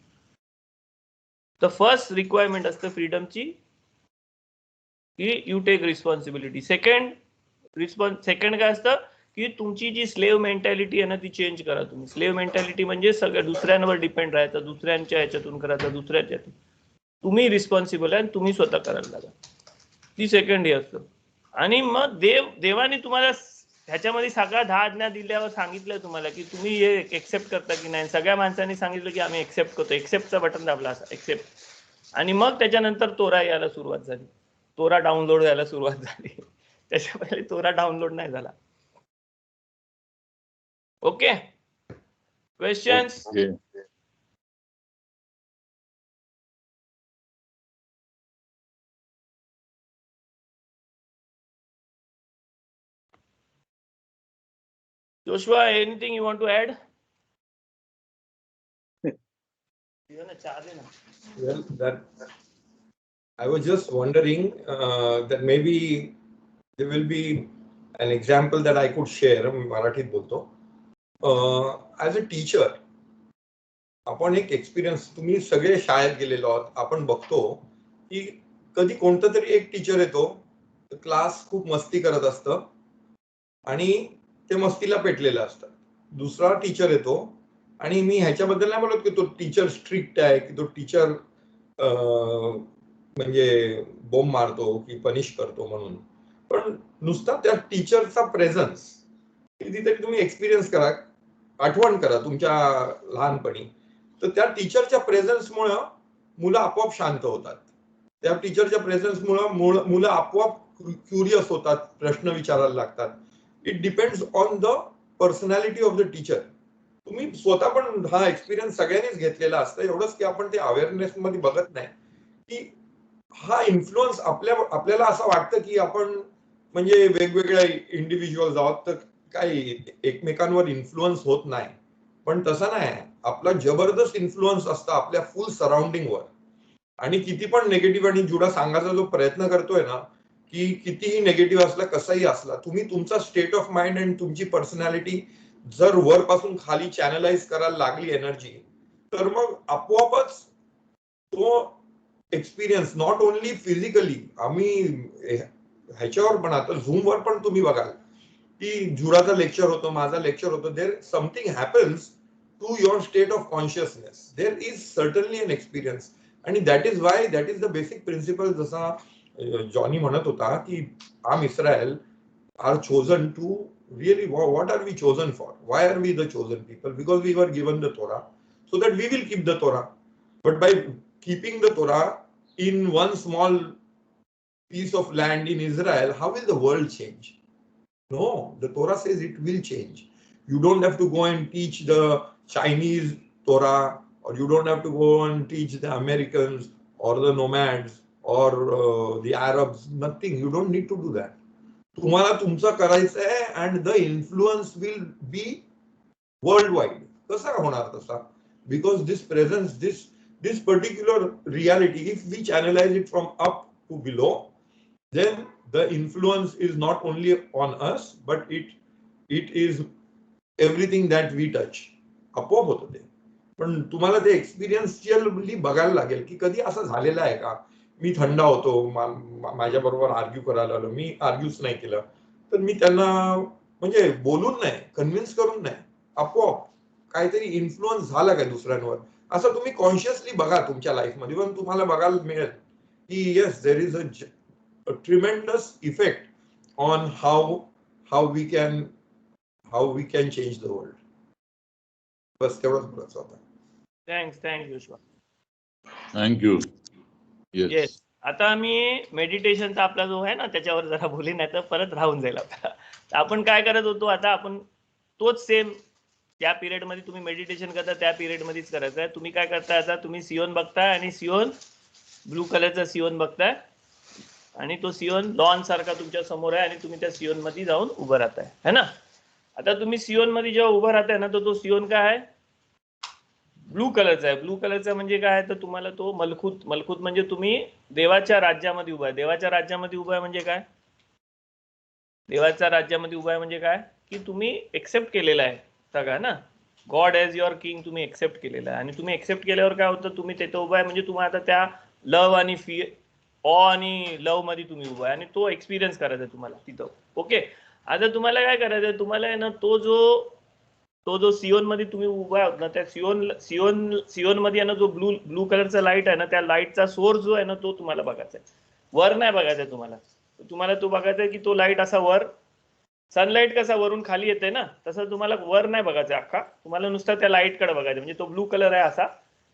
तर फर्स्ट रिक्वायरमेंट असतं फ्रीडमची की यू टेक रिस्पॉन्सिबिलिटी. सेकंड काय असतं की तुमची जी स्लेव्ह मेंटॅलिटी आहे ना ती चेंज करा तुम्ही. स्लेव्ह मेंटॅलिटी म्हणजे सगळं दुसऱ्यांवर डिपेंड राहायचं, दुसऱ्यांच्या ह्याच्यातून करायचं, दुसऱ्याच्या. तुम्ही रिस्पॉन्सिबल आहे आणि तुम्ही स्वतः करायला लागा. ती सेकंड हे असतं. आणि मग देवाने तुम्हाला ह्याच्यामध्ये सगळ्या 10 आज्ञा दिल्यावर सांगितलं तुम्हाला की तुम्ही हे एक्सेप्ट करता की नाही. सगळ्या माणसांनी सांगितलं की आम्ही एक्सेप्ट करतो. एक्सेप्टचा बटन दाबला असा एक्सेप्ट. आणि मग त्याच्यानंतर तोरा यायला सुरुवात झाली. तोरा डाउनलोड व्हायला सुरुवात झाली. त्याच्या पहिले तोरा डाउनलोड नाही झाला. Okay, questions? Joshua, anything you want to add? Well, that I was just wondering that maybe there will be an example that I could share. Marathit bolto. As a teacher, आपण एक experience, तुम्ही सगळे शाळेत गेलेलो आहोत, आपण बघतो की कधी कोणतं तरी एक टीचर येतो, क्लास खूप मस्ती करत असतं आणि ते मस्तीला पेटलेलं असतं. दुसरा टीचर येतो, आणि मी ह्याच्याबद्दल नाही बोलत की तो टीचर स्ट्रिक्ट आहे, की तो टीचर म्हणजे बोंब मारतो की पनिश करतो म्हणून. पण नुसता त्या टीचरचा प्रेझन्स कितीतरी तुम्ही एक्सपिरियन्स करा, आठवण करा तुमच्या लहानपणी, तर त्या टीचरच्या प्रेझन्समुळं मुलं आपोआप शांत होतात. त्या टीचरच्या प्रेझन्समुळं मुलं आपोआप क्युरियस होतात, प्रश्न विचारायला लागतात. It depends on the personality of the teacher. तुम्ही स्वतः पण हा एक्सपिरियन्स सगळ्यांनीच घेतलेला असतं, एवढंच की आपण ते अवेअरनेस मध्ये बघत नाही की हा इन्फ्लुअन्स आपल्याला असं वाटतं की आपण म्हणजे वेगवेगळ्या इंडिव्हिज्युअल्स आहोत तर काही एकमेकांवर इन्फ्लुअन्स होत नाही. पण तसं नाही, आपला जबरदस्त इन्फ्लुअन्स असतं आपल्या फुल सराउंडिंगवर. आणि किती पण निगेटिव्ह, आणि जुडा सांगायचा जो प्रयत्न करतोय ना की कितीही निगेटिव्ह असला कसाही असला, तुम्ही तुमचा स्टेट ऑफ माइंड आणि तुमची पर्सनॅलिटी जर वरपासून खाली चॅनलाइज करायला लागली एनर्जी, तर मग आपोआपच तो एक्सपिरियन्स नॉट ओनली फिजिकली, आम्ही ह्याच्यावर पण आता झूमवर पण तुम्ही बघाल की जुडाचा लेक्चर होतो, माझा लेक्चर होतो, there something happens to your state of consciousness. There is certainly an experience. आणि that is why, that is the basic principle. जसा जॉनी म्हणत होता की आम Israel are chosen to really what are we chosen for? Why are we the chosen people? Because we were given the Torah so that we will keep the Torah. But by keeping the Torah in one small piece of land in Israel, how will the world change? No, the Torah says it will change. You don't have to go and teach the Chinese Torah, or you don't have to go and teach the Americans or the nomads or the Arabs. Nothing. You don't need to do that. तुम्हाला तुमचं करायचं आहे, and the influence will be world wide. कसा होणार तसा? Because this presence, this particular reality, if we channelize it from up to below, then the influence is not only on us, but it is everything that we touch. आपोआप होतं ते. पण तुम्हाला ते एक्सपिरियन्शियली बघायला लागेल की कधी असं झालेलं आहे का, मी थंड होतो, माझ्या बरोबर आर्ग्यू करायला आलो, मी आर्ग्यूच नाही केलं, तर मी त्यांना म्हणजे बोलून नाही, कन्व्हिन्स करून नाही, आपोआप काहीतरी इन्फ्लुअन्स झाला काय दुसऱ्यांवर, असं तुम्ही कॉन्शियसली बघा तुमच्या लाईफमध्ये, पण तुम्हाला बघायला मिळेल की yes, there is a tremendous effect on how we can change the world. बस तेवढंच बोलायचं होतं. थँक्स विश्वा. थँक्यू. येस, आता मी मेडिटेशनचा आपला जो आहे ना त्याच्यावर जरा बोली, नाही तर परत राहून जाईल आपला. आपण काय करत होतो, आता आपण तोच सेम त्या पिरियड मध्ये तुम्ही मेडिटेशन करता त्या पिरियड मध्येच करायचं आहे. तुम्ही काय करताय, आता तुम्ही सियोन बघताय, आणि सियोन ब्लू कलरचा सियोन बघताय, आणि तो सियोन लॉन सारखा तुमच्या समोर आहे, आणि तुम्ही त्या सियोन मध्ये जाऊन उभं राहताय, है ना. आता तुम्ही सियोन मध्ये जेव्हा उभं राहताय ना, तर तो सियोन काय आहे, ब्लू कलरचा आहे. ब्लू कलरचा म्हणजे काय आहे, तर तुम्हाला तो मलखूत म्हणजे तुम्ही देवाच्या राज्यामध्ये उभा आहे. देवाच्या राज्यामध्ये उभा आहे म्हणजे काय, देवाच्या राज्यामध्ये उभा आहे म्हणजे काय, की तुम्ही एक्सेप्ट केलेला आहे सगळं ना, गॉड एज युअर किंग तुम्ही एक्सेप्ट केलेला आहे. आणि तुम्ही एक्सेप्ट केल्यावर काय होतं, तुम्ही तिथे उभा आहे म्हणजे तुम्हाला आता त्या लव आणि आणि लव मध्ये तुम्ही उभा आहे, आणि तो एक्सपिरियन्स करायचा आहे तुम्हाला तिथं. ओके, आता तुम्हाला काय करायचं आहे, तुम्हाला आहे ना तो जो सियोन मध्ये तुम्ही उभा आहात ना, त्या सियोन मध्ये आहे ना जो ब्लू कलरचा लाईट आहे ना, त्या लाईटचा सोर्स जो आहे ना तो तुम्हाला बघायचा आहे. वर नाही बघायचा आहे तुम्हाला तो बघायचा आहे की तो लाईट असा वर, सनलाईट कसा वरून खाली येते ना, तसं तुम्हाला वर नाही बघायचं अख्खा, तुम्हाला नुसतं त्या लाईट कडे बघायचं. म्हणजे तो ब्लू कलर आहे असा,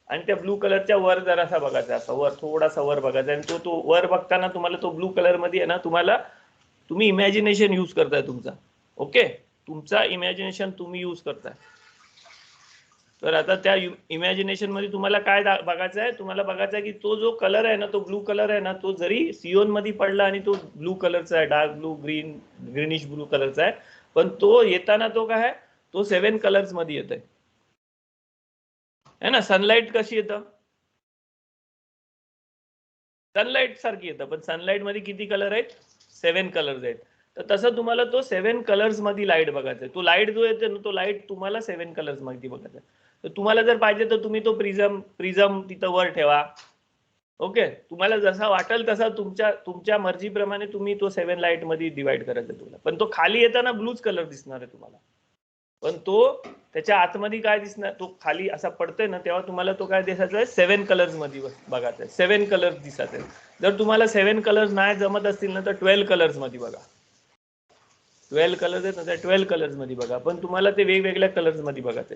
आणि त्या ब्लू कलरच्या वर जरासा बघायचा, असा वर थोडासा वर बघायचा. आणि तो वर बघताना तुम्हाला तो ब्लू कलर मध्ये आहे ना, तुम्ही इमॅजिनेशन यूज करताय तुमचा. ओके, तुमचा इमॅजिनेशन तुम्ही यूज करताय. तर आता त्या इमॅजिनेशन मध्ये तुम्हाला काय बघायचं आहे, तुम्हाला बघायचं आहे की तो जो कलर आहे ना, तो ब्लू कलर आहे ना, तो जरी सियोन मध्ये पडला आणि तो ब्लू कलरचा आहे, डार्क ब्लू, ग्रीनिश ब्लू कलरचा आहे, पण तो येताना तो काय आहे, तो 7 कलर्स मध्ये येत आहे ना. सनलाईट कशी येतं, सनलाईट सारखी येतं, पण सनलाईट मध्ये किती कलर आहेत, 7 कलर्स आहेत. तर तसं तुम्हाला तो 7 कलर्स मध्ये लाईट बघायचा आहे. तो लाईट जो येते ना, तो लाईट तुम्हाला 7 कलर्स मध्ये बघायचा आहे. तर तुम्हाला जर पाहिजे तर तुम्ही तो प्रिझम तिथं वर ठेवा. ओके, तुम्हाला जसा वाटेल तसा तुमच्या मर्जीप्रमाणे तुम्ही तो 7 लाईट मध्ये डिवाइड करायचा तुम्हाला. पण तो खाली येताना ब्लूच कलर दिसणार आहे तुम्हाला. पण तो त्याच्या आतमध्ये काय दिसणार, तो खाली असा पडतोय ना तेव्हा तुम्हाला तो काय दिसायचा आहे, 7 कलर्स मध्ये बघायचा आहे, 7 कलर्स दिसत आहे. जर तुम्हाला 7 कलर्स नाही जमत असतील ना तर 12 कलर्स मध्ये बघा. 12 कलर्स आहेत ना त्या 12 कलर्स मध्ये बघा, पण तुम्हाला ते वेगवेगळ्या कलर्स मध्ये बघायचे.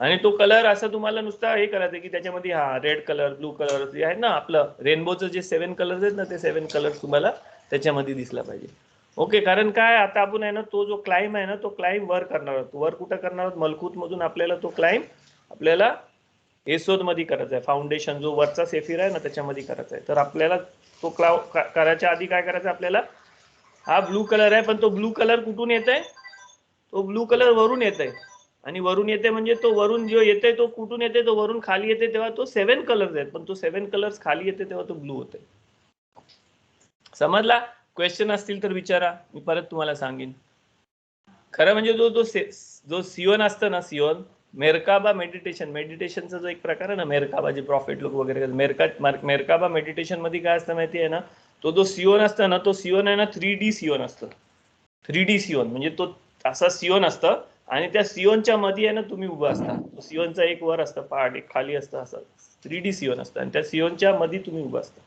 आणि तो कलर असं तुम्हाला नुसता हे करायचं की त्याच्यामध्ये हा रेड कलर, ब्लू कलर जे आहे ना, आपलं रेनबोचं जे 7 कलर्स आहेत ना, ते 7 कलर्स तुम्हाला त्याच्यामध्ये दिसला पाहिजे. ओके, कारण काय आता आपण आहे ना, तो जो क्लाइम आहे ना, तो क्लाइम वर करणार आहोत. वर कुठं करणार आहोत, मलकूत मधून आपल्याला तो क्लाइम आपल्याला येसोद मध्ये करायचा आहे. फाउंडेशन जो वरचा सेफिर आहे ना त्याच्यामध्ये करायचा आहे. तर आपल्याला तो करायच्या आधी काय करायचं, आपल्याला हा ब्लू कलर आहे, पण तो ब्लू कलर कुठून येत आहे, तो ब्लू कलर वरून येत आहे. आणि वरून येते म्हणजे तो वरून जो येते तो कुठून येते, तो वरून खाली येते, तेव्हा तो 7 कलर्स आहेत, पण तो 7 कलर्स खाली येते तेव्हा तो ब्लू होते. समजला? क्वेश्चन असतील तर विचारा, मी परत तुम्हाला सांगेन. खरं म्हणजे जो सियोन असतं ना, सियोन मेरकाबा मेडिटेशनचा जो एक प्रकार आहे ना, मेरकाबा जे प्रॉफिट लोक वगैरे मेरकाबा मेडिटेशन मध्ये काय असतं माहिती आहे ना, तो जो सियोन असतं ना, तो सियोन आहे ना 3D सियोन असतं. 3D सियोन म्हणजे तो असा सियोन असतं आणि त्या सियोनच्या मध्ये आहे ना तुम्ही उभं असता. तो सियोनचा एक वर असतं पार्ट, एक खाली असतं, असं 3D सियोन असतं आणि त्या सियोनच्या मध्ये तुम्ही उभं असता.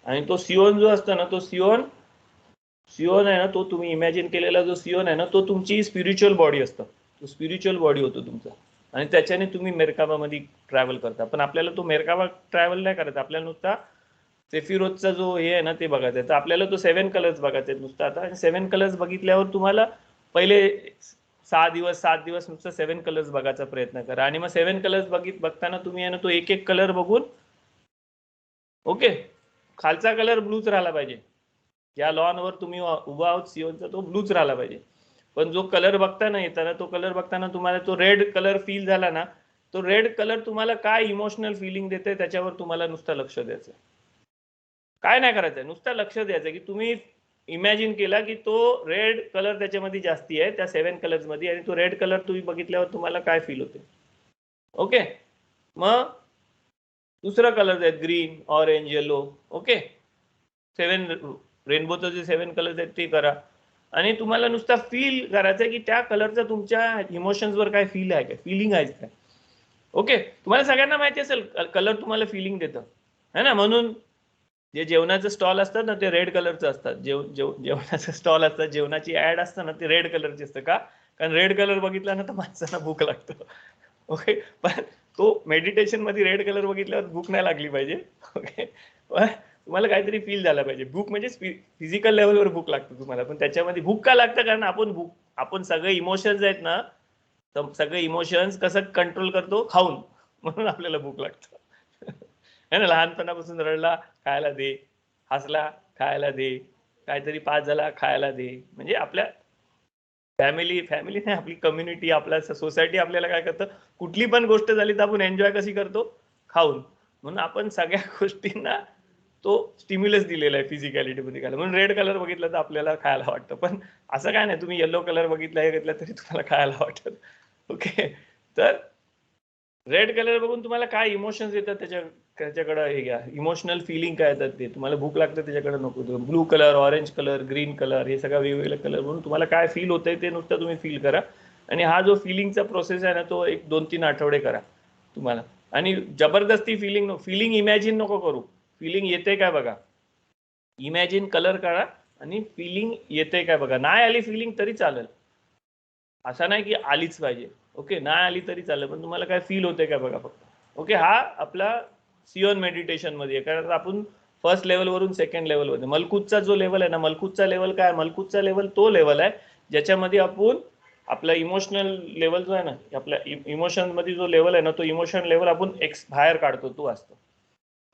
आणि तो सियोन जो असतो ना, तो सियोन आहे ना, तो तुम्ही इमॅजिन केलेला जो सियोन आहे ना, तो तुमची स्पिरिच्युअल बॉडी असतं. तो स्पिरिच्युअल बॉडी होतो तुमचा आणि त्याच्याने तुम्ही मेरकाबामध्ये ट्रॅव्हल करता. पण आपल्याला तो मेरकाबा ट्रॅव्हल नाही करायचा, आपल्याला नुसता सेफिरोजचा जो हे आहे ना ते बघायचं आहे. तर आपल्याला तो 7 कलर्स बघायचे आहेत नुसतं आता. आणि 7 कलर्स बघितल्यावर तुम्हाला पहिले 7 दिवस नुसतं 7 कलर्स बघायचा प्रयत्न करा. आणि मग 7 कलर्स बघताना तुम्ही आहे ना तो एक एक कलर बघून, ओके, खालचा कलर ब्लूच राहिला पाहिजे. ज्या लॉनवर तुम्ही उभा आहोत सियोनचा तो ब्लूच राहिला पाहिजे. पण जो कलर बघताना येताना, तो कलर बघताना तुम्हाला तो रेड कलर फील झाला ना, तो रेड कलर तुम्हाला काय इमोशनल फिलिंग देते त्याच्यावर तुम्हाला नुसतं लक्ष द्यायचं. काय नाही करायचं, नुसतं लक्ष द्यायचं की तुम्ही इमॅजिन केला की तो रेड कलर त्याच्यामध्ये जास्ती आहे त्या 7 कलर्स मध्ये, आणि तो रेड कलर तुम्ही बघितल्यावर तुम्हाला काय फील होते. ओके, मग दुसरा कलर आहेत ग्रीन, ऑरेंज, येलो. ओके, 7 रेनबोचं जे 7 कलर्स आहेत ते करा. आणि तुम्हाला नुसता फील करायचं की त्या कलरचा तुमच्या इमोशन्सवर काय फील आहे, काय फिलिंग आहे काय. ओके, तुम्हाला सगळ्यांना माहिती असेल कलर तुम्हाला फिलिंग देतं है ना. म्हणून जे जेवणाचं स्टॉल असतात ना ते रेड कलरचं असतात. जेवणाचं स्टॉल असतात, जेवणाची ऍड असतं ना ते रेड कलरची असतं. का? कारण रेड कलर बघितला ना तर माणसांना भूक लागतं. ओके, पण तो मेडिटेशन मध्ये रेड कलर बघितल्यावर भूक नाही लागली पाहिजे. ओके, पण तुम्हाला काहीतरी फील झाला पाहिजे. भूक म्हणजे फिजिकल लेवलवर भूक लागतं तुम्हाला, पण त्याच्यामध्ये भूक का लागतं, कारण आपण सगळे इमोशन्स आहेत ना, तर सगळे इमोशन्स कसं कंट्रोल करतो, खाऊन. म्हणून आपल्याला भूक लागतं है ना. लहानपणापासून रडला खायला दे, हसला खायला दे, काहीतरी पास झाला खायला दे. म्हणजे आपल्या फॅमिली नाही, आपली कम्युनिटी, आपल्या सोसायटी आपल्याला काय करतं, कुठली पण गोष्ट झाली तर आपण एन्जॉय कशी करतो, खाऊन. म्हणून आपण सगळ्या गोष्टींना तो स्टिम्युलस दिलेला आहे फिजिकॅलिटी मध्ये खायला. म्हणून रेड कलर बघितलं तर आपल्याला खायला वाटतं. पण असं काय नाही, तुम्ही येलो कलर बघितला हे घेतला तरी तुम्हाला खायला वाटत. ओके, तर रेड कलर बघून तुम्हाला काय इमोशन्स येतात त्याच्याकडे हे घ्या. इमोशनल फिलिंग काय येतात ते तुम्हाला भूक लागतं त्याच्याकडे नको. Blue colour, orange colour, green colour, हे सगळं वेगवेगळे कलर म्हणून तुम्हाला काय फील होतंय ते नुसतं तुम्ही फील करा. आणि हा जो फिलिंगचा प्रोसेस आहे ना तो एक 2-3 आठवडे करा तुम्हाला. आणि जबरदस्ती फिलिंग इमॅजिन नको करू. फिलिंग येते काय बघा, इमॅजिन कलर करा आणि फिलिंग येते काय बघा. नाही आली फिलिंग तरी चालेल, असं नाही की आलीच पाहिजे. ओके, नाही आली तरी चालेल, पण तुम्हाला काय फील होते काय बघा फक्त. ओके, हा आपला सियोन मेडिटेशन मध्ये. कारण आपण फर्स्ट लेवल वरून सेकंड लेवल मध्ये, मलकूतचा जो लेवल आहे ना, मलकूतचा लेवल काय, मलकूतचा लेवल तो लेवल आहे ज्याच्यामध्ये आपण आपला इमोशनल लेवल जो आहे ना, आपल्या इमोशन मध्ये जो लेवल आहे ना, तो इमोशन लेवल आपण बाहेर काढतो, तो असतो.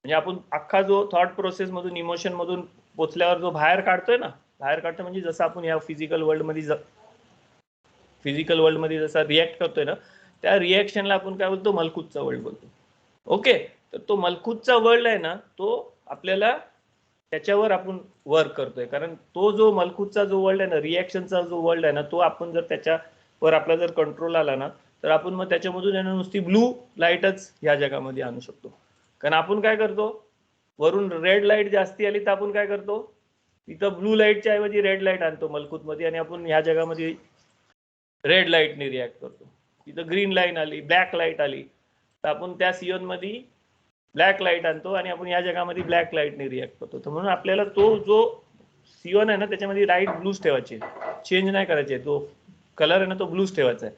म्हणजे आपण अख्खा जो थॉट प्रोसेस मधून इमोशन मधून पोचल्यावर जो बाहेर काढतोय ना, बाहेर काढतो म्हणजे जसं आपण या फिजिकल वर्ल्ड मध्ये जसा रिॲक्ट करतोय ना, त्या रिॲक्शनला आपण काय बोलतो, मलकूतचा वर्ल्ड बोलतो. ओके, तर तो मलकूतचा वर्ल्ड आहे ना, तो आपल्याला त्याच्यावर आपण वर्क करतोय. कारण तो जो मलकूतचा जो वर्ल्ड आहे ना, रिॲक्शनचा जो वर्ल्ड आहे ना, तो आपण जर त्याच्यावर आपला जर कंट्रोल आला ना, तर आपण मग त्याच्यामधून आहे ना नुसती ब्लू लाईटच ह्या जगामध्ये आणू शकतो. कारण आपण काय करतो, वरून रेड लाईट जास्ती आली तर आपण काय करतो, इथं ब्लू लाईटच्या ऐवजी रेड लाईट आणतो मलकूत मध्ये, आणि आपण ह्या जगामध्ये रेड लाईटने रिॲक्ट करतो. तिथं ग्रीन लाईन आली, ब्लॅक लाईट आली, तर आपण त्या सिओन मध्ये ब्लॅक लाईट आणतो आणि आपण या जगामध्ये ब्लॅक लाईटने रिॲक्ट करतो. तर म्हणून आपल्याला तो जो सिओन आहे ना त्याच्यामध्ये लाईट ब्लूच ठेवायचे, चेंज नाही करायचे. तो कलर आहे ना तो ब्लूच ठेवायचा आहे.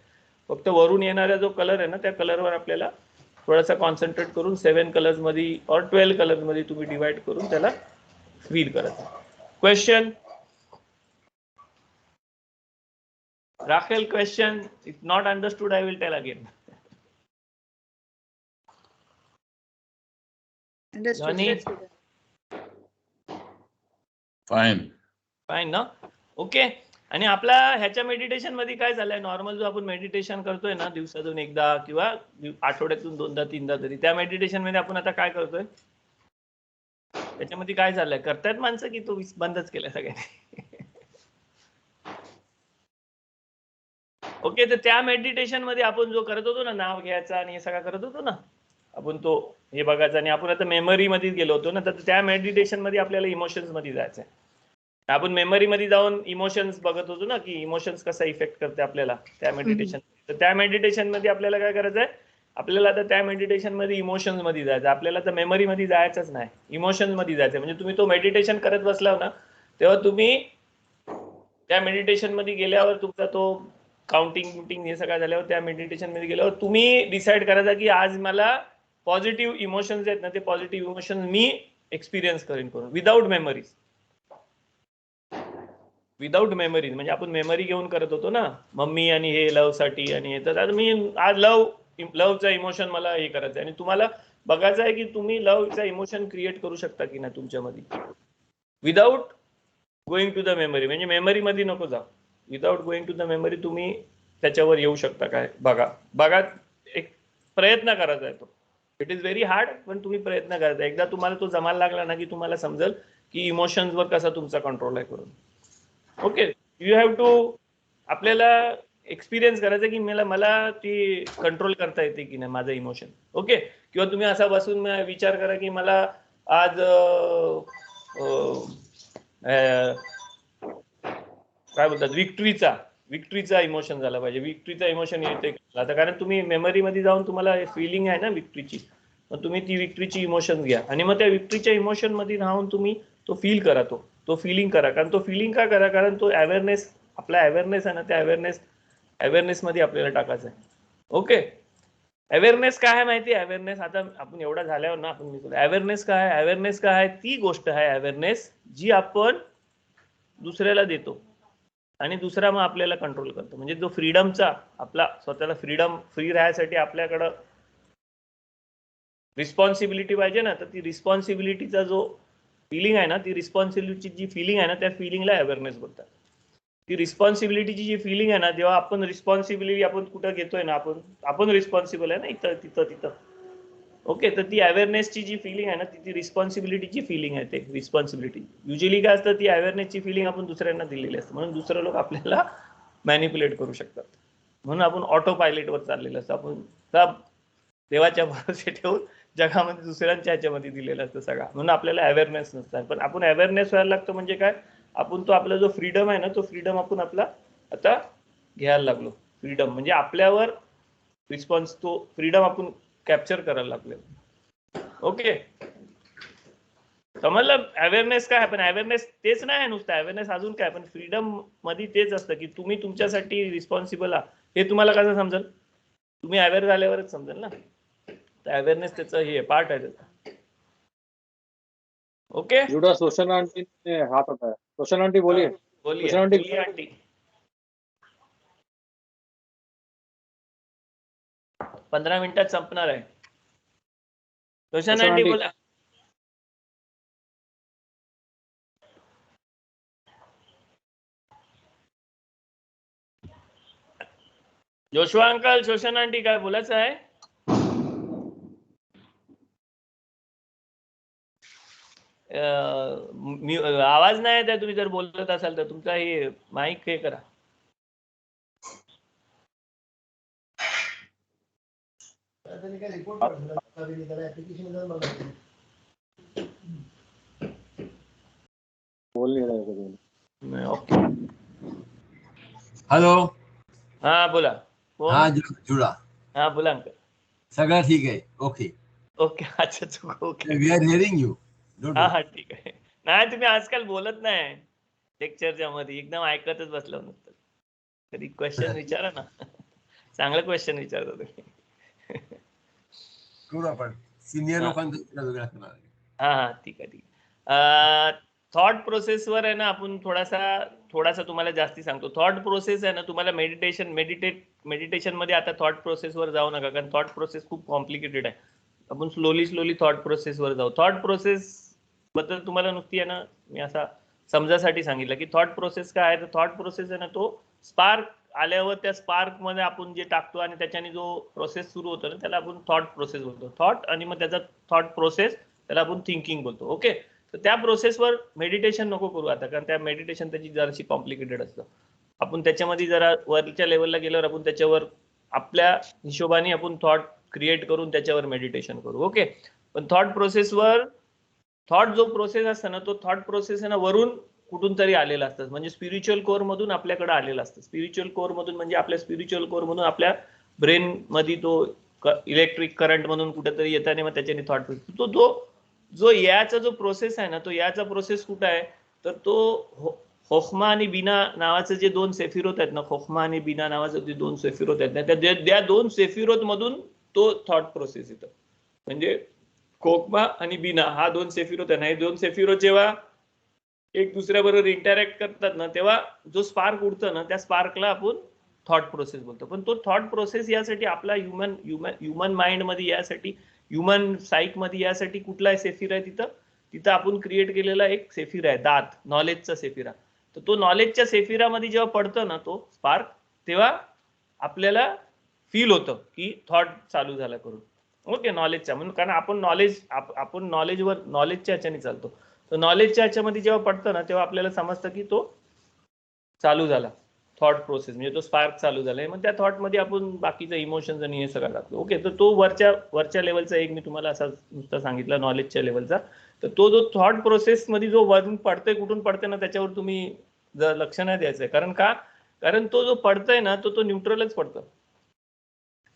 फक्त वरून येणारा जो कलर आहे ना त्या कलरवर आपल्याला थोडासा कॉन्सन्ट्रेट करून 7 कलर्स मध्ये और 12 कलर्स मध्ये तुम्ही डिवाइड करून त्याला फील करायचं. Question Rachel, question. If not understood, I will tell again. Understood. Johnny? Let's do that. Fine. Fine ना? ओके. आणि आपला ह्याच्या मेडिटेशन मध्ये काय झालंय, नॉर्मल जो आपण मेडिटेशन करतोय ना दिवसातून एकदा किंवा आठवड्यातून 2दा 3दा तरी, त्या मेडिटेशन मध्ये आपण आता काय करतोय, त्याच्यामध्ये काय झालंय, करतायत माणसं की तो बंदच केलाय सगळ्यांनी? ओके. तर त्या मेडिटेशन मध्ये आपण जो करत होतो ना, नाव घ्यायचा आणि हे सगळं करत होतो ना आपण, तो हे बघायचं, आणि आपण आता मेमरी मध्ये गेलो होतो ना, तर त्या मेडिटेशन मध्ये आपल्याला इमोशन्स मध्ये जायचं आहे. आपण मेमरी मध्ये जाऊन इमोशन्स बघत होतो ना, की इमोशन्स कसा इफेक्ट करते आपल्याला त्या मेडिटेशन. तर त्या मेडिटेशन मध्ये आपल्याला काय करायचं आहे, आपल्याला आता त्या मेडिटेशन मध्ये इमोशन्स मध्ये जायचं. आपल्याला तर मेमरी मध्ये जायचंच नाही, इमोशन्स मध्ये जायचं. म्हणजे तुम्ही तो मेडिटेशन करत बसला ना, तेव्हा तुम्ही त्या मेडिटेशन मध्ये गेल्यावर तुमचा तो काउंटिंग हे सगळं झाल्यावर त्या मेडिटेशन मध्ये गेल्यावर तुम्ही डिसाईड करायचा की आज मला पॉझिटिव्ह इमोशन्स आहेत ना, ते पॉझिटिव्ह इमोशन्स मी एक्सपिरियन्स करेन करून विदाऊट मेमरीज. विदाऊट मेमरीज म्हणजे आपण मेमरी घेऊन करत होतो ना, मम्मी आणि हे लव्ह साठी आणि हे, तर मी आज लव्हचा इमोशन मला हे करायचं आहे. आणि तुम्हाला बघायचं आहे की तुम्ही लव्हचा इमोशन क्रिएट करू शकता की नाही तुमच्यामध्ये without going to the memory. म्हणजे मेमरी मध्ये नको जा, without going to the memory तुम्ही त्याच्यावर येऊ शकता. काय बघा, एक प्रयत्न करायचा आहे तो. इट इज व्हेरी हार्ड, पण तुम्ही प्रयत्न करायचा. एकदा तुम्हाला तो जमायला लागला ना की तुम्हाला समजेल की इमोशन्सवर कसा तुमचा कंट्रोल आहे करून. ओके. यू हॅव टू, आपल्याला एक्सपिरियन्स करायचं की मला ती कंट्रोल करता येते की नाही माझं इमोशन. ओके. किंवा तुम्ही असा बसून विचार करा की मला आज काय बोलतात विक्ट्रीचा इमोशन झाला पाहिजे. विक्ट्रीचा इमोशन येते आता, कारण तुम्ही मेमरी मध्ये जाऊन तुम्हाला फिलिंग आहे ना विक्ट्रीची, मग तुम्ही ती विक्ट्रीची इमोशन घ्या आणि मग त्या विक्ट्रीच्या इमोशन मध्ये राहून तुम्ही तो फील करा, तो फिलिंग करा. कारण तो फिलिंग का करा, कारण तो अवेअरनेस, आपला अवेअरनेस आहे ना, त्या अवेअरनेस मध्ये आपल्याला टाकायचं आहे. ओके. अवेअरनेस काय आहे माहिती आहे? अवेअरनेस, आता आपण एवढा झाल्यावर ना आपण अवेअरनेस काय आहे, अवेअरनेस काय आहे, ती गोष्ट आहे अवेअरनेस जी आपण दुसऱ्याला देतो आणि दुसरा मग आपल्याला कंट्रोल करतो. म्हणजे जो फ्रीडमचा, आपला स्वतःला फ्री राहण्यासाठी आपल्याकडं रिस्पॉन्सिबिलिटी पाहिजे ना, तर ती रिस्पॉन्सिबिलिटीचा जो फिलिंग आहे ना, ती रिस्पॉन्सिबिलिटी जी फिलिंग आहे ना, त्या फिलिंगला अवेअरनेस बोलतात. ती रिस्पॉन्सिबिलिटीची जी फिलिंग आहे ना, जेव्हा आपण रिस्पॉन्सिबिलिटी आपण कुठं घेतोय ना, आपण रिस्पॉन्सिबल आहे ना इथं तिथं. ओके. तर ती अवेअरनेसची जी फिलिंग आहे ना, ती रिस्पॉन्सिबिलिटीची फिलिंग आहे. ते रिस्पॉन्सिबिलिटी युजली काय असतं, ती अवेअरनेसची फिलिंग आपण दुसऱ्यांना दिलेली असते, म्हणून दुसरे लोक आपल्याला मॅनिप्युलेट करू शकतात. म्हणून आपण ऑटो पायलटवर चाललेलं असतं. आपण देवाच्या भरोसे ठेवून जगामध्ये दुसऱ्यांच्या ह्याच्यामध्ये दिलेलं असतं सगळं, म्हणून आपल्याला अवेअरनेस नसतात. पण आपण अवेअरनेस व्हायला लागतो म्हणजे काय, आपण तो आपला जो फ्रीडम आहे ना, तो फ्रीडम आपण आपला आता घ्यायला लागलो. फ्रीडम म्हणजे आपल्यावर रिस्पॉन्स, तो फ्रीडम आपण कॅप्चर करायला लागले. ओके. समजलं अवेअरनेस काय? पण अवेअरनेस तेच नाही नुसतं, अवेअरनेस अजून काय, पण फ्रीडम मध्ये तेच असतं की तुम्ही तुमच्यासाठी रिस्पॉन्सिबल आहात. हे तुम्हाला कसं समजेल? तुम्ही अवेअर झाल्यावरच समजेल ना. तर अवेअरनेस त्याचं हे पार्ट आहे त्याचा. ओके. जुडा सोशन आंटी ने हाथ उठाया. सोशन आंटी बोलिए. सोशन आंटी बोलिए आंटी. 15 मिनिटात संपणार आहे. सोशन आंटी बोला. जोशवा अंकल, शोषण आंटी, काय बोलायचं आहे? आवाज नाही येत आहे. तुम्ही जर बोलत असाल तर तुमचा हे माईक हे करा. बोल नहीं रहा है. ओके. हॅलो. हा बोला कोण? हा जुडा. हा बोला अंकल. सगळं ठीक आहे. ओके ओके अच्छा okay. We are hearing you. हा हा ठीक आहे. नाही तुम्ही आजकाल बोलत नाही लेक्चरच्या मध्ये, एकदम ऐकतच बसलो नसतं. कधी क्वेश्चन विचारा ना. चांगलं क्वेश्चन विचारता तुम्ही. करू आपण सिनियर लोकांचा वेगळा करणार. हा ठीक आहे ठीक आहे. थॉट प्रोसेसवर आहे ना आपण थोडासा तुम्हाला जास्ती सांगतो. थॉट प्रोसेस आहे ना तुम्हाला मेडिटेशन मध्ये आता थॉट प्रोसेसवर जाऊ नका, कारण थॉट प्रोसेस खूप कॉम्प्लिकेटेड आहे. आपण स्लोली थॉट प्रोसेसवर जाऊ. थॉट प्रोसेस बद्दल तुम्हाला नुसती आहे ना मी असा समजासाठी सांगितलं की थॉट प्रोसेस काय आहे. तर थॉट प्रोसेस आहे ना तो स्पार्क आल्यावर त्या स्पार्क मध्ये आपण जे टाकतो आणि त्याच्याने जो प्रोसेस सुरू होतो ना त्याला आपण थॉट प्रोसेस बोलतो. थॉट आणि मग त्याचा थॉट प्रोसेस त्याला आपण थिंकिंग बोलतो. ओके, तर त्या प्रोसेसवर मेडिटेशन नको करू आता, कारण त्या मेडिटेशन त्याची जराशी कॉम्प्लिकेटेड असतं. आपण त्याच्यामध्ये जरा वरच्या लेवलला गेल्यावर आपण त्याच्यावर आपल्या हिशोबाने आपण थॉट क्रिएट करून त्याच्यावर मेडिटेशन करू. ओके, पण थॉट प्रोसेसवर थॉट जो प्रोसेस असतो ना तो थॉट प्रोसेस आहे ना वरून कुठून तरी आलेला असतं, म्हणजे स्पिरिच्युअल कोर मधून आपल्याकडे आलेला असतं. स्पिरिच्युअल कोर मधून म्हणजे आपल्या स्पिरिच्युअल कोर मधून आपल्या ब्रेन मध्ये तो इलेक्ट्रिक करंट म्हणून कुठेतरी येताना मग त्याच्याने थॉट प्रोसेस तो जो याचा जो प्रोसेस आहे ना तो याचा प्रोसेस कुठं आहे तर तो खोखमा आणि बिना नावाचे जे दोन सेफिरोत आहेत ना, खोखमा आणि बिना नावाचे जे दोन सेफिरोत आहेत ना त्या दोन सेफिरोत मधून तो थॉट प्रोसेस येतो. म्हणजे खोखमा आणि बिना हा दोन सेफिरोत आहे ना, हे दोन सेफिरोत जेव्हा एक दुसऱ्याबरोबर इंटरॅक्ट करतात ना तेव्हा जो स्पार्क उडतो ना त्या स्पार्कला आपण थॉट प्रोसेस बोलतो. पण तो थॉट प्रोसेस यासाठी आपला ह्युमन माइंड मध्ये यासाठी ह्युमन साईक मध्ये यासाठी कुठला सेफिर आहे तिथं आपण क्रिएट केलेला एक सेफिर आहे दात, नॉलेजचा सेफिरा. तर तो नॉलेजच्या सेफिरामध्ये जेव्हा पडतो ना तो स्पार्क तेव्हा आपल्याला फील होतं की थॉट चालू झाला करून. ओके, नॉलेजच्या म्हणून कारण आपण नॉलेजच्या ह्याच्याने चालतो. तर नॉलेजच्या ह्याच्यामध्ये जेव्हा पडतं ना तेव्हा आपल्याला समजतं की तो चालू झाला थॉट प्रोसेस, म्हणजे तो स्पार्क चालू झालाय. मग त्या थॉट मध्ये आपण बाकीचं इमोशन्स आणि हे सगळं टाकतो. ओके, तर तो वरच्या लेवलचा एक मी तुम्हाला असा नुसता सांगितलं नॉलेजच्या लेवलचा. तर तो जो थॉट प्रोसेस मध्ये जो वरून पडतोय कुठून पडतोय ना त्याच्यावर तुम्ही जर लक्ष नाही द्यायचंय. कारण तो जो पडतोय ना तो न्यूट्रलच पडतो.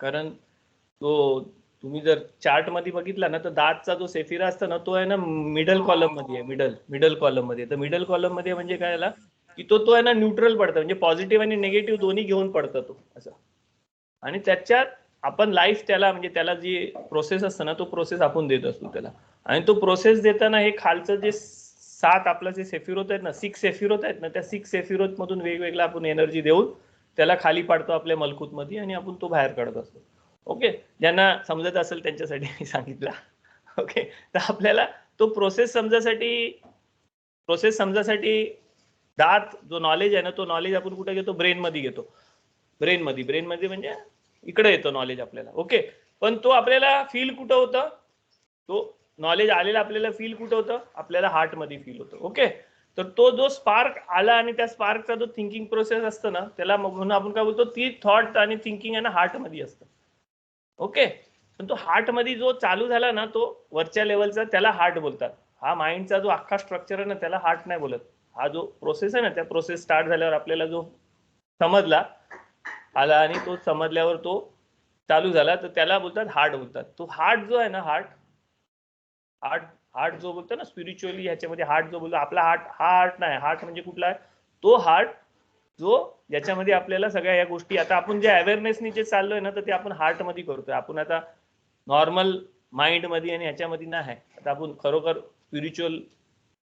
कारण तो तुम्ही जर चार्ट मध्ये बघितला ना तर दातचा जो सेफिरा असतो ना तो आहे ना मिडल कॉलम मध्ये आहे. मिडल कॉलम मध्ये. तर मिडल कॉलम मध्ये म्हणजे काय झाला की तो आहे ना न्यूट्रल पडतं, म्हणजे पॉझिटिव्ह आणि निगेटिव्ह दोन्ही घेऊन पडतं तो असं. आणि त्याच्यात आपण लाईफ म्हणजे त्याला जी प्रोसेस असतं ना तो प्रोसेस आपण देत असतो त्याला. आणि तो प्रोसेस देताना हे खालचं जे 7 आपलं जे सेफिरोत आहेत ना 6 सेफिरोत आहेत ना त्या 6 सेफिरोत मधून वेगवेगळा आपण एनर्जी देऊन त्याला खाली पाडतो आपल्या मलकूत मध्ये आणि आपण तो बाहेर काढत असतो. ओके, ज्यांना समजत असेल त्यांच्यासाठी मी सांगितलं. ओके, तर आपल्याला तो प्रोसेस समजासाठी दात जो नॉलेज आहे ना तो नॉलेज आपण कुठे घेतो ब्रेन मध्ये घेतो. ब्रेन मध्ये म्हणजे इकडे येतो नॉलेज आपल्याला. ओके, पण तो आपल्याला फील कुठं होतं, तो नॉलेज आलेला आपल्याला फील कुठं होतं, आपल्याला हार्ट मध्ये फील होतं. ओके, तर तो जो स्पार्क आला आणि त्या स्पार्कचा जो थिंकिंग प्रोसेस असतो ना त्याला म्हणून आपण काय बोलतो ती थॉट आणि थिंकिंग आहे ना हार्ट मध्ये असतं. ओके, पण तो हार्ट मध्ये जो चालू झाला ना तो वरच्या लेवलचा त्याला हार्ट बोलतात. हा माइंडचा जो अख्खा स्ट्रक्चर आहे ना त्याला हार्ट नाही बोलत. हा जो प्रोसेस आहे ना त्या प्रोसेस स्टार्ट झाल्यावर आपल्याला जो समजला आला आणि तो समजल्यावर तो चालू झाला तर त्याला बोलतात हार्ट बोलतात. तो हार्ट जो आहे ना हार्ट जो बोलतो ना स्पिरिच्युअली ह्याच्यामध्ये हार्ट जो बोलतो आपला हार्ट नाही. हार्ट म्हणजे कुठला आहे तो हार्ट जो ज्याच्यामध्ये आपल्याला सगळ्या या गोष्टी आता आपण जे अवेअरनेसनी जे चाललोय ना तर ते आपण हार्ट मध्ये करतोय. आपण आता नॉर्मल माइंड मध्ये आणि ह्याच्यामध्ये नाही. आता आपण खरोखर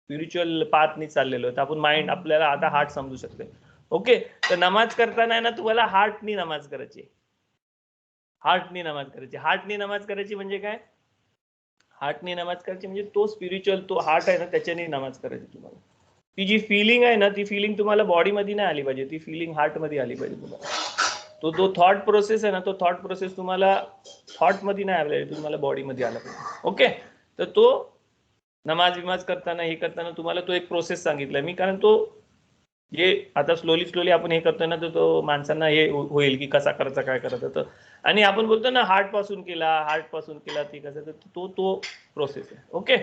स्पिरिच्युअल पाथनी चाललेलो तर आपण माइंड आपल्याला आता हार्ट समजू शकते. ओके, तर नमाज करताना ना तुम्हाला हार्टनी नमाज करायची. हार्टनी नमाज करायची म्हणजे काय, हार्टनी नमाज करायची म्हणजे तो स्पिरिच्युअल तो हार्ट आहे ना त्याच्याने नमाज करायची. तुम्हाला ती जी फिलिंग आहे ना ती फिलिंग तुम्हाला बॉडी मध्ये नाही आली पाहिजे, ती फिलिंग हार्ट मध्ये आली पाहिजे तुम्हाला. तो जो थॉट प्रोसेस आहे ना तो थॉट प्रोसेस तुम्हाला थॉट मध्ये नाही आला पाहिजे, तुम्हाला बॉडी मध्ये आला पाहिजे. ओके, तर तो नमाज करताना हे करताना तुम्हाला तो एक प्रोसेस सांगितला मी, कारण तो हे आता स्लोली आपण हे करतोय ना तर तो माणसांना हे होईल की कसा करायचा काय करायचं. तर आणि आपण बोलतो ना हार्ट पासून केला ते कसं, तर तो प्रोसेस आहे. ओके,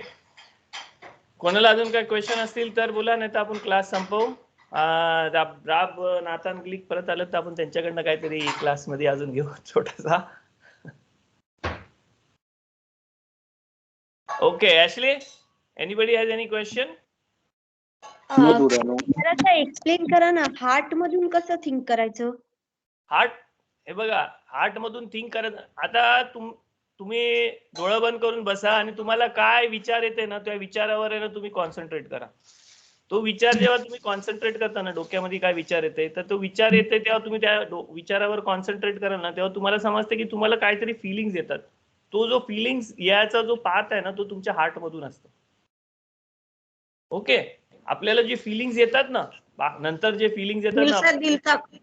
कोणाला अजून काय क्वेश्चन असतील तर बोला, नाही तर आपण क्लास संपवू. राब नाथान क्लिक परत आलं तर आपण त्यांच्याकडनं काहीतरी क्लासमध्ये अजून घेऊ छोटासा. Okay Ashley, anybody has any question? No, Judah, no. जरा एक्सप्लेन करा ना, हार्ट मधून कसं थिंक करायचं? हार्ट, हे बघा, हार्ट मधून थिंक करत, आता तुम्ही डोळं बंद करून बसा आणि तुम्हाला काय विचार येते ना, त्या विचारावर आहे ना तुम्ही कॉन्सन्ट्रेट करा. तो विचार जेव्हा तुम्ही कॉन्सन्ट्रेट करता ना, डोक्यामध्ये काय विचार येते, तर तो विचार येते तेव्हा तुम्ही त्या विचारावर कॉन्सन्ट्रेट कराल ना, तेव्हा तुम्हाला समजते की तुम्हाला काहीतरी फिलिंग्स येतात. तो जो फिलिंग्स याचा जो पाथ आहे ना, तो तुमच्या हार्ट मधून असतो. ओके, आपल्याला जे फिलिंग्स येतात ना, नंतर जे फिलिंग्स येतात ना, दिल तक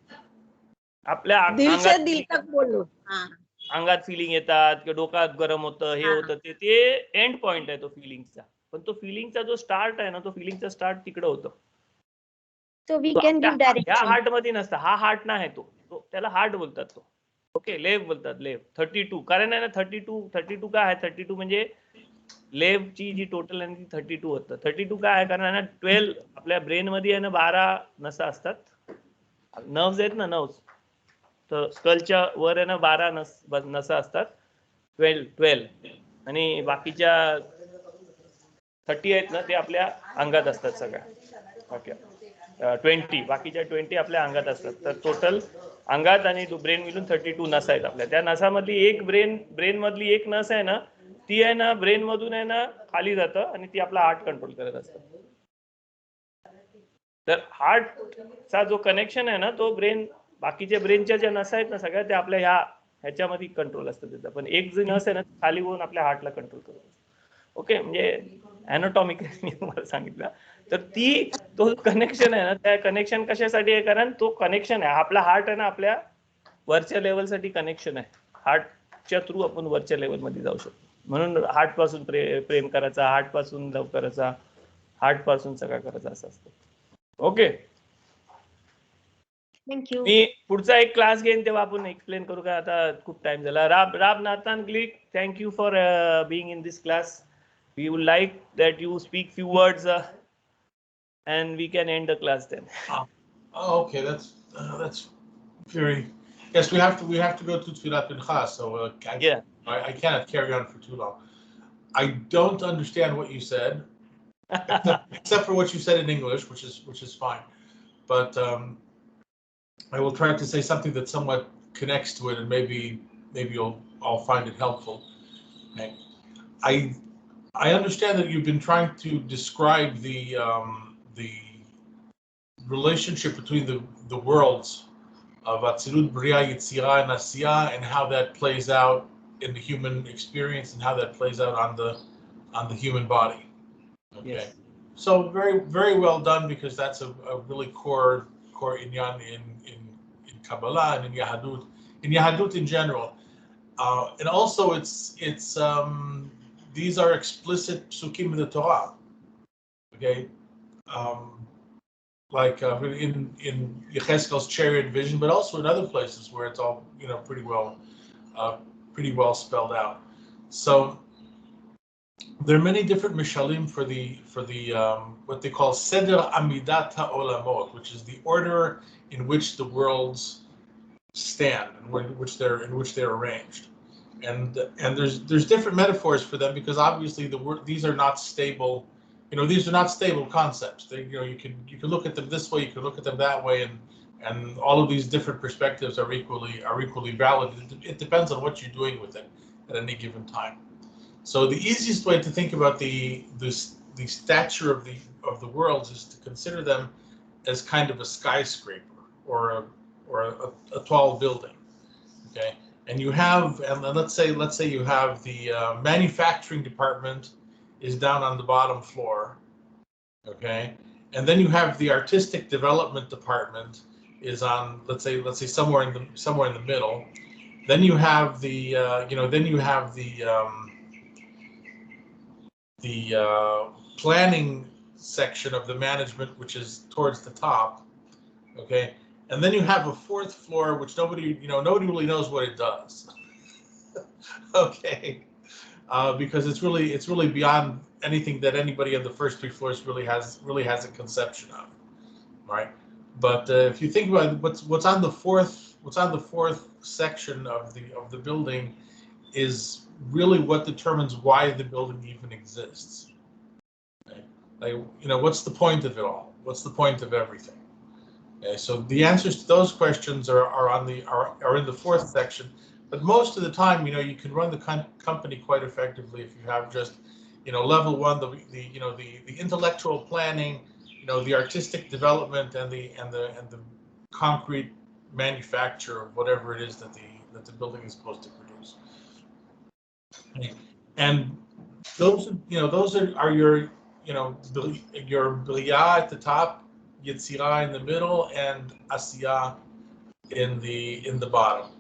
आपल्या दिल से अंगात दिल तक बोलो. हाँ. अंगात फिलिंग येतात किंवा डोक्यात गरम होतं, हे हा. होतं, ते एंड पॉइंट आहे तो फिलिंगचा. पण तो फिलिंगचा जो स्टार्ट आहे ना, तो फिलिंगचा स्टार्ट तिकडे होतो. So we can give ह्या direction. हार्ट मध्ये नसतं, हा हार्ट नाही तो त्याला हार्ट बोलतात. तो ओके, लेव बोलतात, लेव. 32 कारण आहे ना, 32 काय आहे? 32 म्हणजे लेवची जी टोटल आहे ती 32 होतं. 32 काय आहे? कारण आहे ना 12 आपल्या ब्रेन मध्ये आहे ना 12 नसा असतात, नर्व्स आहेत ना, नर्व्स. तर स्कलच्या वर आहे ना 12 नसा असतात, 12 आणि बाकीच्या 30 आहेत ना ते आपल्या अंगात असतात सगळ्या. ओके, 20 बाकीच्या 20 आपल्या अंगात असतात. तर टोटल अंगात आणि ब्रेन मिळून 32 नस आहेत आपल्या. त्या नसामधली एक ब्रेन मधली एक नस आहे ना, ती आहे ना ब्रेन मधून आहे ना खाली जातं आणि ती आपला हार्ट कंट्रोल करत असतं. तर हार्टचा जो कनेक्शन आहे ना, तो ब्रेन, बाकीच्या ब्रेनच्या ज्या नसा आहेत ना सगळ्या, त्या आपल्या ह्याच्यामध्ये कंट्रोल असतं त्याचा. पण एक जी नस आहे ना, खाली होऊन आपल्या हार्टला कंट्रोल करतो. ओके, म्हणजे अॅनाटॉमिकली मी तुम्हाला सांगितलं. तर तो कनेक्शन आहे ना, त्या कनेक्शन कशासाठी आहे? कारण तो कनेक्शन आहे, आपला हार्ट आहे ना आपल्या वरच्या लेवलसाठी कनेक्शन आहे. हार्टच्या थ्रू आपण वरच्या लेवलमध्ये जाऊ शकतो. म्हणून हार्ट पासून प्रेम करायचा, हार्ट पासून लव करायचा, हार्ट पासून सगळं करायचं, असं असतं. Okay, thank you. मी पुढचा एक क्लास घेईन तेव्हा आपण एक्सप्लेन करू. का आता खूप टाइम झाला. Rob Nathan Glick, thank you for being in this class. We would like that you speak few words and we can end the class then. Okay, that's very. Yes, we have to go to Tfilat Mincha, so Yeah. I cannot carry on for too long. I don't understand what you said, except for what you said in English, which is fine. But I will try to say something that somewhat connects to it, and maybe I'll find it helpful. Okay. I understand that you've been trying to describe the relationship between the worlds of Atzilut, Bria, Yitzira, and Asiya, and how that plays out in the human experience, and how that plays out on the human body. Okay. Yes. So very well done, because that's a really core inyan in Kabbalah and in Yahadut in general. And also it's these are explicit psukim in the Torah. Okay. Like in Yechezkel's chariot vision, but also in other places where it's all pretty well spelled out. So there are many different mishalim for the what they call Seder Amidat HaOlamot, which is the order in which the worlds stand and in which they're arranged. And there's different metaphors for them, because obviously these are not stable. These are not stable concepts. They, you can look at them this way, you can look at them that way, and all of these different perspectives are equally valid. It depends on what you're doing with it at any given time. So the easiest way to think about the stature of the worlds is to consider them as kind of a skyscraper or a tall building. Okay, and let's say you have the manufacturing department is down on the bottom floor. Okay, and then you have the artistic development department is on let's say somewhere in the middle. Then you have the planning section of the management, which is towards the top. Okay, and then you have a fourth floor, which nobody really knows what it does. Okay, because it's really beyond anything that anybody on the first three floors really has a conception of. Right. But if you think about it, what's on the fourth section of the building is really what determines why the building even exists. Okay? Like, you know, what's the point of it all? What's the point of everything? Okay, so the answers to those questions are in the fourth section. But most of the time, you know, you can run the company quite effectively if you have just, you know, level one, the intellectual planning, you know, the artistic development, and the concrete manufacture of whatever it is that the building is supposed to produce. Okay. And those are your, you know, your Bria at the top, Yetzirah in the middle, and Asiyah in the bottom.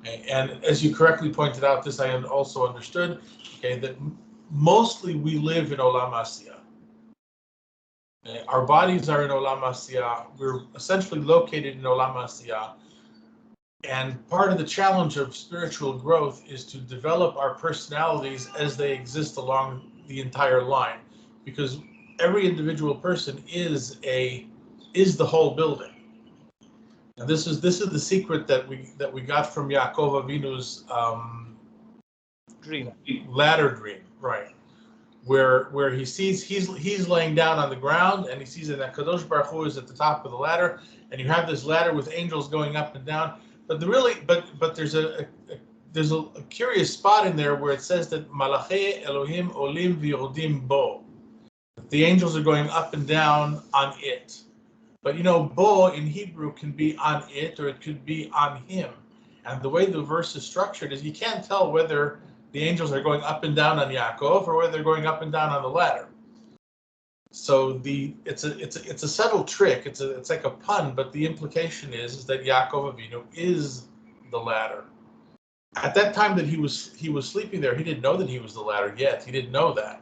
Okay. And as you correctly pointed out, this I also understood. Okay, that mostly we live in Olam Asiyah. Okay. Our bodies are in Olam Asiyah. We're essentially located in Olam Asiyah. And part of the challenge of spiritual growth is to develop our personalities as they exist along the entire line, because every individual person is the whole building. And this is the secret that we got from Yaakov Avinu's Dream. ladder dream, right? Where he sees he's laying down on the ground, and he sees that Kadosh Baruch Hu is at the top of the ladder, and you have this ladder with angels going up and down. But there's a curious spot in there where it says that Malachei Elohim Olim V'Yordim Bo. The angels are going up and down on it. But you know, Bo in Hebrew can be on it, or it could be on him. And the way the verse is structured is you can't tell whether the angels are going up and down on Yaakov or whether they're going up and down on the ladder. So it's a subtle trick. It's like a pun, but the implication is that Yaakov Avinu is the ladder. At that time that he was sleeping there, he didn't know that he was the ladder yet. He didn't know that.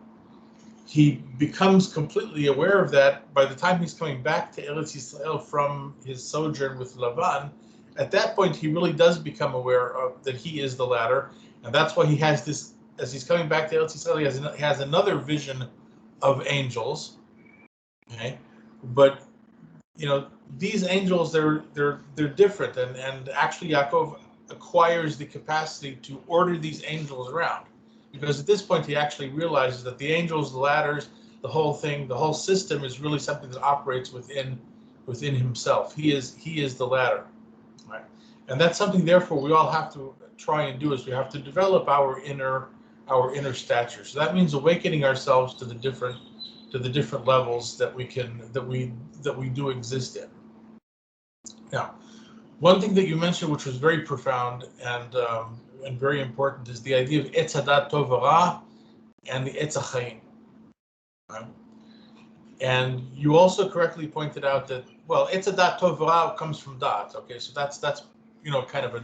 He becomes completely aware of that by the time he's coming back to Eretz Yisrael from his sojourn with Lavan. At that point, he really does become aware of that he is the ladder, and that's why he has this. As he's coming back to Eretz Yisrael, he has another vision of angels. Okay, but you know, these angels, they're different, and actually Yaakov acquires the capacity to order these angels around, because at this point he actually realizes that the angels, the ladders, the whole thing, the whole system is really something that operates within himself. He is the ladder, right? And that's something, therefore, we all have to try and do, is we have to develop our inner stature. So that means awakening ourselves to the different levels that we do exist in. Now, one thing that you mentioned, which was very profound and very important, is the idea of Etz Hadat Tov Ra and the Etz HaChaim. Right? And you also correctly pointed out that, well, Etz Hadat Tov Ra comes from Dat. Okay, so that's you know, kind of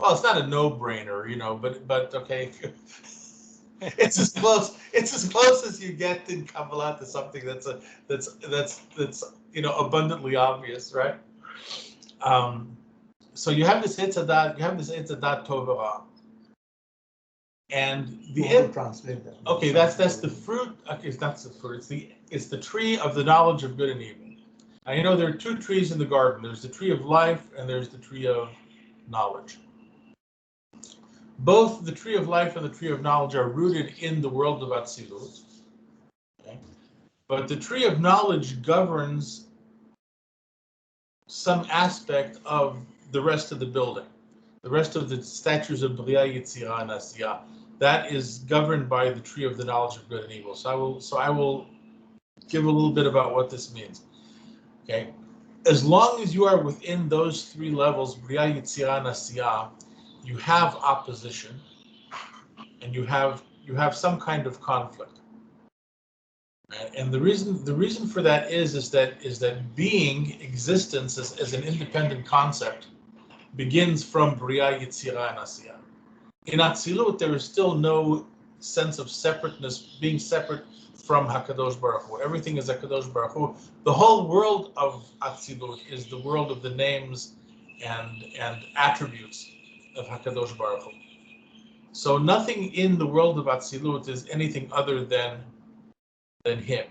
it's not a no-brainer, you know, but okay. It's as close as you get in Kabbalah to something that's you know, abundantly obvious, right? So you have this Etz Hadat Tov Ra, and translate that. Okay, that's the fruit. Okay, that's the fruit. It's the tree of the knowledge of good and evil. Now, you know, there are two trees in the garden. There's the tree of life and there's the tree of knowledge. Both the tree of life and the tree of knowledge are rooted in the world of Atzilut. Okay? But the tree of knowledge governs some aspect of the rest of the building. The rest of the statues of Bria, Yetzirah, and Asiyah, that is governed by the tree of the knowledge of good and evil. So I will give a little bit about what this means. Okay, as long as you are within those three levels, Bria, Yetzirah, and Asiyah, you have opposition, and you have some kind of conflict. And the reason for that is that being, existence as an independent concept, begins from Bria, Yetzirah, and Asiyah. In Atzilut, there is still no sense of separateness, being separate from HaKadosh Baruch Hu. Everything is HaKadosh Baruch Hu. The whole world of Atzilut is the world of the names and attributes of HaKadosh Baruch Hu. So nothing in the world of Atzilut is anything other than him.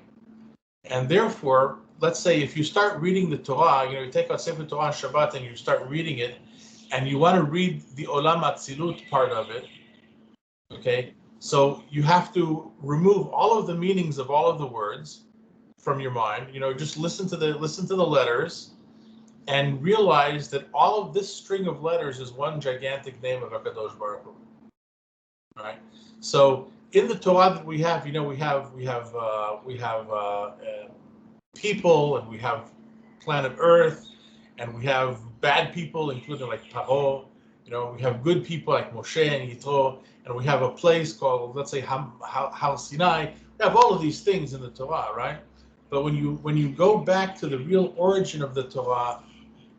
And therefore, let's say if you start reading the Torah, you take out Sefer Torah on Shabbat and you start reading it, and you want to read the Olam Atzilut part of it, okay? So you have to remove all of the meanings of all of the words from your mind. Just listen to the letters, and realize that all of this string of letters is one gigantic name of HaKadosh Baruch Hu. All right. So in the Torah that we have, we have people, and we have planet Earth, and we have bad people, including like Paro. We have good people like Moshe and Yitro, and we have a place called, let's say, Har Sinai. We have all of these things in the Torah, right? But when you go back to the real origin of the Torah,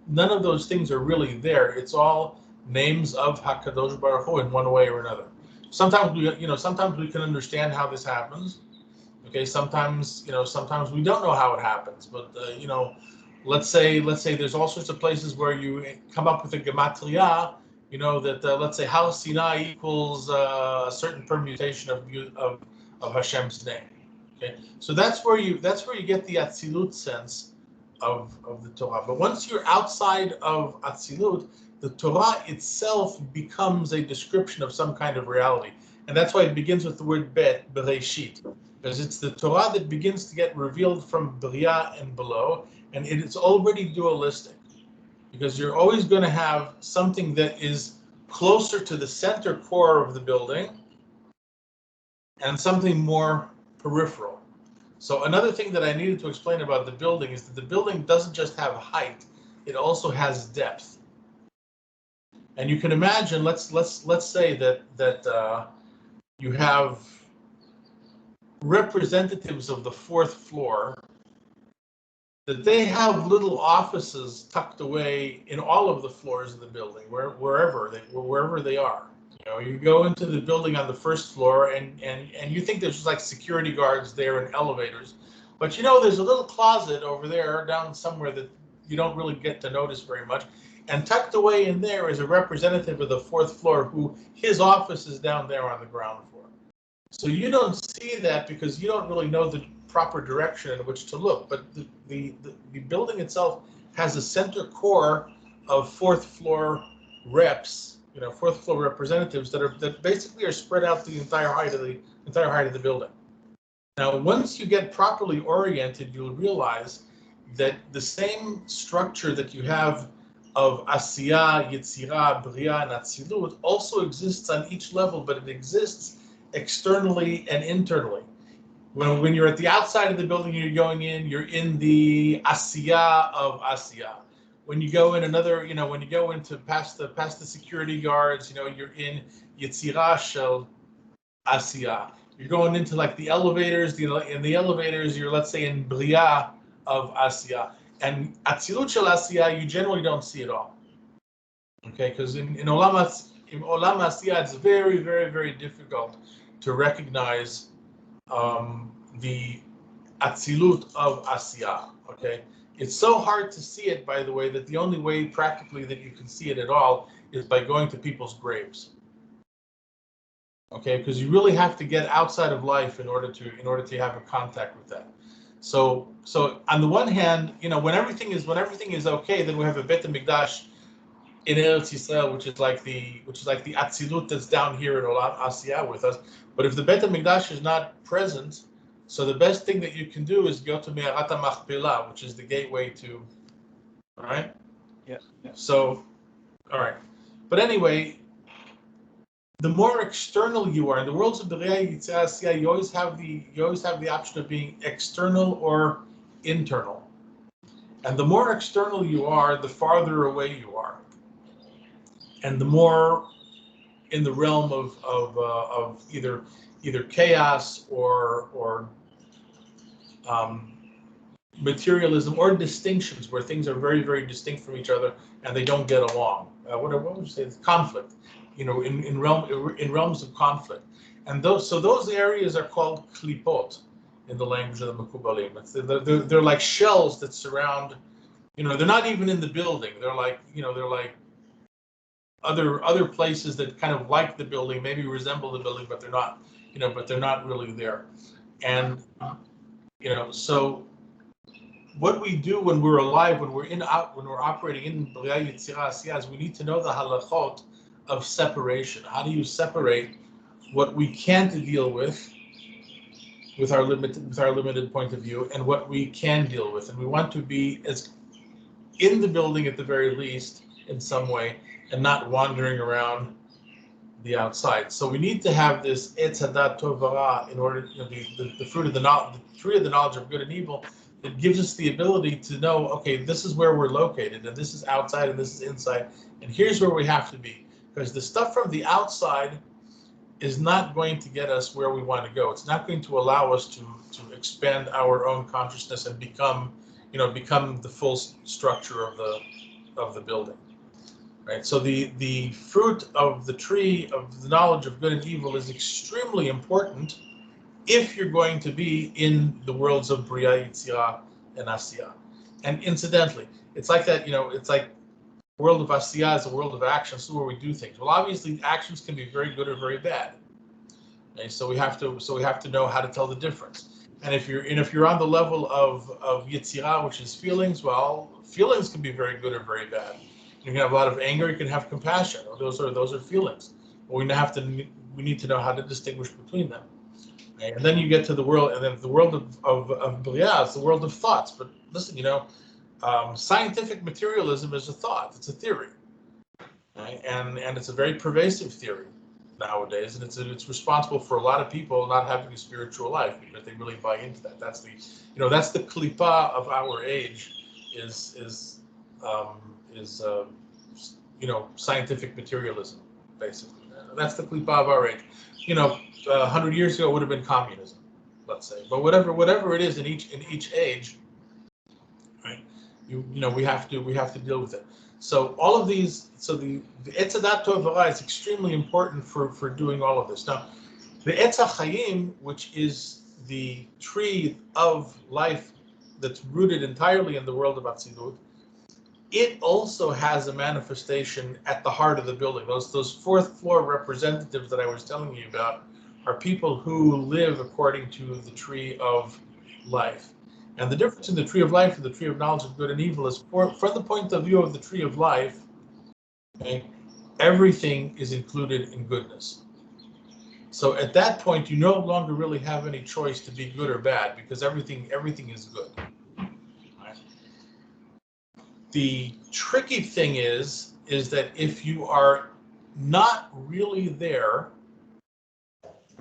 none of those things are really there. It's all names of HaKadosh Baruch Hu in one way or another. Sometimes we can understand how this happens. Okay, sometimes we don't know how it happens. But let's say there's all sorts of places where you come up with a gematria. That let's say Har Sinai equals a certain permutation of Hashem's name. Okay, so that's where you get the Atzilut sense of the Torah. But once you're outside of Atzilut, the Torah itself becomes a description of some kind of reality. And that's why it begins with the word Bet, Bereshit, because it's the Torah that begins to get revealed from Bria and below, and it is already dualistic, because you're always going to have something that is closer to the center core of the building and something more peripheral. So another thing that I needed to explain about the building is that the building doesn't just have height, it also has depth. And you can imagine, let's say that you have representatives of the fourth floor, that they have little offices tucked away in all of the floors of the building, wherever they are. You go into the building on the first floor, and you think there's just like security guards there and elevators, but there's a little closet over there down somewhere that you don't really get to notice very much. And tucked away in there is a representative of the fourth floor who his office is down there on the ground floor. So you don't see that because you don't really know the proper direction in which to look. But the building itself has a center core of fourth floor reps, fourth floor representatives that basically are spread out the entire height of the building. Now, once you get properly oriented, you'll realize that the same structure that you have of Asiyah, Yetzirah, Bria, and Atzilut also exists on each level, but it exists externally and internally. When you're at the outside of the building, you're going in, you're in the Asiyah of Asiyah. When you go in when you go into past the security guards, you're in Yetzirah Shel Asiyah. You're going into like the elevators, in the elevators, you're, let's say, in Bria of Asiyah. And Atzilut Shel Asiyah, you generally don't see it all. Okay, because in Olam Asiyah, it's very, very, very difficult to recognize the Atzilut of Asiyah. Okay, it's so hard to see it, by the way, that the only way practically that you can see it at all is by going to people's graves. Okay, because you really have to get outside of life in order to have a contact with that. So on the one hand, when everything is okay, then we have a Bet HaMikdash in Eretz Yisrael, which is like the Atzilut that's down here in Olam Asiyah with us. But if the Bet HaMikdash is not present, so the best thing that you can do is go to Me'arat HaMachpelah, which is the gateway to. All right. Yeah. So, all right. But anyway, the more external you are in the worlds of Bria, Yitzhak, Asiyah, you always have the option of being external or internal. And the more external you are, the farther away you are, and the more in the realm of either chaos or materialism or distinctions, where things are very, very distinct from each other and they don't get along. What would you say? It's conflict. In realms of conflict, and those areas are called klipot in the language of the Mekubalim. They're like shells that surround. They're not even in the building. They're like other places that kind of like the building, maybe resemble the building, but they're not. But they're not really there. And so what we do when we're alive, when we're operating in B'riah Yetzirah Asiyah, is we need to know the halachot of separation. How do you separate what we can't deal with our limited point of view, and what we can deal with? And we want to be as in the building at the very least in some way, and not wandering around the outside. So we need to have this Etz Hadat Tov V'Ra in order to the fruit of the knowledge, the tree of the knowledge of good and evil. It gives us the ability to know, okay, this is where we're located, and this is outside, and this is inside, and here's where we have to be. Because the stuff from the outside is not going to get us where we want to go. It's not going to allow us to expand our own consciousness and become the full structure of the building. Right. So the fruit of the tree of the knowledge of good and evil is extremely important if you're going to be in the worlds of B'riah, Yetzirah, and Asiyah. And incidentally, it's like that, it's like the world of Asiyah is a world of action, so where we do things. Well, obviously actions can be very good or very bad. Okay? So we have to know how to tell the difference. And if you're on the level of Yetzirah, which is feelings, well, feelings can be very good or very bad. You can have a lot of anger, you can have compassion. Those are feelings. But we need to know how to distinguish between them. Okay? And then you get to the world, and then the world of B'riah is the world of thoughts. But listen, scientific materialism is a thought, it's a theory. Okay? And it's a very pervasive theory nowadays, and it's responsible for a lot of people not having a spiritual life because they really buy into that. That's the klipa of our age is scientific materialism, basically. That's the klipa of our age. 100 years ago it would have been communism, let's say. But whatever it is in each age, right? We have to deal with it. So all of these, the Etz Hadat Tov V'Ra is extremely important for doing all of this. Now, the Etz HaChaim, which is the tree of life that's rooted entirely in the world of Atzilut, it also has a manifestation at the heart of the building. Those fourth floor representatives that I was telling you about are people who live according to the tree of life. And the difference in the tree of life and the tree of knowledge of good and evil is, from the point of view of the tree of life, okay, everything is included in goodness. So at that point, you no longer really have any choice to be good or bad, because everything is good. Right? The tricky thing is that if you are not really there,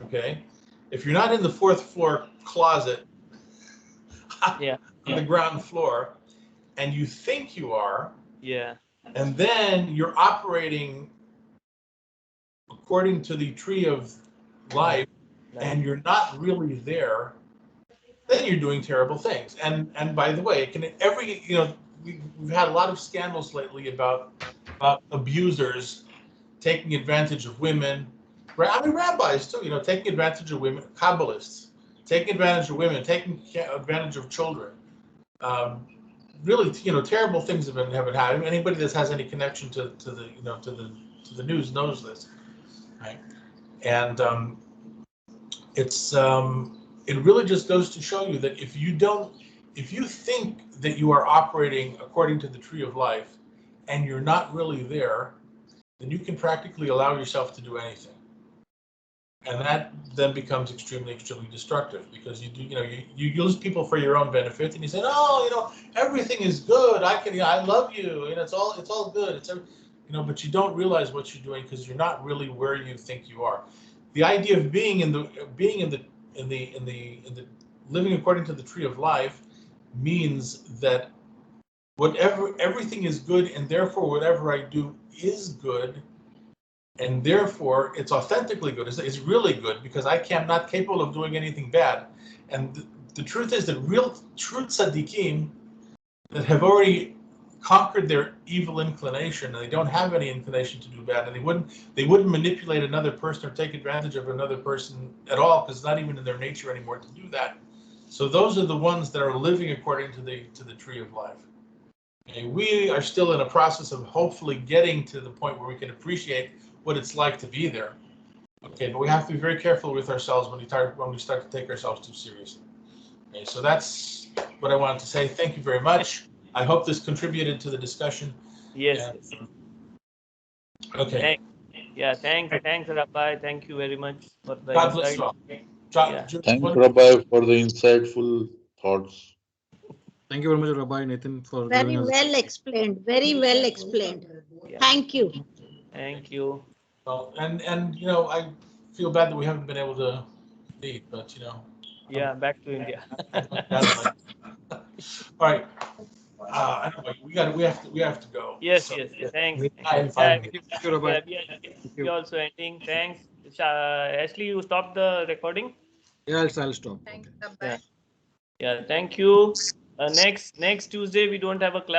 okay, if you're not in the fourth floor closet, on the ground floor, and you think you are, and then you're operating according to the tree of life, and you're not really there, then you're doing terrible things. And by the way, we've had a lot of scandals lately about abusers taking advantage of women. I mean, rabbis too, taking advantage of women, Kabbalists taking advantage of women, taking advantage of children. Really, terrible things have been happening. Anybody that has any connection to the news knows this, right? And it really just goes to show you that if you think that you are operating according to the tree of life, and you're not really there, then you can practically allow yourself to do anything. And that then becomes extremely, extremely destructive, because you use people for your own benefit, and you say, oh, everything is good. I love you, and it's all good. But you don't realize what you're doing, because you're not really where you think you are. The idea of being in the living according to the tree of life means that everything is good, and therefore whatever I do is good. And therefore, it's authentically good. It's really good, because I'm not capable of doing anything bad. And the truth is that real true tzaddikim that have already conquered their evil inclination, and they don't have any inclination to do bad, and they wouldn't manipulate another person or take advantage of another person at all, because it's not even in their nature anymore to do that. So those are the ones that are living according to the tree of life. Okay, we are still in a process of hopefully getting to the point where we can appreciate what it's like to be there. Okay, but we have to be very careful with ourselves when we start to take ourselves too seriously. Okay, so that's what I wanted to say. Thank you very much. I hope this contributed to the discussion. Yes. And, Yes. okay. Thanks, Rabbi. Thank you very much for the God bless insight. you all. Yeah. Thanks, Rabbi, for the insightful thoughts. Thank you very much, Rabbi Nathan, for Very giving us. well explained. Very well explained. Yeah. Thank you. Thank you. Well, and you know, I feel bad that we haven't been able to meet, but you know. Yeah, back to India. All right. Anyway, we have to go. Yes. So, Thanks. in 5 Yeah, minutes. Thank you, Rabbi. we also ending. Thanks. Ashley, you stop the recording? Yeah, I'll stop. Thanks, Okay. Rabbi. Yeah. Thank you. Next Tuesday we don't have a class.